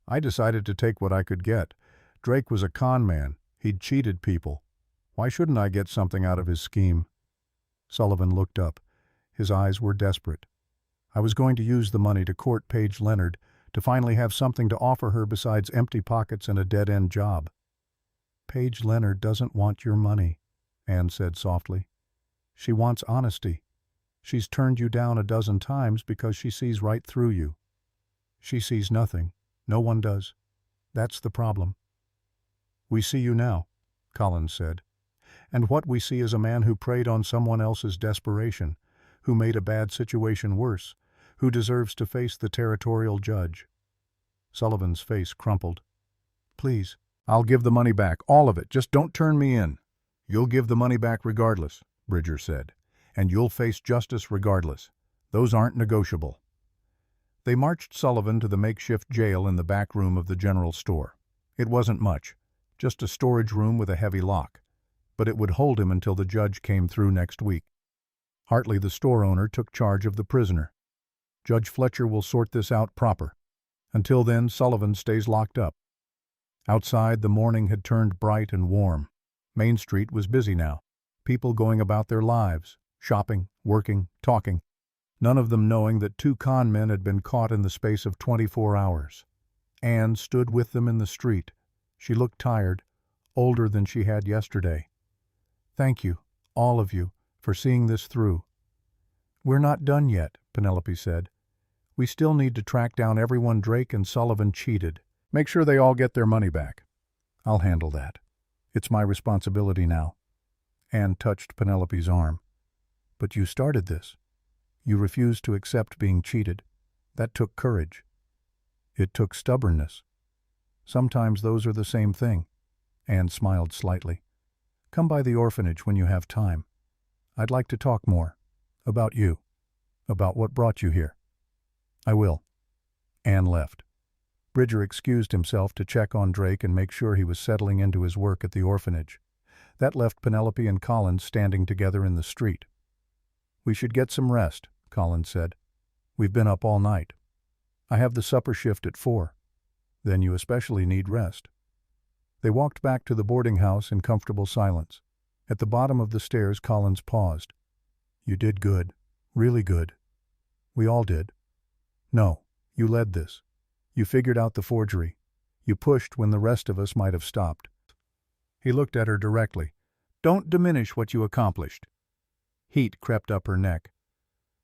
I decided to take what I could get. Drake was a con man. He'd cheated people. Why shouldn't I get something out of his scheme? Sullivan looked up. His eyes were desperate. I was going to use the money to court Paige Leonard, to finally have something to offer her besides empty pockets and a dead-end job. Paige Leonard doesn't want your money, Anne said softly. She wants honesty. She's turned you down a dozen times because she sees right through you. She sees nothing. No one does. That's the problem. We see you now, Collins said. And what we see is a man who preyed on someone else's desperation, who made a bad situation worse, who deserves to face the territorial judge. Sullivan's face crumpled. Please, I'll give the money back, all of it. Just don't turn me in. You'll give the money back regardless, Bridger said, and you'll face justice regardless. Those aren't negotiable. They marched Sullivan to the makeshift jail in the back room of the general store. It wasn't much, just a storage room with a heavy lock, but it would hold him until the judge came through next week. Hartley, the store owner, took charge of the prisoner. Judge Fletcher will sort this out proper. Until then, Sullivan stays locked up. Outside, the morning had turned bright and warm. Main Street was busy now. People going about their lives, shopping, working, talking, none of them knowing that 2 con men had been caught in the space of 24 hours. Anne stood with them in the street. She looked tired, older than she had yesterday. Thank you, all of you, for seeing this through. We're not done yet, Penelope said. We still need to track down everyone Drake and Sullivan cheated. Make sure they all get their money back. I'll handle that. It's my responsibility now. Anne touched Penelope's arm. But you started this. You refused to accept being cheated. That took courage. It took stubbornness. Sometimes those are the same thing. Anne smiled slightly. Come by the orphanage when you have time. I'd like to talk more. About you. About what brought you here. I will. Anne left. Bridger excused himself to check on Drake and make sure he was settling into his work at the orphanage. That left Penelope and Collins standing together in the street. We should get some rest, Collins said. We've been up all night. I have the supper shift at 4. Then you especially need rest. They walked back to the boarding house in comfortable silence. At the bottom of the stairs, Collins paused. You did good. Really good. We all did. No, you led this. You figured out the forgery. You pushed when the rest of us might have stopped. He looked at her directly. Don't diminish what you accomplished. Heat crept up her neck.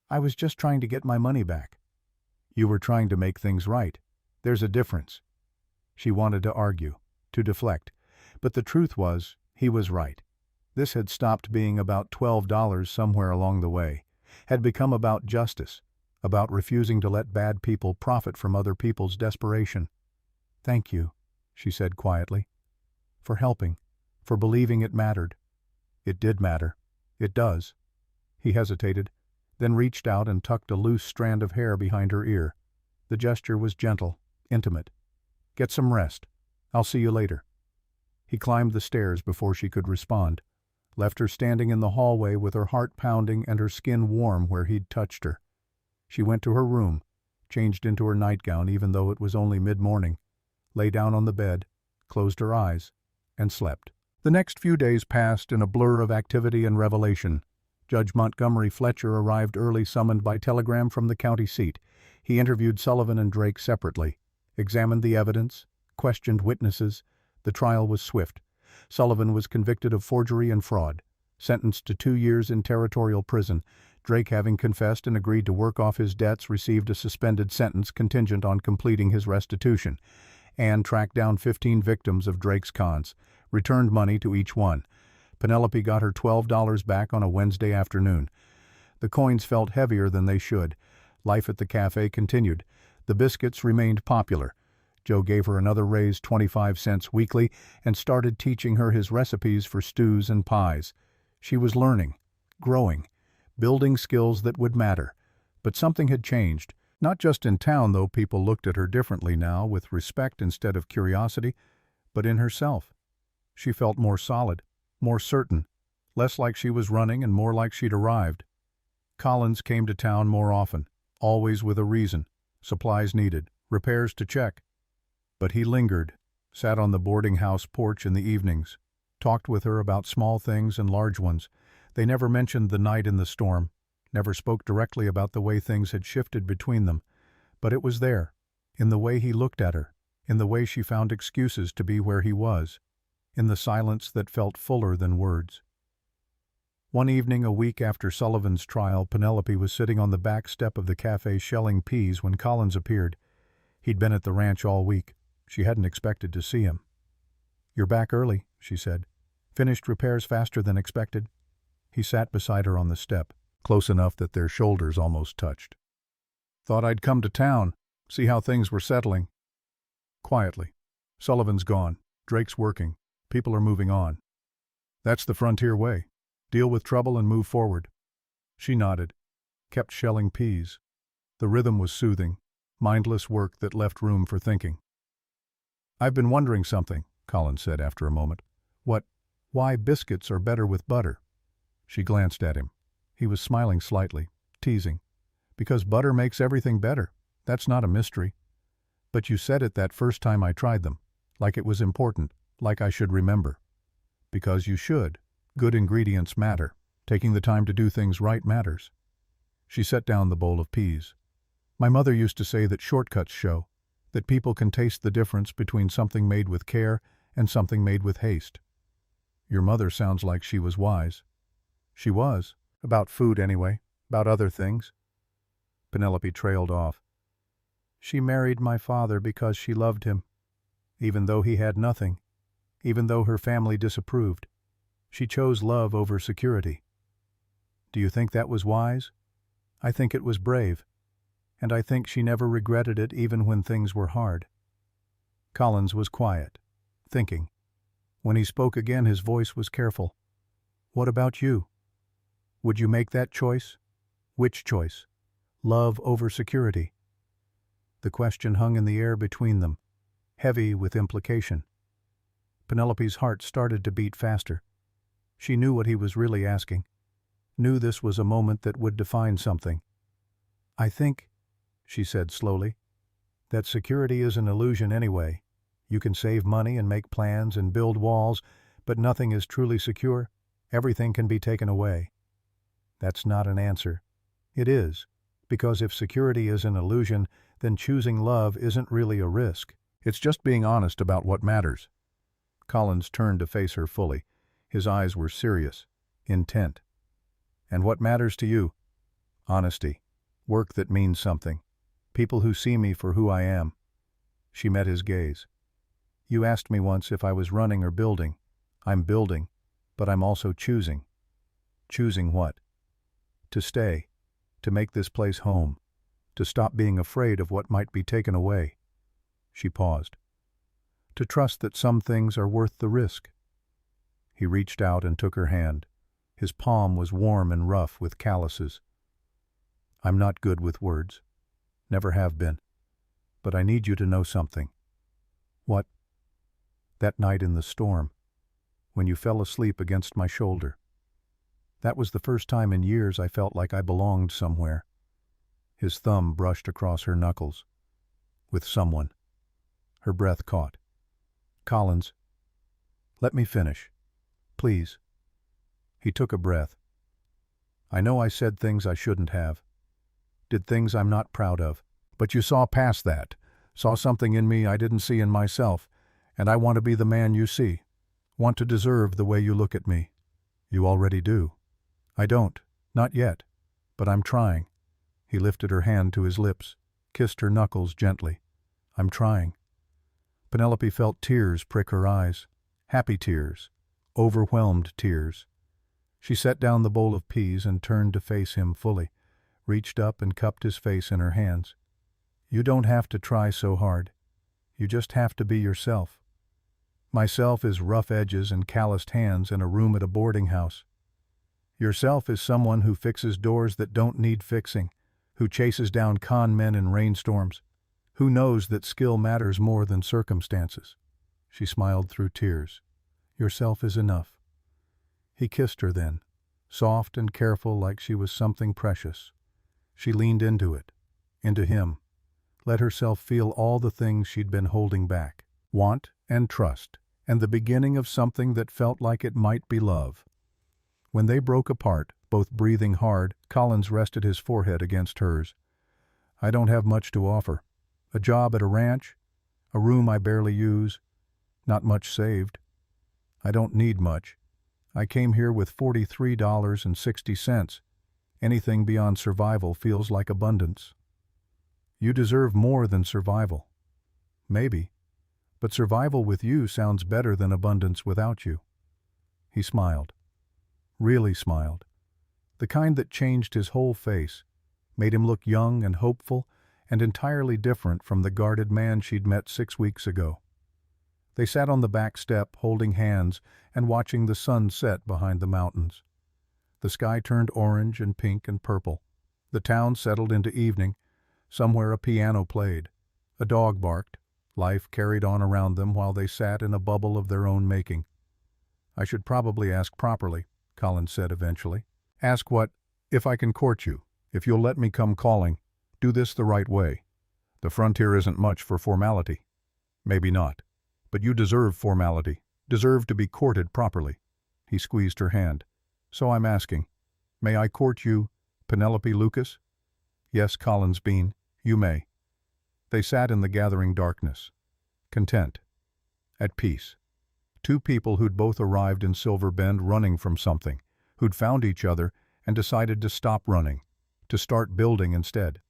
I was just trying to get my money back. You were trying to make things right. There's a difference. She wanted to argue, to deflect, but the truth was, he was right. This had stopped being about $12 somewhere along the way, had become about justice, about refusing to let bad people profit from other people's desperation. Thank you, she said quietly, for helping, for believing it mattered. It did matter. It does. He hesitated, then reached out and tucked a loose strand of hair behind her ear. The gesture was gentle, intimate. Get some rest. I'll see you later. He climbed the stairs before she could respond, left her standing in the hallway with her heart pounding and her skin warm where he'd touched her. She went to her room, changed into her nightgown even though it was only mid-morning, lay down on the bed, closed her eyes, and slept. The next few days passed in a blur of activity and revelation. Judge Montgomery Fletcher arrived early, summoned by telegram from the county seat. He interviewed Sullivan and Drake separately, examined the evidence, questioned witnesses. The trial was swift. Sullivan was convicted of forgery and fraud, sentenced to 2 years in territorial prison. Drake, having confessed and agreed to work off his debts, received a suspended sentence contingent on completing his restitution. Anne tracked down 15 victims of Drake's cons, returned money to each one. Penelope got her $12 back on a Wednesday afternoon. The coins felt heavier than they should. Life at the cafe continued. The biscuits remained popular. Joe gave her another raise, 25 cents weekly, and started teaching her his recipes for stews and pies. She was learning, growing, building skills that would matter. But something had changed. Not just in town, though people looked at her differently now, with respect instead of curiosity, but in herself. She felt more solid, more certain, less like she was running and more like she'd arrived. Collins came to town more often, always with a reason. supplies needed, repairs to check. But he lingered, sat on the boarding house porch in the evenings, talked with her about small things and large ones. They never mentioned the night in the storm, never spoke directly about the way things had shifted between them, but it was there, in the way he looked at her, in the way she found excuses to be where he was, in the silence that felt fuller than words. One evening a week after Sullivan's trial, Penelope was sitting on the back step of the cafe shelling peas when Collins appeared. He'd been at the ranch all week. She hadn't expected to see him. "You're back early," she said. "Finished repairs faster than expected." He sat beside her on the step, close enough that their shoulders almost touched. "Thought I'd come to town, see how things were settling." Quietly. "Sullivan's gone. Drake's working. People are moving on. That's the frontier way. Deal with trouble and move forward." She nodded, kept shelling peas. The rhythm was soothing, mindless work that left room for thinking. "I've been wondering something," Collins said after a moment. Why biscuits are better with butter." She glanced at him. He was smiling slightly, teasing. "Because butter makes everything better. That's not a mystery. But you said it that first time I tried them, like it was important, like I should remember. Because you should. Good ingredients matter. Taking the time to do things right matters." She set down the bowl of peas. "My mother used to say that shortcuts show, that people can taste the difference between something made with care and something made with haste." "Your mother sounds like she was wise." "She was. About food anyway. About other things." Penelope trailed off. "She married my father because she loved him, even though he had nothing, even though her family disapproved. She chose love over security." "Do you think that was wise?" "I think it was brave. And I think she never regretted it even when things were hard." Collins was quiet, thinking. When he spoke again his voice was careful. "What about you? Would you make that choice?" "Which choice?" "Love over security." The question hung in the air between them, heavy with implication. Penelope's heart started to beat faster. She knew what he was really asking, knew this was a moment that would define something. "I think," she said slowly, "that security is an illusion anyway. You can save money and make plans and build walls, but nothing is truly secure. Everything can be taken away." "That's not an answer." "It is, because if security is an illusion, then choosing love isn't really a risk. It's just being honest about what matters." Collins turned to face her fully. His eyes were serious, intent. "And what matters to you?" "Honesty. Work that means something. People who see me for who I am." She met his gaze. "You asked me once if I was running or building. I'm building, but I'm also choosing." "Choosing what?" "To stay. To make this place home. To stop being afraid of what might be taken away." She paused. "To trust that some things are worth the risk." He reached out and took her hand. His palm was warm and rough with calluses. "I'm not good with words. Never have been. But I need you to know something." "What?" "That night in the storm, when you fell asleep against my shoulder. That was the first time in years I felt like I belonged somewhere." His thumb brushed across her knuckles. "With someone." Her breath caught. "Collins, let me finish. Please." He took a breath. "I know I said things I shouldn't have. Did things I'm not proud of. But you saw past that. Saw something in me I didn't see in myself. And I want to be the man you see. Want to deserve the way you look at me." "You already do." "I don't. Not yet. But I'm trying." He lifted her hand to his lips, kissed her knuckles gently. "I'm trying." Penelope felt tears prick her eyes. Happy tears. Overwhelmed tears. She set down the bowl of peas and turned to face him fully, reached up and cupped his face in her hands. "You don't have to try so hard. You just have to be yourself. Myself is rough edges and calloused hands in a room at a boarding house. Yourself is someone who fixes doors that don't need fixing, who chases down con men in rainstorms, who knows that skill matters more than circumstances." She smiled through tears. "Yourself is enough." He kissed her then, soft and careful like she was something precious. She leaned into it, into him, let herself feel all the things she'd been holding back. Want and trust, and the beginning of something that felt like it might be love. When they broke apart, both breathing hard, Collins rested his forehead against hers. "I don't have much to offer. A job at a ranch, a room I barely use, not much saved. I don't need much. I came here with $43.60. Anything beyond survival feels like abundance." "You deserve more than survival." "Maybe. But survival with you sounds better than abundance without you." He smiled. Really smiled. The kind that changed his whole face, made him look young and hopeful and entirely different from the guarded man she'd met 6 weeks ago. They sat on the back step, holding hands and watching the sun set behind the mountains. The sky turned orange and pink and purple. The town settled into evening. Somewhere a piano played. A dog barked. Life carried on around them while they sat in a bubble of their own making. "I should probably ask properly," Collins said eventually. "Ask what? If I can court you, if you'll let me come calling, do this the right way. The frontier isn't much for formality." "Maybe not. But you deserve formality, deserve to be courted properly." He squeezed her hand. "So I'm asking, may I court you, Penelope Lucas?" "Yes, Collins Bean, you may." They sat in the gathering darkness, content, at peace. Two people who'd both arrived in Silver Bend running from something, who'd found each other and decided to stop running, to start building instead.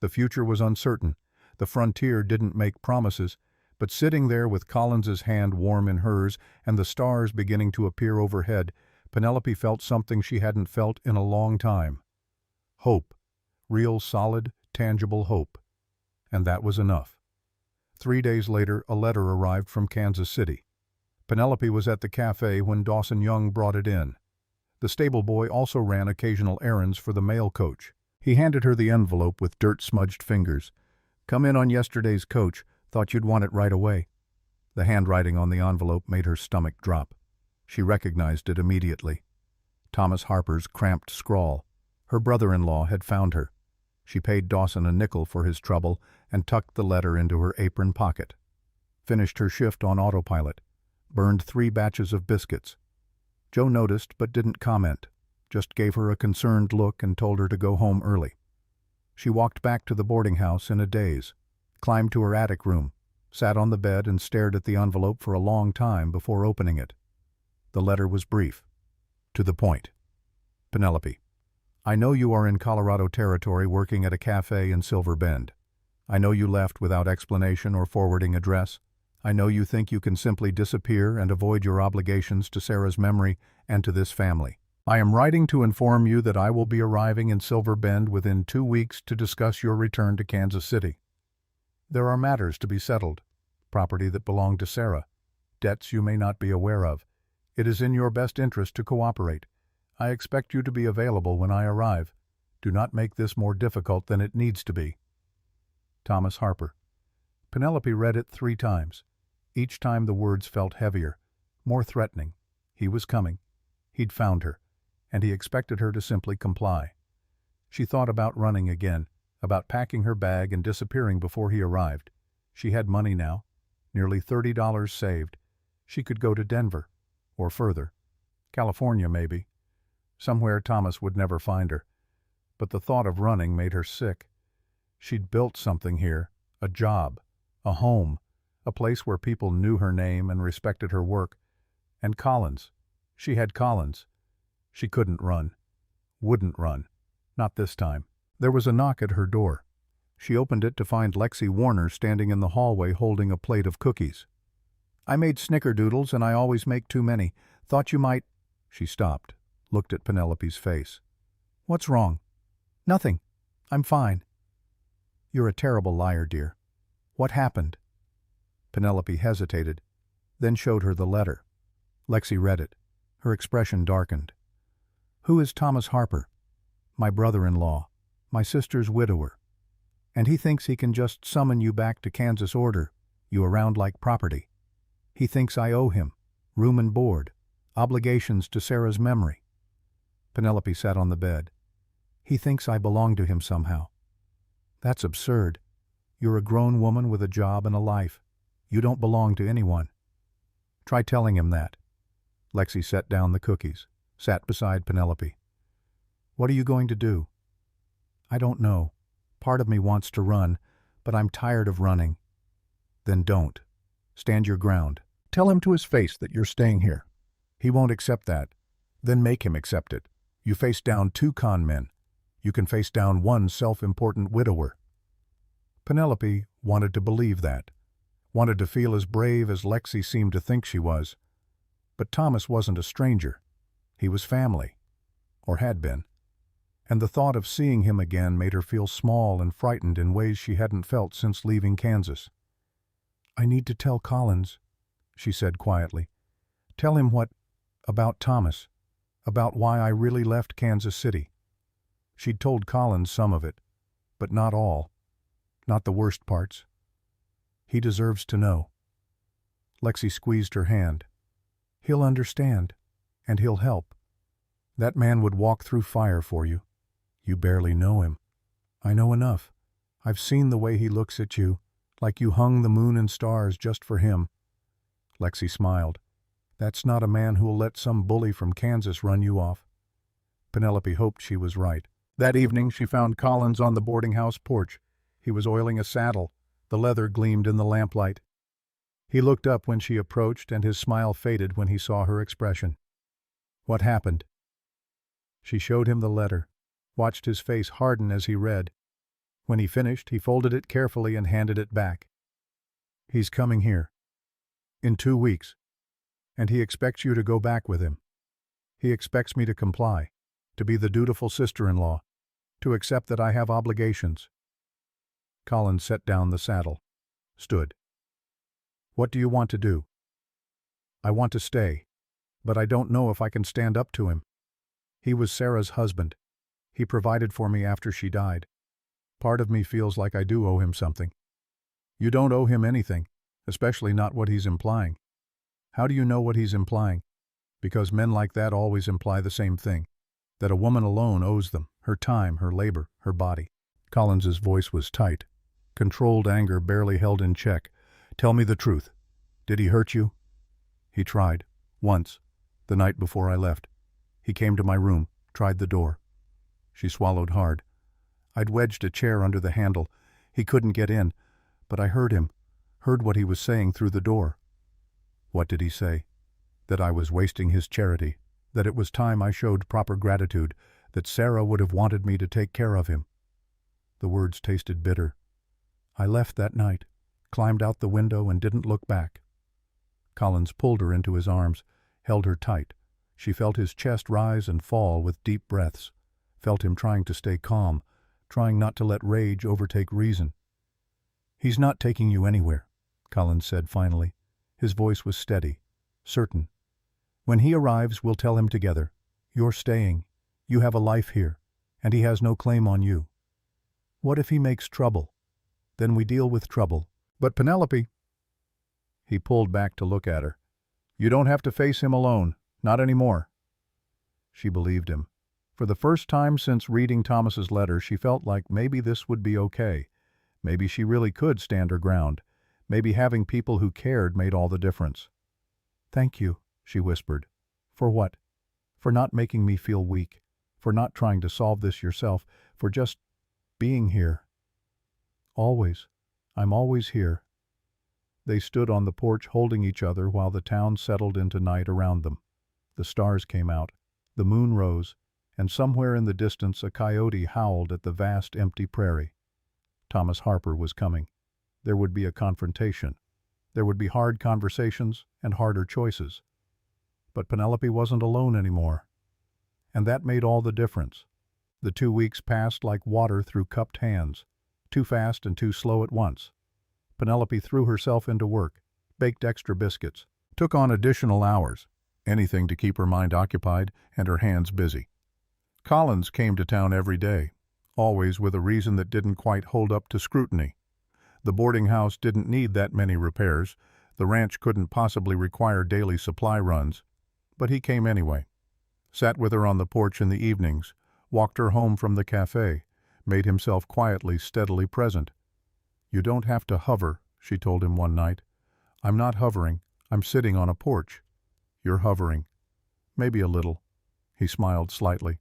The future was uncertain. The frontier didn't make promises, but sitting there with Collins's hand warm in hers and the stars beginning to appear overhead, Penelope felt something she hadn't felt in a long time. Hope. Real, solid, tangible hope. And that was enough. 3 days later, a letter arrived from Kansas City. Penelope was at the cafe when Dawson Young brought it in. The stable boy also ran occasional errands for the mail coach. He handed her the envelope with dirt-smudged fingers. "Come in on yesterday's coach. Thought you'd want it right away." The handwriting on the envelope made her stomach drop. She recognized it immediately. Thomas Harper's cramped scrawl. Her brother-in-law had found her. She paid Dawson a nickel for his trouble and tucked the letter into her apron pocket. Finished her shift on autopilot. Burned 3 batches of biscuits. Joe noticed but didn't comment, just gave her a concerned look and told her to go home early. She walked back to the boarding house in a daze, climbed to her attic room, sat on the bed and stared at the envelope for a long time before opening it. The letter was brief, to the point. "Penelope, I know you are in Colorado territory working at a cafe in Silver Bend. I know you left without explanation or forwarding address. I know you think you can simply disappear and avoid your obligations to Sarah's memory and to this family. I am writing to inform you that I will be arriving in Silver Bend within 2 weeks to discuss your return to Kansas City. There are matters to be settled, property that belonged to Sarah, debts you may not be aware of. It is in your best interest to cooperate. I expect you to be available when I arrive. Do not make this more difficult than it needs to be. Thomas Harper." Penelope read it 3 times. Each time the words felt heavier, more threatening. He was coming. He'd found her, and he expected her to simply comply. She thought about running again, about packing her bag and disappearing before he arrived. She had money now, nearly $30 saved. She could go to Denver, or further. California, maybe. Somewhere Thomas would never find her. But the thought of running made her sick. She'd built something here, a job, a home, a place where people knew her name and respected her work. And Collins. She had Collins. She couldn't run. Wouldn't run. Not this time. There was a knock at her door. She opened it to find Lexi Warner standing in the hallway holding a plate of cookies. "I made snickerdoodles and I always make too many. Thought you might—" She stopped, looked at Penelope's face. "What's wrong?" "Nothing. I'm fine." "You're a terrible liar, dear. What happened?" Penelope hesitated, then showed her the letter. Lexi read it. Her expression darkened. "Who is Thomas Harper?" "My brother-in-law, my sister's widower. And he thinks he can just summon you back to Kansas, order you around like property. He thinks I owe him, room and board, obligations to Sarah's memory." Penelope sat on the bed. "He thinks I belong to him somehow." "That's absurd. You're a grown woman with a job and a life. You don't belong to anyone. Try telling him that. Lexi set down the cookies, sat beside Penelope. What are you going to do? I don't know. Part of me wants to run, but I'm tired of running. Then don't. Stand your ground. Tell him to his face that you're staying here. He won't accept that. Then make him accept it. You face down 2 con men. You can face down 1 self-important widower. Penelope wanted to believe that, wanted to feel as brave as Lexi seemed to think she was. But Thomas wasn't a stranger. He was family, or had been. And the thought of seeing him again made her feel small and frightened in ways she hadn't felt since leaving Kansas. I need to tell Collins, she said quietly. Tell him about Thomas, about why I really left Kansas City. She'd told Collins some of it, but not all, not the worst parts. He deserves to know. Lexi squeezed her hand. He'll understand, and he'll help. That man would walk through fire for you. You barely know him. I know enough. I've seen the way he looks at you, like you hung the moon and stars just for him. Lexi smiled. That's not a man who'll let some bully from Kansas run you off. Penelope hoped she was right. That evening she found Collins on the boarding house porch. He was oiling a saddle. The leather gleamed in the lamplight. He looked up when she approached, and his smile faded when he saw her expression. What happened? She showed him the letter, watched his face harden as he read. When he finished, he folded it carefully and handed it back. He's coming here. In 2 weeks. And he expects you to go back with him. He expects me to comply, to be the dutiful sister-in-law, to accept that I have obligations. Collins set down the saddle, stood. What do you want to do? I want to stay, but I don't know if I can stand up to him. He was Sarah's husband. He provided for me after she died. Part of me feels like I do owe him something. You don't owe him anything, especially not what he's implying. How do you know what he's implying? Because men like that always imply the same thing, that a woman alone owes them, her time, her labor, her body. Collins's voice was tight. Controlled anger barely held in check. Tell me the truth. Did he hurt you? He tried. Once. The night before I left. He came to my room, tried the door. She swallowed hard. I'd wedged a chair under the handle. He couldn't get in, but I heard him, heard what he was saying through the door. What did he say? That I was wasting his charity, that it was time I showed proper gratitude, that Sarah would have wanted me to take care of him. The words tasted bitter. I left that night, climbed out the window and didn't look back. Collins pulled her into his arms, held her tight. She felt his chest rise and fall with deep breaths, felt him trying to stay calm, trying not to let rage overtake reason. He's not taking you anywhere, Collins said finally. His voice was steady, certain. When he arrives, we'll tell him together. You're staying. You have a life here, and he has no claim on you. What if he makes trouble? Then we deal with trouble. But Penelope... He pulled back to look at her. You don't have to face him alone. Not anymore. She believed him. For the first time since reading Thomas's letter, she felt like maybe this would be okay. Maybe she really could stand her ground. Maybe having people who cared made all the difference. Thank you, she whispered. For what? For not making me feel weak. For not trying to solve this yourself. For just being here. Always. I'm always here. They stood on the porch holding each other while the town settled into night around them. The stars came out, the moon rose, and somewhere in the distance a coyote howled at the vast empty prairie. Thomas Harper was coming. There would be a confrontation. There would be hard conversations and harder choices. But Penelope wasn't alone anymore. And that made all the difference. The 2 weeks passed like water through cupped hands, too fast and too slow at once. Penelope threw herself into work, baked extra biscuits, took on additional hours, anything to keep her mind occupied and her hands busy. Collins came to town every day, always with a reason that didn't quite hold up to scrutiny. The boarding house didn't need that many repairs, the ranch couldn't possibly require daily supply runs, but he came anyway. Sat with her on the porch in the evenings, walked her home from the cafe, made himself quietly, steadily present. "You don't have to hover," she told him one night. "I'm not hovering. I'm sitting on a porch." "You're hovering." "Maybe a little." He smiled slightly.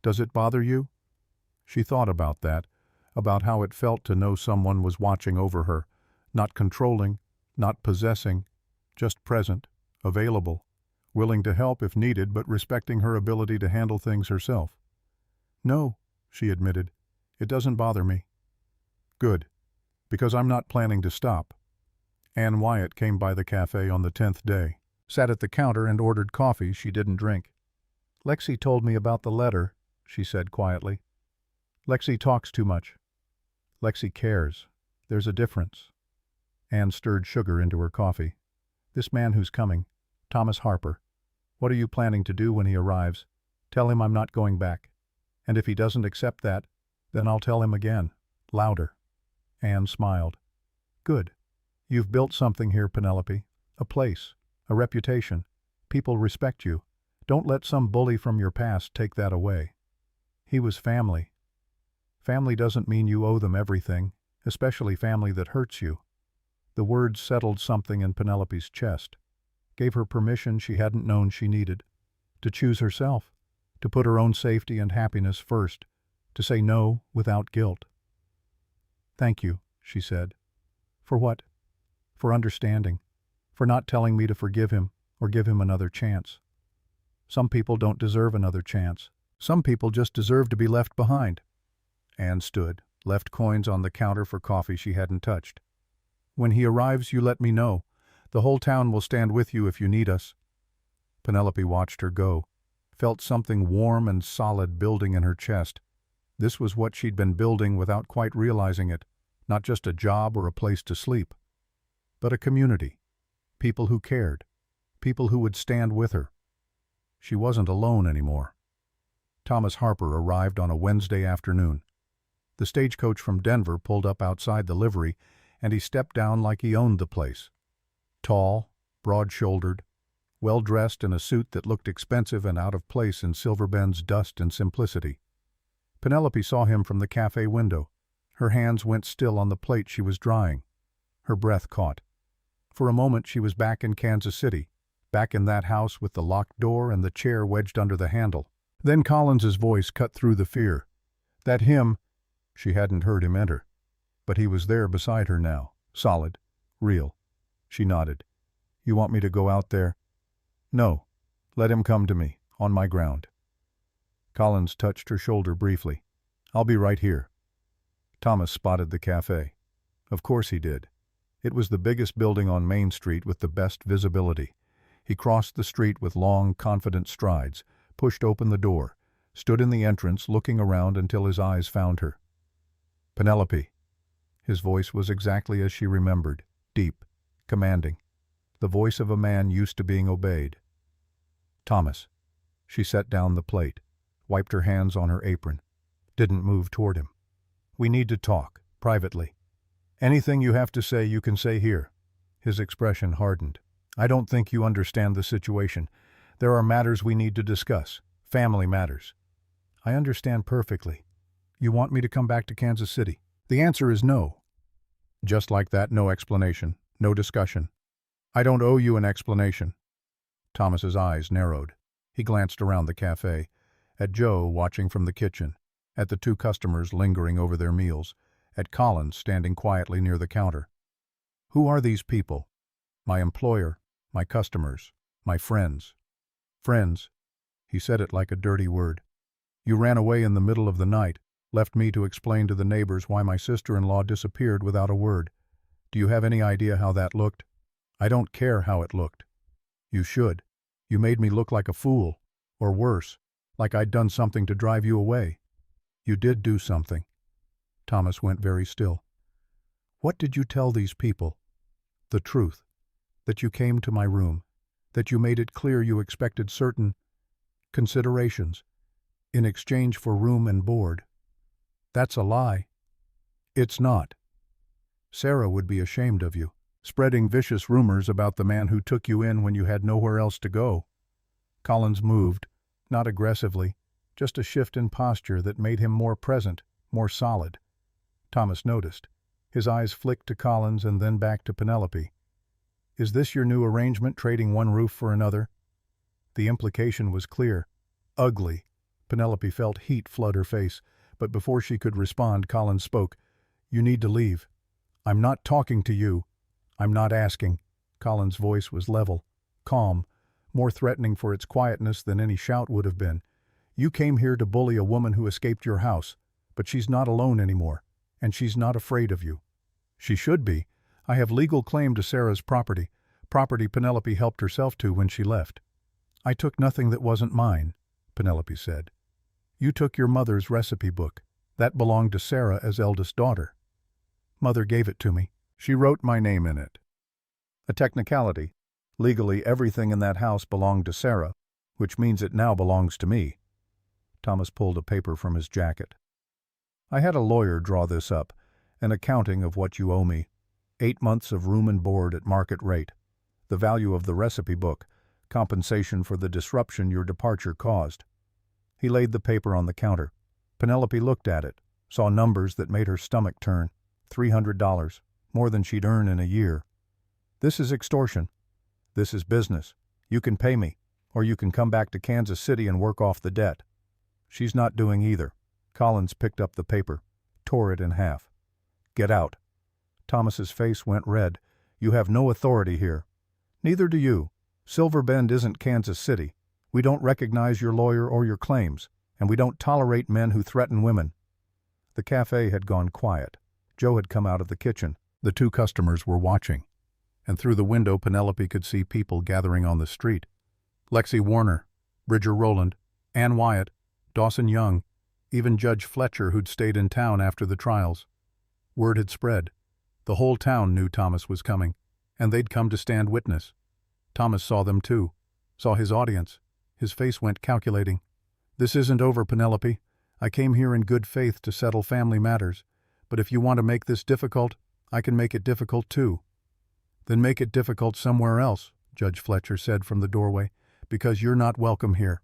"Does it bother you?" She thought about that, about how it felt to know someone was watching over her, not controlling, not possessing, just present, available, willing to help if needed but respecting her ability to handle things herself. "No," she admitted. "It doesn't bother me." "Good, because I'm not planning to stop." Ann Wyatt came by the cafe on the 10th day, sat at the counter and ordered coffee she didn't drink. "Lexi told me about the letter," she said quietly. "Lexi talks too much. Lexi cares. There's a difference." Ann stirred sugar into her coffee. "This man who's coming, Thomas Harper, what are you planning to do when he arrives? Tell him I'm not going back. And if he doesn't accept that, then I'll tell him again, louder." Ann smiled. "Good. You've built something here, Penelope. A place, a reputation. People respect you. Don't let some bully from your past take that away. He was family. Family doesn't mean you owe them everything, especially family that hurts you." The words settled something in Penelope's chest, gave her permission she hadn't known she needed, to choose herself, to put her own safety and happiness first, to say no without guilt. "Thank you," she said. "For what?" "For understanding, for not telling me to forgive him or give him another chance. Some people don't deserve another chance. Some people just deserve to be left behind." Ann stood, left coins on the counter for coffee she hadn't touched. "When he arrives, you let me know. The whole town will stand with you if you need us." Penelope watched her go, felt something warm and solid building in her chest. This was what she'd been building without quite realizing it, not just a job or a place to sleep, but a community, people who cared, people who would stand with her. She wasn't alone anymore. Thomas Harper arrived on a Wednesday afternoon. The stagecoach from Denver pulled up outside the livery, and he stepped down like he owned the place. Tall, broad-shouldered, well-dressed in a suit that looked expensive and out of place in Silverbend's dust and simplicity. Penelope saw him from the cafe window. Her hands went still on the plate she was drying. Her breath caught. For a moment she was back in Kansas City, back in that house with the locked door and the chair wedged under the handle. Then Collins's voice cut through the fear. That him, she hadn't heard him enter. But he was there beside her now, solid, real. She nodded. "You want me to go out there?" "No. Let him come to me, on my ground." Collins touched her shoulder briefly. "I'll be right here." Thomas spotted the cafe. Of course he did. It was the biggest building on Main Street with the best visibility. He crossed the street with long, confident strides, pushed open the door, stood in the entrance looking around until his eyes found her. "Penelope." His voice was exactly as she remembered, deep, commanding, the voice of a man used to being obeyed. "Thomas." She set down the plate, wiped her hands on her apron, didn't move toward him. "We need to talk, privately. Anything you have to say you can say here." His expression hardened. "I don't think you understand the situation. There are matters we need to discuss, family matters." "I understand perfectly. You want me to come back to Kansas City?" "The answer is no." Just like that, no explanation, no discussion. "I don't owe you an explanation." Thomas's eyes narrowed. He glanced around the cafe, at Joe watching from the kitchen, at the two customers lingering over their meals, at Collins standing quietly near the counter. "Who are these people?" "My employer, my customers, my friends." "Friends." He said it like a dirty word. "You ran away in the middle of the night, left me to explain to the neighbors why my sister-in-law disappeared without a word. Do you have any idea how that looked?" "I don't care how it looked." "You should. You made me look like a fool, or worse, like I'd done something to drive you away." "You did do something." Thomas went very still. "What did you tell these people?" "The truth. That you came to my room. That you made it clear you expected certain considerations in exchange for room and board." "That's a lie." "It's not. Sarah would be ashamed of you, spreading vicious rumors about the man who took you in when you had nowhere else to go." Collins moved, not aggressively, just a shift in posture that made him more present, more solid. Thomas noticed. His eyes flicked to Collins and then back to Penelope. "Is this your new arrangement, trading one roof for another?" The implication was clear. Ugly. Penelope felt heat flood her face, but before she could respond, Collins spoke. "You need to leave." "I'm not talking to you." "I'm not asking." Collins' voice was level, calm, more threatening for its quietness than any shout would have been. "You came here to bully a woman who escaped your house, but she's not alone anymore, and she's not afraid of you." "She should be. I have legal claim to Sarah's property Penelope helped herself to when she left." "I took nothing that wasn't mine," Penelope said. "You took your mother's recipe book. That belonged to Sarah as eldest daughter." "Mother gave it to me. She wrote my name in it." "A technicality. Legally, everything in that house belonged to Sarah, which means it now belongs to me." Thomas pulled a paper from his jacket. "I had a lawyer draw this up, an accounting of what you owe me. 8 months of room and board at market rate. The value of the recipe book, compensation for the disruption your departure caused." He laid the paper on the counter. Penelope looked at it, saw numbers that made her stomach turn. $300, more than she'd earn in a year. "This is extortion. This is business. You can pay me, or you can come back to Kansas City and work off the debt." "She's not doing either." Collins picked up the paper, tore it in half. "Get out." Thomas's face went red. "You have no authority here." "Neither do you. Silver Bend isn't Kansas City. We don't recognize your lawyer or your claims, and we don't tolerate men who threaten women." The cafe had gone quiet. Joe had come out of the kitchen. The 2 customers were watching, and through the window Penelope could see people gathering on the street. Lexi Warner, Bridger Rowland, Ann Wyatt, Dawson Young, even Judge Fletcher, who'd stayed in town after the trials. Word had spread. The whole town knew Thomas was coming, and they'd come to stand witness. Thomas saw them too, saw his audience. His face went calculating. "This isn't over, Penelope. I came here in good faith to settle family matters, but if you want to make this difficult, I can make it difficult too." "Then make it difficult somewhere else," Judge Fletcher said from the doorway, "because you're not welcome here."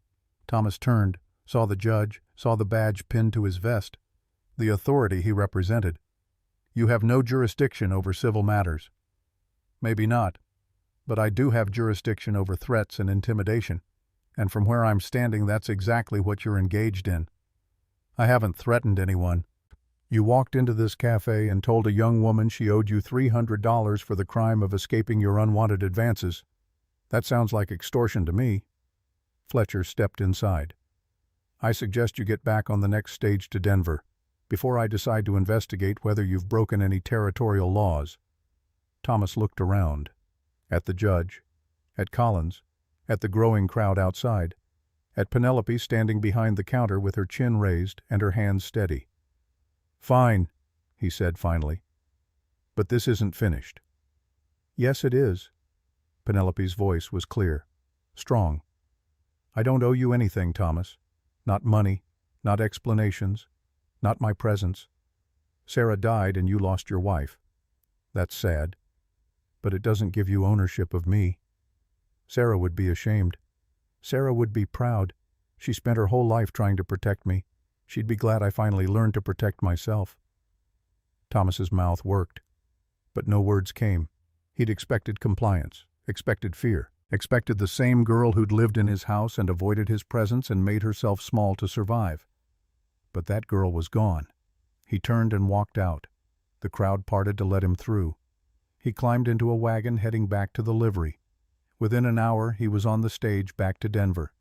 Thomas turned, saw the judge, saw the badge pinned to his vest. The authority he represented. "You have no jurisdiction over civil matters." "Maybe not, but I do have jurisdiction over threats and intimidation, and from where I'm standing that's exactly what you're engaged in." "I haven't threatened anyone." "You walked into this cafe and told a young woman she owed you $300 for the crime of escaping your unwanted advances. That sounds like extortion to me." Fletcher stepped inside. "I suggest you get back on the next stage to Denver, before I decide to investigate whether you've broken any territorial laws." Thomas looked around. At the judge, at Collins, at the growing crowd outside, at Penelope standing behind the counter with her chin raised and her hands steady. "Fine," he said finally. "But this isn't finished." "Yes, it is." Penelope's voice was clear, strong. "I don't owe you anything, Thomas. Not money, not explanations, not my presence. Sarah died and you lost your wife. That's sad. But it doesn't give you ownership of me. Sarah would be ashamed. Sarah would be proud. She spent her whole life trying to protect me. She'd be glad I finally learned to protect myself." Thomas's mouth worked, but no words came. He'd expected compliance, expected fear, expected the same girl who'd lived in his house and avoided his presence and made herself small to survive. But that girl was gone. He turned and walked out. The crowd parted to let him through. He climbed into a wagon heading back to the livery. Within an hour, he was on the stage back to Denver.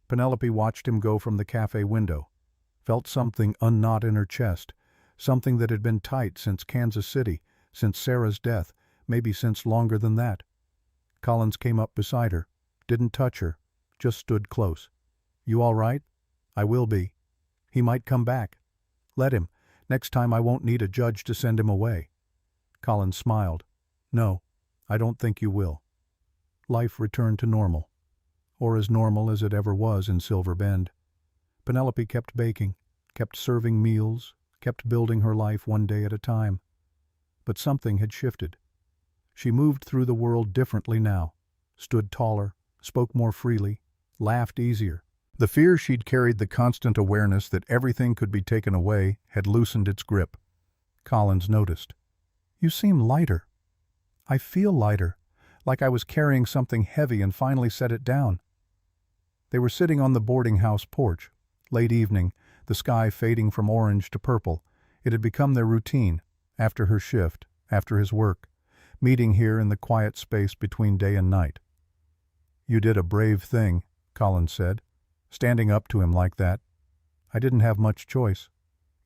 Penelope watched him go from the cafe window, felt something unknot in her chest, something that had been tight since Kansas City, since Sarah's death, maybe since longer than that. Collins came up beside her, didn't touch her, just stood close. "You all right?" "I will be. He might come back. Let him. Next time I won't need a judge to send him away." Collins smiled. "No, I don't think you will." Life returned to normal, or as normal as it ever was in Silver Bend. Penelope kept baking, kept serving meals, kept building her life one day at a time. But something had shifted. She moved through the world differently now, stood taller, spoke more freely, laughed easier. The fear she'd carried, the constant awareness that everything could be taken away, had loosened its grip. Collins noticed. You seem lighter. I feel lighter, like I was carrying something heavy and finally set it down. They were sitting on the boarding house porch. Late evening, the sky fading from orange to purple. It had become their routine, after her shift, after his work, meeting here in the quiet space between day and night. "You did a brave thing," Collins said, standing up to him like that. "I didn't have much choice."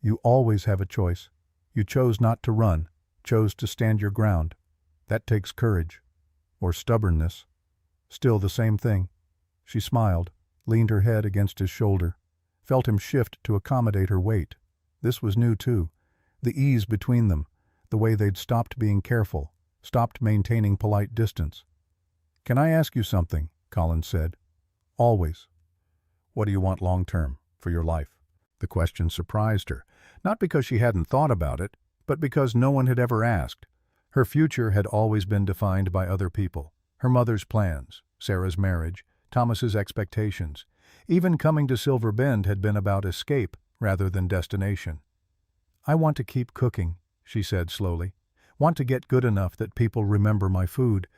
"You always have a choice. You chose not to run, chose to stand your ground. That takes courage. Or stubbornness. Still the same thing." She smiled, leaned her head against his shoulder, felt him shift to accommodate her weight. This was new too. The ease between them, the way they'd stopped being careful, stopped maintaining polite distance. "Can I ask you something?" Collins said. "Always." "What do you want long-term, for your life?" The question surprised her, not because she hadn't thought about it, but because no one had ever asked. Her future had always been defined by other people. Her mother's plans, Sarah's marriage, Thomas's expectations. Even coming to Silver Bend had been about escape rather than destination. "I want to keep cooking," she said slowly. "Want to get good enough that people remember my food.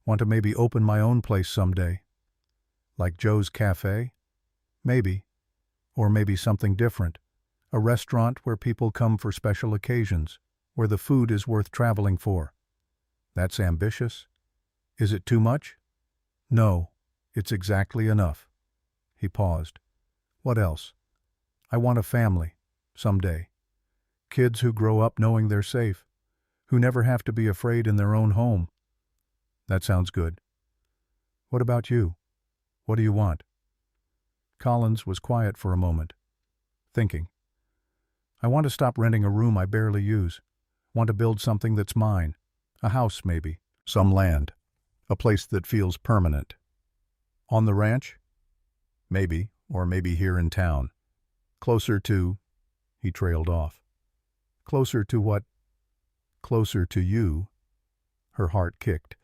Want to maybe open my own place someday." "Like Joe's Cafe?" "Maybe. Or maybe something different. A restaurant where people come for special occasions, where the food is worth traveling for." "That's ambitious. Is it too much?" "No, it's exactly enough." He paused. "What else?" "I want a family, someday. Kids who grow up knowing they're safe, who never have to be afraid in their own home." "That sounds good." "What about you? What do you want?" Collins was quiet for a moment, thinking. "I want to stop renting a room I barely use. Want to build something that's mine. A house, maybe. Some land. A place that feels permanent." "On the ranch?" "Maybe, or maybe here in town. Closer to—" He trailed off. "Closer to what?" "Closer to you." Her heart kicked.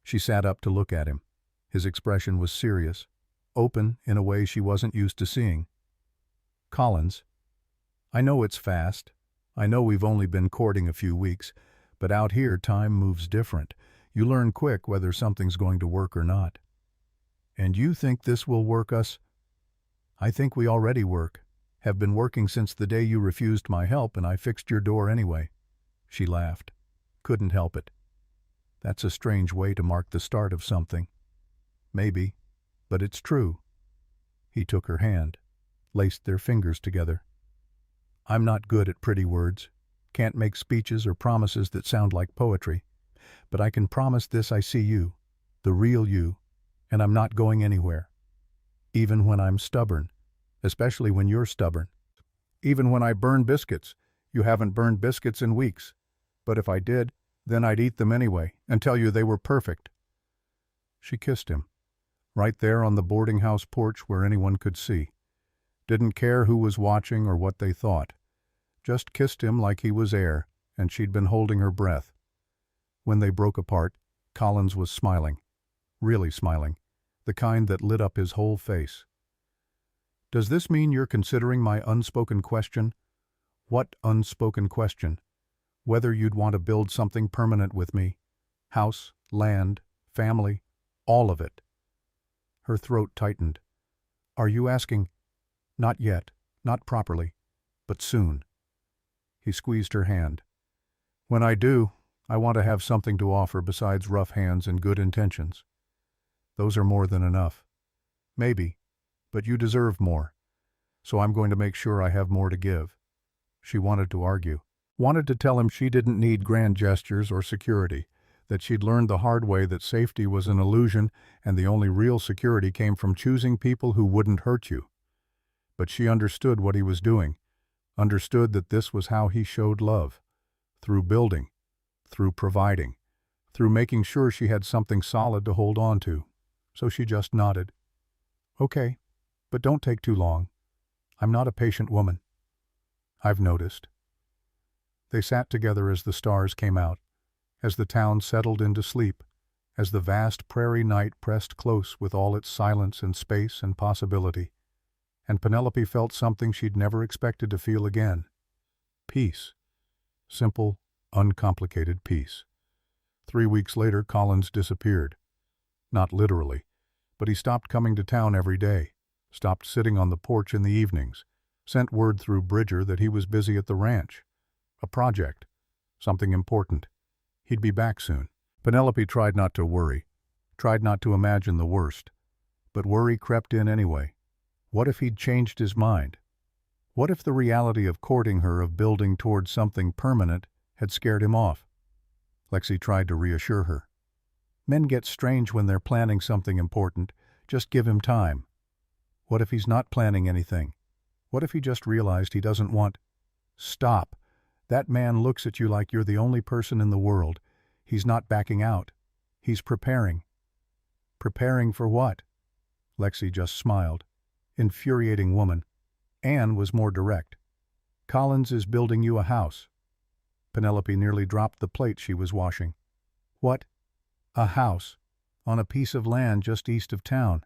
She sat up to look at him. His expression was serious, open in a way she wasn't used to seeing. "Collins, I know it's fast. I know we've only been courting a few weeks, but out here time moves different. You learn quick whether something's going to work or not. And you think this will work us?" "I think we already work. Have been working since the day you refused my help and I fixed your door anyway." She laughed. "Couldn't help it." "That's a strange way to mark the start of something." "Maybe, but it's true." He took her hand, laced their fingers together. "I'm not good at pretty words. Can't make speeches or promises that sound like poetry. But I can promise this: I see you, the real you, and I'm not going anywhere. Even when I'm stubborn, especially when you're stubborn. Even when I burn biscuits. You haven't burned biscuits in weeks. But if I did, then I'd eat them anyway and tell you they were perfect." She kissed him, right there on the boarding house porch where anyone could see. Didn't care who was watching or what they thought. Just kissed him like he was air, and she'd been holding her breath. When they broke apart, Collins was smiling. Really smiling. The kind that lit up his whole face. "Does this mean you're considering my unspoken question?" "What unspoken question?" "Whether you'd want to build something permanent with me. House, land, family, all of it." Her throat tightened. "Are you asking—" "Not yet, not properly, but soon." He squeezed her hand. "When I do, I want to have something to offer besides rough hands and good intentions. Those are more than enough. Maybe, but you deserve more. So I'm going to make sure I have more to give." She wanted to argue. Wanted to tell him she didn't need grand gestures or security, that she'd learned the hard way that safety was an illusion and the only real security came from choosing people who wouldn't hurt you. But she understood what he was doing, understood that this was how he showed love, through building, through providing, through making sure she had something solid to hold on to. So she just nodded. "Okay, but don't take too long. I'm not a patient woman." "I've noticed." They sat together as the stars came out, as the town settled into sleep, as the vast prairie night pressed close with all its silence and space and possibility. And Penelope felt something she'd never expected to feel again. Peace. Simple, uncomplicated peace. 3 weeks later, Collins disappeared. Not literally, but he stopped coming to town every day, stopped sitting on the porch in the evenings, sent word through Bridger that he was busy at the ranch. A project. Something important. He'd be back soon. Penelope tried not to worry, tried not to imagine the worst. But worry crept in anyway. What if he'd changed his mind? What if the reality of courting her, of building towards something permanent, had scared him off? Lexi tried to reassure her. Men get strange when they're planning something important. Just give him time. What if he's not planning anything? What if he just realized he doesn't want... Stop. That man looks at you like you're the only person in the world. He's not backing out. He's preparing. Preparing for what? Lexi just smiled. Infuriating woman. Anne was more direct. Collins is building you a house. Penelope nearly dropped the plate she was washing. What? A house. On a piece of land just east of town.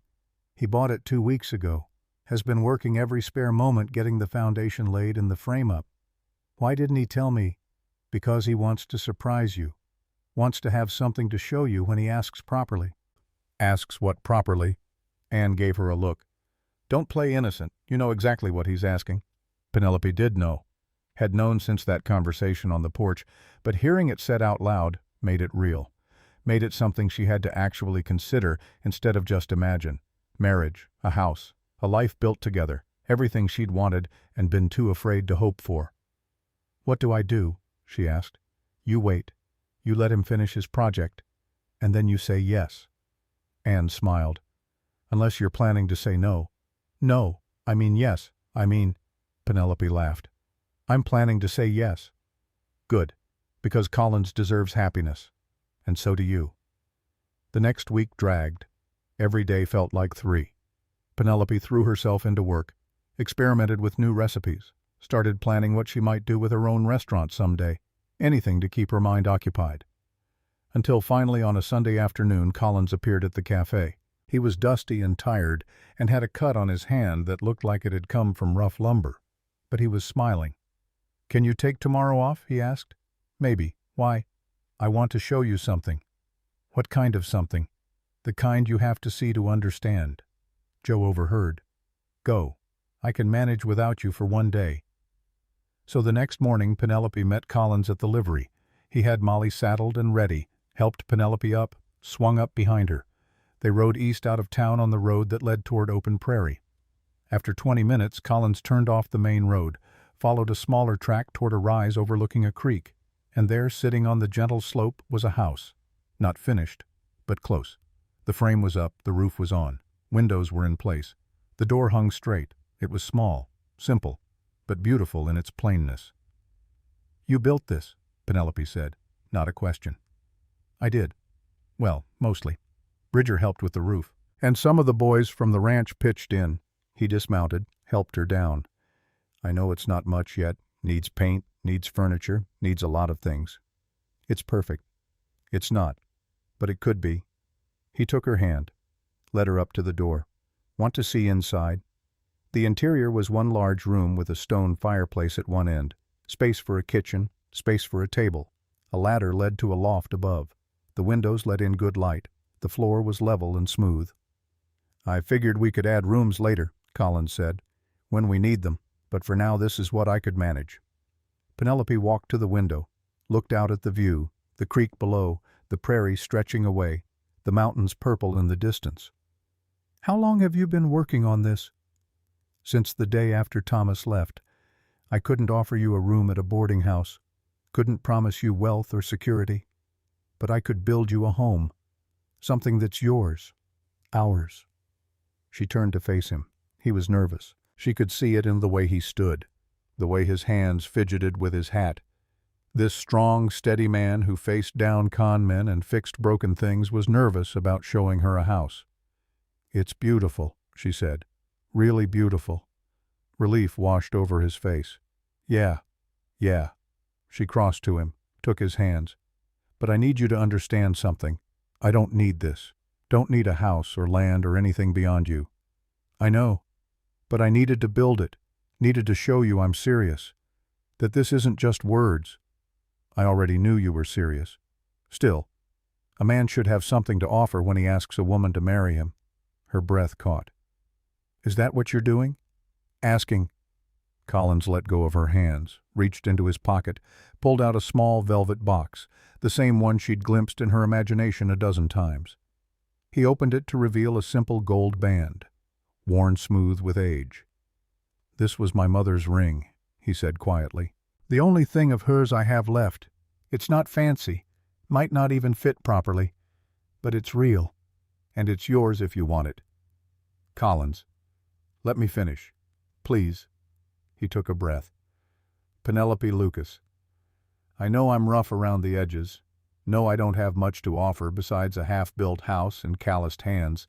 He bought it 2 weeks ago. Has been working every spare moment getting the foundation laid and the frame up. Why didn't he tell me? Because he wants to surprise you. Wants to have something to show you when he asks properly. Asks what properly? Anne gave her a look. Don't play innocent. You know exactly what he's asking. Penelope did know. Had known since that conversation on the porch, but hearing it said out loud made it real. Made it something she had to actually consider instead of just imagine. Marriage, a house, a life built together, everything she'd wanted and been too afraid to hope for. What do I do? She asked. You wait. You let him finish his project, and then you say yes. Anne smiled. Unless you're planning to say no. No, I mean yes. Penelope laughed. I'm planning to say yes. Good, because Collins deserves happiness, and so do you. The next week dragged. Every day felt like 3. Penelope threw herself into work, experimented with new recipes, started planning what she might do with her own restaurant someday, anything to keep her mind occupied. Until finally on a Sunday afternoon Collins appeared at the cafe. He was dusty and tired and had a cut on his hand that looked like it had come from rough lumber. But he was smiling. Can you take tomorrow off? He asked. Maybe. Why? I want to show you something. What kind of something? The kind you have to see to understand. Joe overheard. Go. I can manage without you for 1 day. So the next morning Penelope met Collins at the livery. He had Molly saddled and ready, helped Penelope up, swung up behind her. They rode east out of town on the road that led toward open prairie. After 20 minutes, Collins turned off the main road, followed a smaller track toward a rise overlooking a creek, and there, sitting on the gentle slope, was a house. Not finished, but close. The frame was up, the roof was on. Windows were in place. The door hung straight. It was small, simple, but beautiful in its plainness. You built this, Penelope said, not a question. I did. Well, mostly. Bridger helped with the roof, and some of the boys from the ranch pitched in. He dismounted, helped her down. I know it's not much yet, needs paint, needs furniture, needs a lot of things. It's perfect. It's not, but it could be. He took her hand, led her up to the door. Want to see inside? The interior was one large room with a stone fireplace at one end, space for a kitchen, space for a table. A ladder led to a loft above. The windows let in good light. The floor was level and smooth. I figured we could add rooms later, Collins said, when we need them, but for now this is what I could manage. Penelope walked to the window, looked out at the view, the creek below, the prairie stretching away, the mountains purple in the distance. How long have you been working on this? Since the day after Thomas left. I couldn't offer you a room at a boarding house, couldn't promise you wealth or security, but I could build you a home, something that's yours, ours. She turned to face him. He was nervous. She could see it in the way he stood, the way his hands fidgeted with his hat. This strong, steady man who faced down con men and fixed broken things was nervous about showing her a house. It's beautiful, she said. Really beautiful. Relief washed over his face. Yeah. She crossed to him, took his hands. But I need you to understand something. I don't need this. Don't need a house or land or anything beyond you. I know. But I needed to build it. Needed to show you I'm serious. That this isn't just words. I already knew you were serious. Still, a man should have something to offer when he asks a woman to marry him. Her breath caught. Is that what you're doing? Asking. Collins let go of her hands, reached into his pocket, pulled out a small velvet box, the same one she'd glimpsed in her imagination a dozen times. He opened it to reveal a simple gold band, worn smooth with age. This was my mother's ring, he said quietly. The only thing of hers I have left. It's not fancy, might not even fit properly, but it's real, and it's yours if you want it. Collins, let me finish, please. He took a breath. Penelope Lucas, I know I'm rough around the edges. Know I don't have much to offer besides a half-built house and calloused hands.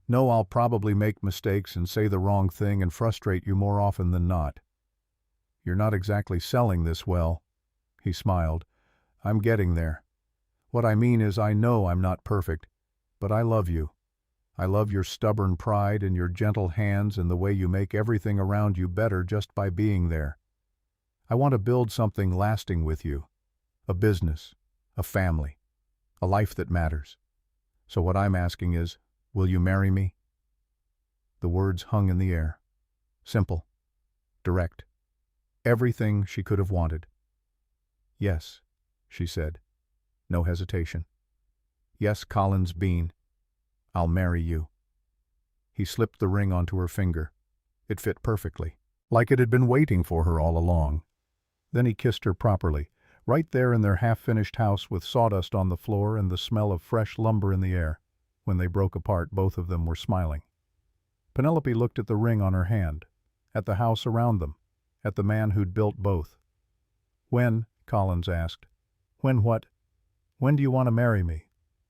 Know I'll probably make mistakes and say the wrong thing and frustrate you more often than not. You're not exactly selling this well. He smiled. I'm getting there. What I mean is I know I'm not perfect, but I love you. I love your stubborn pride and your gentle hands and the way you make everything around you better just by being there. I want to build something lasting with you. A business, a family, a life that matters. So what I'm asking is, will you marry me? The words hung in the air. Simple, direct. Everything she could have wanted. Yes, she said. No hesitation. Yes, Collins Bean. I'll marry you. He slipped the ring onto her finger. It fit perfectly, like it had been waiting for her all along. Then he kissed her properly, right there in their half-finished house with sawdust on the floor and the smell of fresh lumber in the air. When they broke apart, both of them were smiling. Penelope looked at the ring on her hand, at the house around them, at the man who'd built both. When, Collins asked. When what? When do you want to marry me?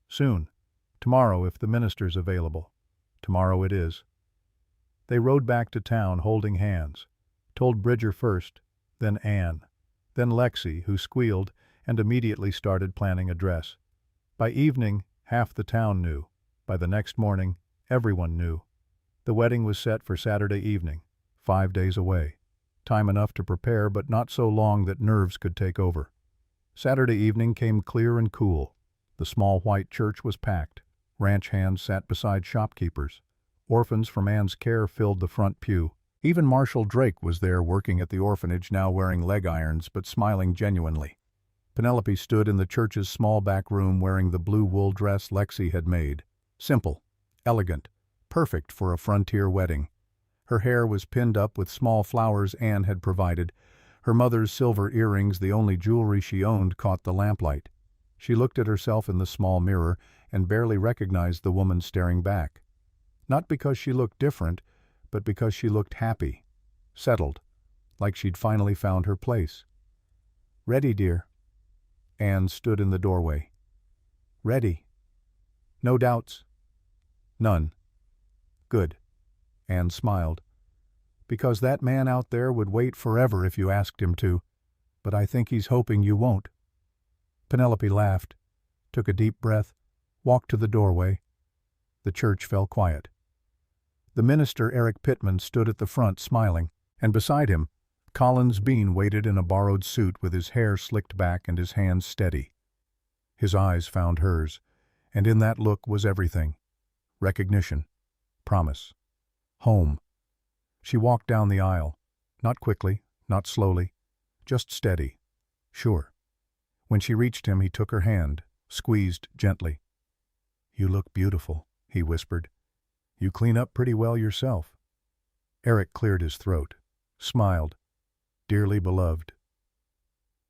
Soon. Tomorrow, if the minister's available. Tomorrow it is. They rode back to town holding hands. Told Bridger first, then Anne, then Lexi, who squealed and immediately started planning a dress. By evening, half the town knew. By the next morning, everyone knew. The wedding was set for Saturday evening, 5 days away. Time enough to prepare, but not so long that nerves could take over. Saturday evening came clear and cool. The small white church was packed. Ranch hands sat beside shopkeepers. Orphans from Anne's care filled the front pew. Even Marshall Drake was there working at the orphanage, now wearing leg irons but smiling genuinely. Penelope stood in the church's small back room wearing the blue wool dress Lexi had made. Simple, elegant, perfect for a frontier wedding. Her hair was pinned up with small flowers Anne had provided. Her mother's silver earrings, the only jewelry she owned, caught the lamplight. She looked at herself in the small mirror and barely recognized the woman staring back. Not because she looked different, but because she looked happy, settled, like she'd finally found her place. Ready, dear? Anne stood in the doorway. Ready. No doubts? None. Good. Anne smiled. Because that man out there would wait forever if you asked him to, but I think he's hoping you won't. Penelope laughed, took a deep breath, walked to the doorway. The church fell quiet. The minister, Eric Pittman, stood at the front smiling, and beside him, Collins Bean waited in a borrowed suit with his hair slicked back and his hands steady. His eyes found hers, and in that look was everything. Recognition, promise, home. She walked down the aisle, not quickly, not slowly, just steady, sure. When she reached him, he took her hand, squeezed gently. You look beautiful, he whispered. You clean up pretty well yourself. Eric cleared his throat, smiled. Dearly beloved.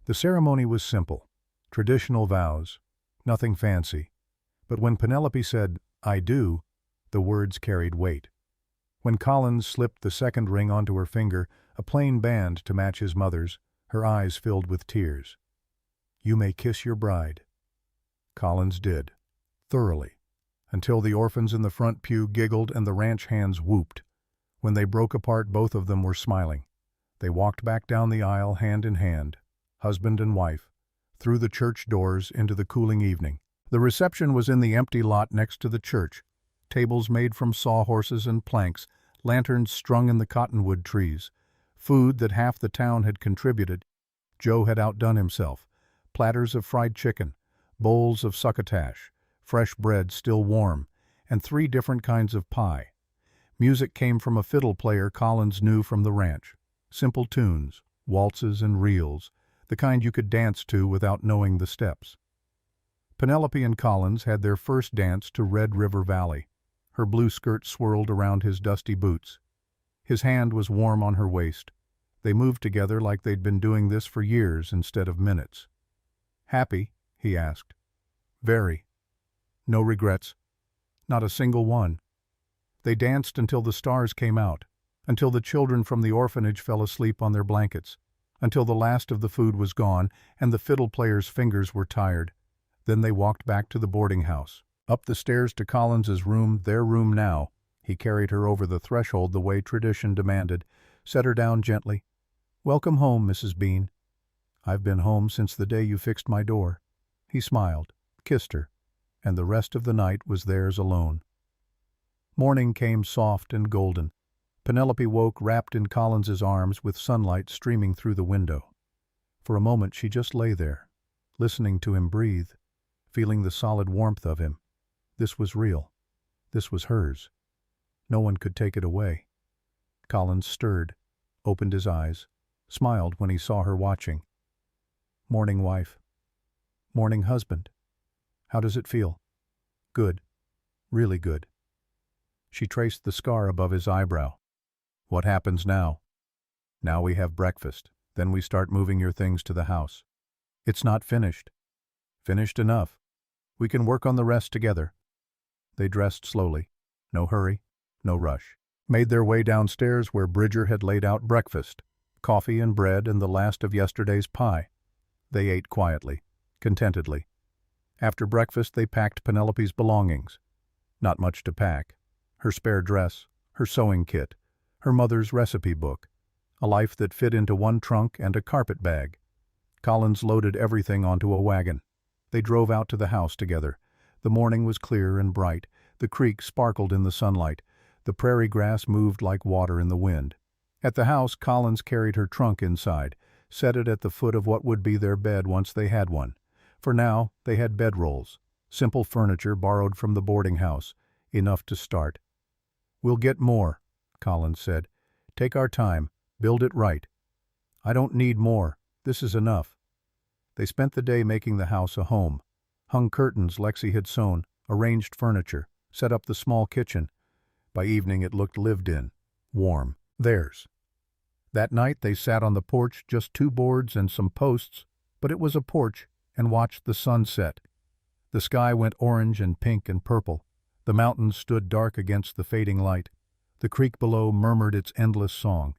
The ceremony was simple, traditional vows, nothing fancy. But when Penelope said, I do, the words carried weight. When Collins slipped the second ring onto her finger, a plain band to match his mother's, her eyes filled with tears. You may kiss your bride. Collins did, thoroughly, until the orphans in the front pew giggled and the ranch hands whooped. When they broke apart, both of them were smiling. They walked back down the aisle hand in hand, husband and wife, through the church doors into the cooling evening. The reception was in the empty lot next to the church, tables made from sawhorses and planks, lanterns strung in the cottonwood trees, food that half the town had contributed. Joe had outdone himself. platters of fried chicken, bowls of succotash, fresh bread still warm, and 3 different kinds of pie. Music came from a fiddle player Collins knew from the ranch. Simple tunes, waltzes and reels, the kind you could dance to without knowing the steps. Penelope and Collins had their first dance to Red River Valley. Her blue skirt swirled around his dusty boots. His hand was warm on her waist. They moved together like they'd been doing this for years instead of minutes. "Happy?" he asked. "Very." "No regrets?" "Not a single one." They danced until the stars came out, until the children from the orphanage fell asleep on their blankets, until the last of the food was gone and the fiddle player's fingers were tired. Then they walked back to the boarding house. Up the stairs to Collins's room, their room now. He carried her over the threshold the way tradition demanded, set her down gently. "Welcome home, Mrs. Bean." "I've been home since the day you fixed my door." He smiled, kissed her, and the rest of the night was theirs alone. Morning came soft and golden. Penelope woke wrapped in Collins's arms with sunlight streaming through the window. For a moment she just lay there, listening to him breathe, feeling the solid warmth of him. This was real. This was hers. No one could take it away. Collins stirred, opened his eyes, smiled when he saw her watching. "Morning, wife." "Morning, husband. How does it feel?" "Good. Really good." She traced the scar above his eyebrow. "What happens now?" "Now we have breakfast. Then we start moving your things to the house." "It's not finished." "Finished enough. We can work on the rest together." They dressed slowly. No hurry, no rush. Made their way downstairs where Bridger had laid out breakfast, coffee and bread and the last of yesterday's pie. They ate quietly, contentedly. After breakfast they packed Penelope's belongings. Not much to pack. Her spare dress, her sewing kit, her mother's recipe book, a life that fit into one trunk and a carpet bag. Collins loaded everything onto a wagon. They drove out to the house together. The morning was clear and bright. The creek sparkled in the sunlight. The prairie grass moved like water in the wind. At the house, Collins carried her trunk inside, set it at the foot of what would be their bed once they had one. For now, they had bedrolls, simple furniture borrowed from the boarding house, enough to start. "We'll get more," Collins said. "Take our time, build it right." "I don't need more. This is enough." They spent the day making the house a home. Hung curtains Lexi had sewn, arranged furniture, set up the small kitchen. By evening it looked lived in, warm, theirs. That night they sat on the porch, just 2 boards and some posts, but it was a porch, and watched the sun set. The sky went orange and pink and purple. The mountains stood dark against the fading light. The creek below murmured its endless song.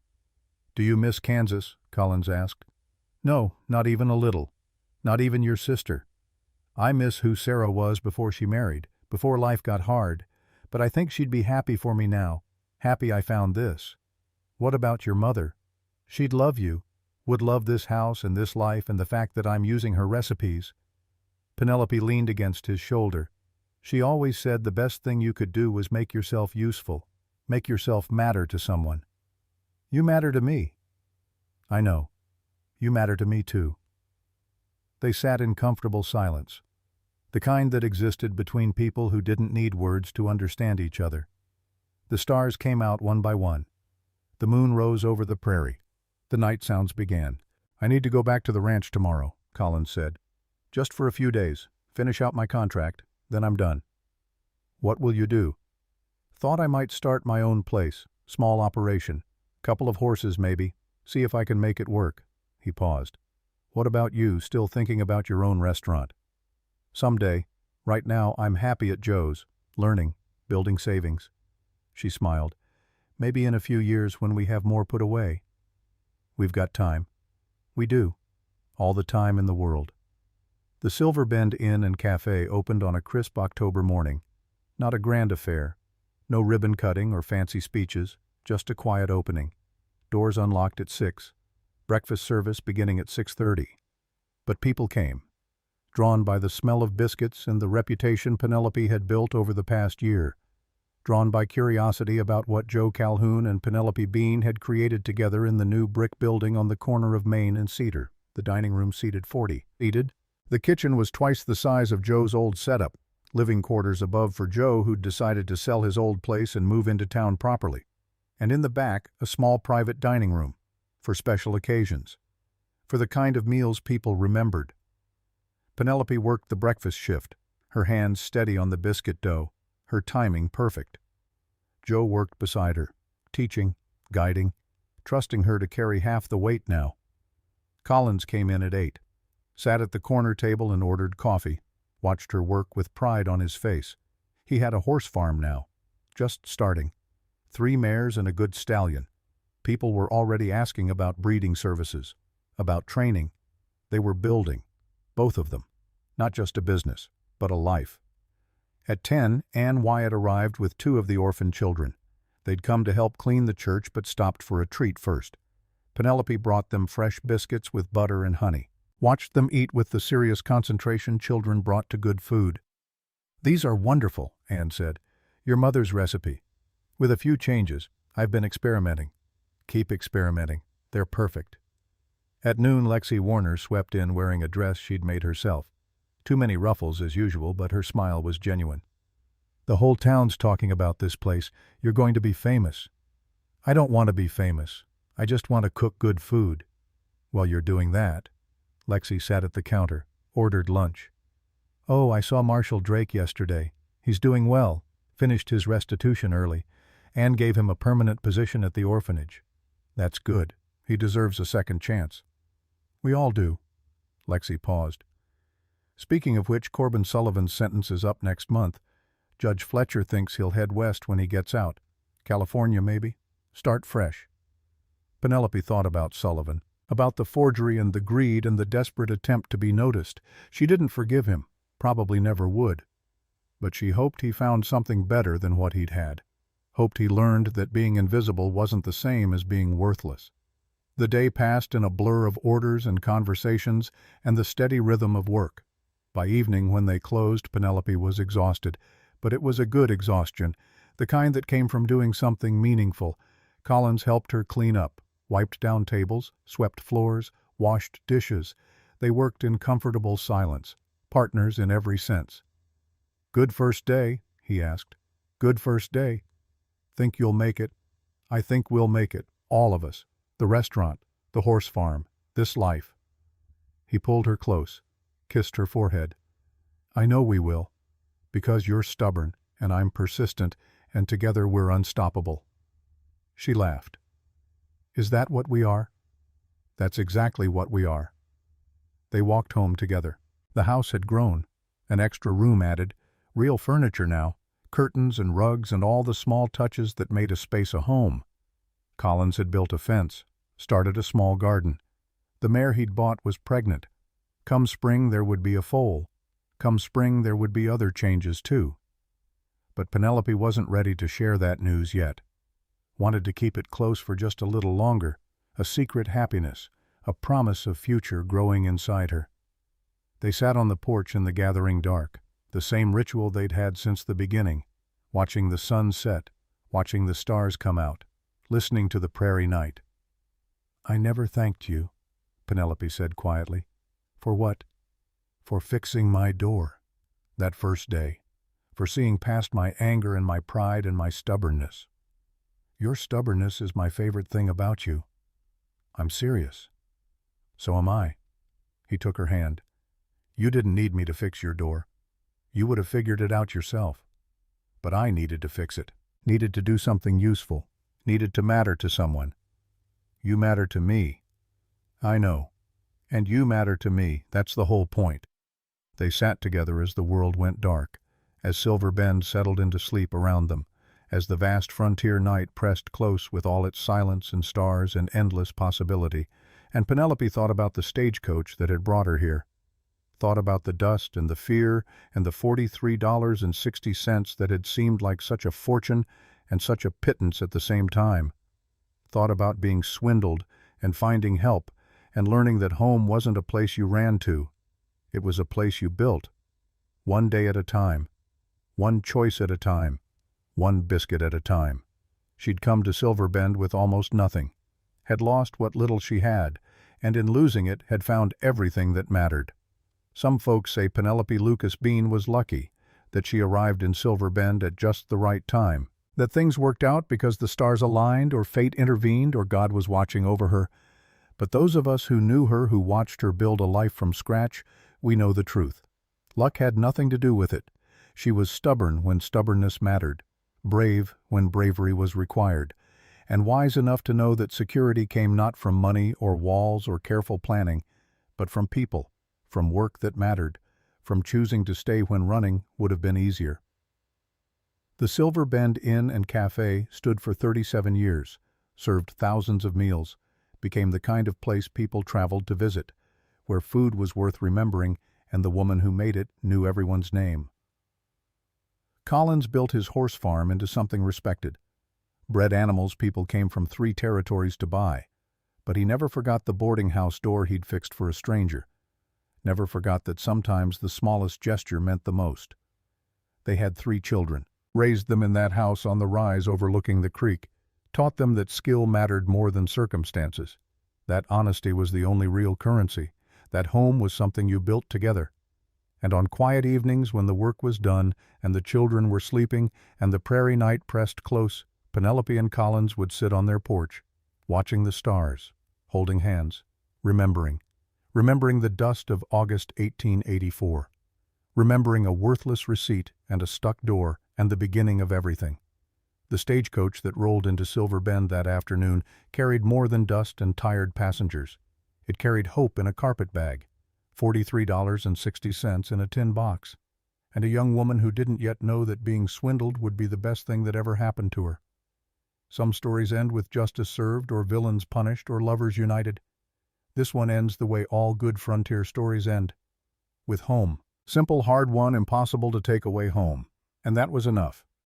"Do you miss Kansas?" Collins asked. "No, not even a little. Not even your sister. I miss who Sarah was before she married, before life got hard, but I think she'd be happy for me now, happy I found this." "What about your mother?" "She'd love you, would love this house and this life and the fact that I'm using her recipes." Penelope leaned against his shoulder. "She always said the best thing you could do was make yourself useful, make yourself matter to someone." "You matter to me." "I know. You matter to me too." They sat in comfortable silence, the kind that existed between people who didn't need words to understand each other. The stars came out one by one. The moon rose over the prairie. The night sounds began. "I need to go back to the ranch tomorrow," Collins said. "Just for a few days, finish out my contract, then I'm done." "What will you do?" "Thought I might start my own place, small operation. Couple of horses maybe, see if I can make it work." He paused. "What about you, still thinking about your own restaurant?" "Someday. Right now I'm happy at Joe's, learning, building savings." She smiled. "Maybe in a few years when we have more put away." "We've got time." "We do. All the time in the world." The Silver Bend Inn and Cafe opened on a crisp October morning. Not a grand affair. No ribbon cutting or fancy speeches, just a quiet opening. Doors unlocked at 6. Breakfast service beginning at 6:30. But people came, drawn by the smell of biscuits and the reputation Penelope had built over the past year, drawn by curiosity about what Joe Calhoun and Penelope Bean had created together in the new brick building on the corner of Main and Cedar. The dining room seated 40. Seated, The kitchen was twice the size of Joe's old setup, living quarters above for Joe who'd decided to sell his old place and move into town properly. And in the back, a small private dining room, for special occasions, for the kind of meals people remembered. Penelope worked the breakfast shift, her hands steady on the biscuit dough, her timing perfect. Joe worked beside her, teaching, guiding, trusting her to carry half the weight now. Collins came in at 8, sat at the corner table and ordered coffee, watched her work with pride on his face. He had a horse farm now, just starting. 3 mares and a good stallion. People were already asking about breeding services, about training. They were building, both of them, not just a business, but a life. At 10, Ann Wyatt arrived with 2 of the orphan children. They'd come to help clean the church but stopped for a treat first. Penelope brought them fresh biscuits with butter and honey, watched them eat with the serious concentration children brought to good food. "These are wonderful," Ann said. "Your mother's recipe. With a few changes, I've been experimenting." "Keep experimenting. They're perfect." At noon, Lexi Warner swept in wearing a dress she'd made herself. Too many ruffles as usual, but her smile was genuine. "The whole town's talking about this place. You're going to be famous." "I don't want to be famous. I just want to cook good food." "Well, you're doing that." Lexi sat at the counter, ordered lunch. "Oh, I saw Marshall Drake yesterday. He's doing well. Finished his restitution early. Ann gave him a permanent position at the orphanage." "That's good. He deserves a second chance." "We all do." Lexi paused. "Speaking of which, Corbin Sullivan's sentence is up next month. Judge Fletcher thinks he'll head west when he gets out. California, maybe? Start fresh." Penelope thought about Sullivan, about the forgery and the greed and the desperate attempt to be noticed. She didn't forgive him, probably never would. But she hoped he found something better than what he'd had. Hoped he learned that being invisible wasn't the same as being worthless. The day passed in a blur of orders and conversations and the steady rhythm of work. By evening, when they closed, Penelope was exhausted, but it was a good exhaustion, the kind that came from doing something meaningful. Collins helped her clean up, wiped down tables, swept floors, washed dishes. They worked in comfortable silence, partners in every sense. "Good first day?" he asked. "Good first day. Think you'll make it?" "I think we'll make it, all of us. The restaurant, the horse farm, this life." He pulled her close, kissed her forehead. "I know we will, because you're stubborn and I'm persistent, and together we're unstoppable." She laughed. "Is that what we are?" "That's exactly what we are." They walked home together. The house had grown, an extra room added, real furniture now, curtains and rugs and all the small touches that made a space a home. Collins had built a fence, started a small garden. The mare he'd bought was pregnant. Come spring there would be a foal. Come spring there would be other changes too. But Penelope wasn't ready to share that news yet. Wanted to keep it close for just a little longer, a secret happiness, a promise of future growing inside her. They sat on the porch in the gathering dark, the same ritual they'd had since the beginning, watching the sun set, watching the stars come out, listening to the prairie night. "I never thanked you," Penelope said quietly. "For what?" "For fixing my door, that first day, for seeing past my anger and my pride and my stubbornness. Your stubbornness is my favorite thing about you. I'm serious." "So am I." He took her hand. "You didn't need me to fix your door. You would have figured it out yourself. But I needed to fix it, needed to do something useful, needed to matter to someone. You matter to me." "I know. And you matter to me. That's the whole point." They sat together as the world went dark, as Silver Bend settled into sleep around them, as the vast frontier night pressed close with all its silence and stars and endless possibility, and Penelope thought about the stagecoach that had brought her here. Thought about the dust and the fear and the $43.60 that had seemed like such a fortune and such a pittance at the same time. Thought about being swindled and finding help and learning that home wasn't a place you ran to. It was a place you built, one day at a time, one choice at a time, one biscuit at a time. She'd come to Silver Bend with almost nothing, had lost what little she had, and in losing it had found everything that mattered. Some folks say Penelope Lucas Bean was lucky, that she arrived in Silver Bend at just the right time, that things worked out because the stars aligned or fate intervened or God was watching over her. But those of us who knew her, who watched her build a life from scratch, we know the truth. Luck had nothing to do with it. She was stubborn when stubbornness mattered, brave when bravery was required, and wise enough to know that security came not from money or walls or careful planning, but from people, from work that mattered, from choosing to stay when running would have been easier. The Silver Bend Inn and Cafe stood for 37 years, served thousands of meals, became the kind of place people traveled to visit, where food was worth remembering and the woman who made it knew everyone's name. Collins built his horse farm into something respected. Bred animals people came from 3 territories to buy, but he never forgot the boarding house door he'd fixed for a stranger, never forgot that sometimes the smallest gesture meant the most. They had 3 children, raised them in that house on the rise overlooking the creek, taught them that skill mattered more than circumstances, that honesty was the only real currency, that home was something you built together. And on quiet evenings when the work was done and the children were sleeping and the prairie night pressed close, Penelope and Collins would sit on their porch, watching the stars, holding hands, remembering the dust of August 1884, remembering a worthless receipt and a stuck door and the beginning of everything. The stagecoach that rolled into Silver Bend that afternoon carried more than dust and tired passengers. It carried hope in a carpet bag, $43.60 in a tin box, and a young woman who didn't yet know that being swindled would be the best thing that ever happened to her. Some stories end with justice served or villains punished or lovers united. This one ends the way all good frontier stories end, with home. Simple, hard-won, impossible to take away home. And that was enough.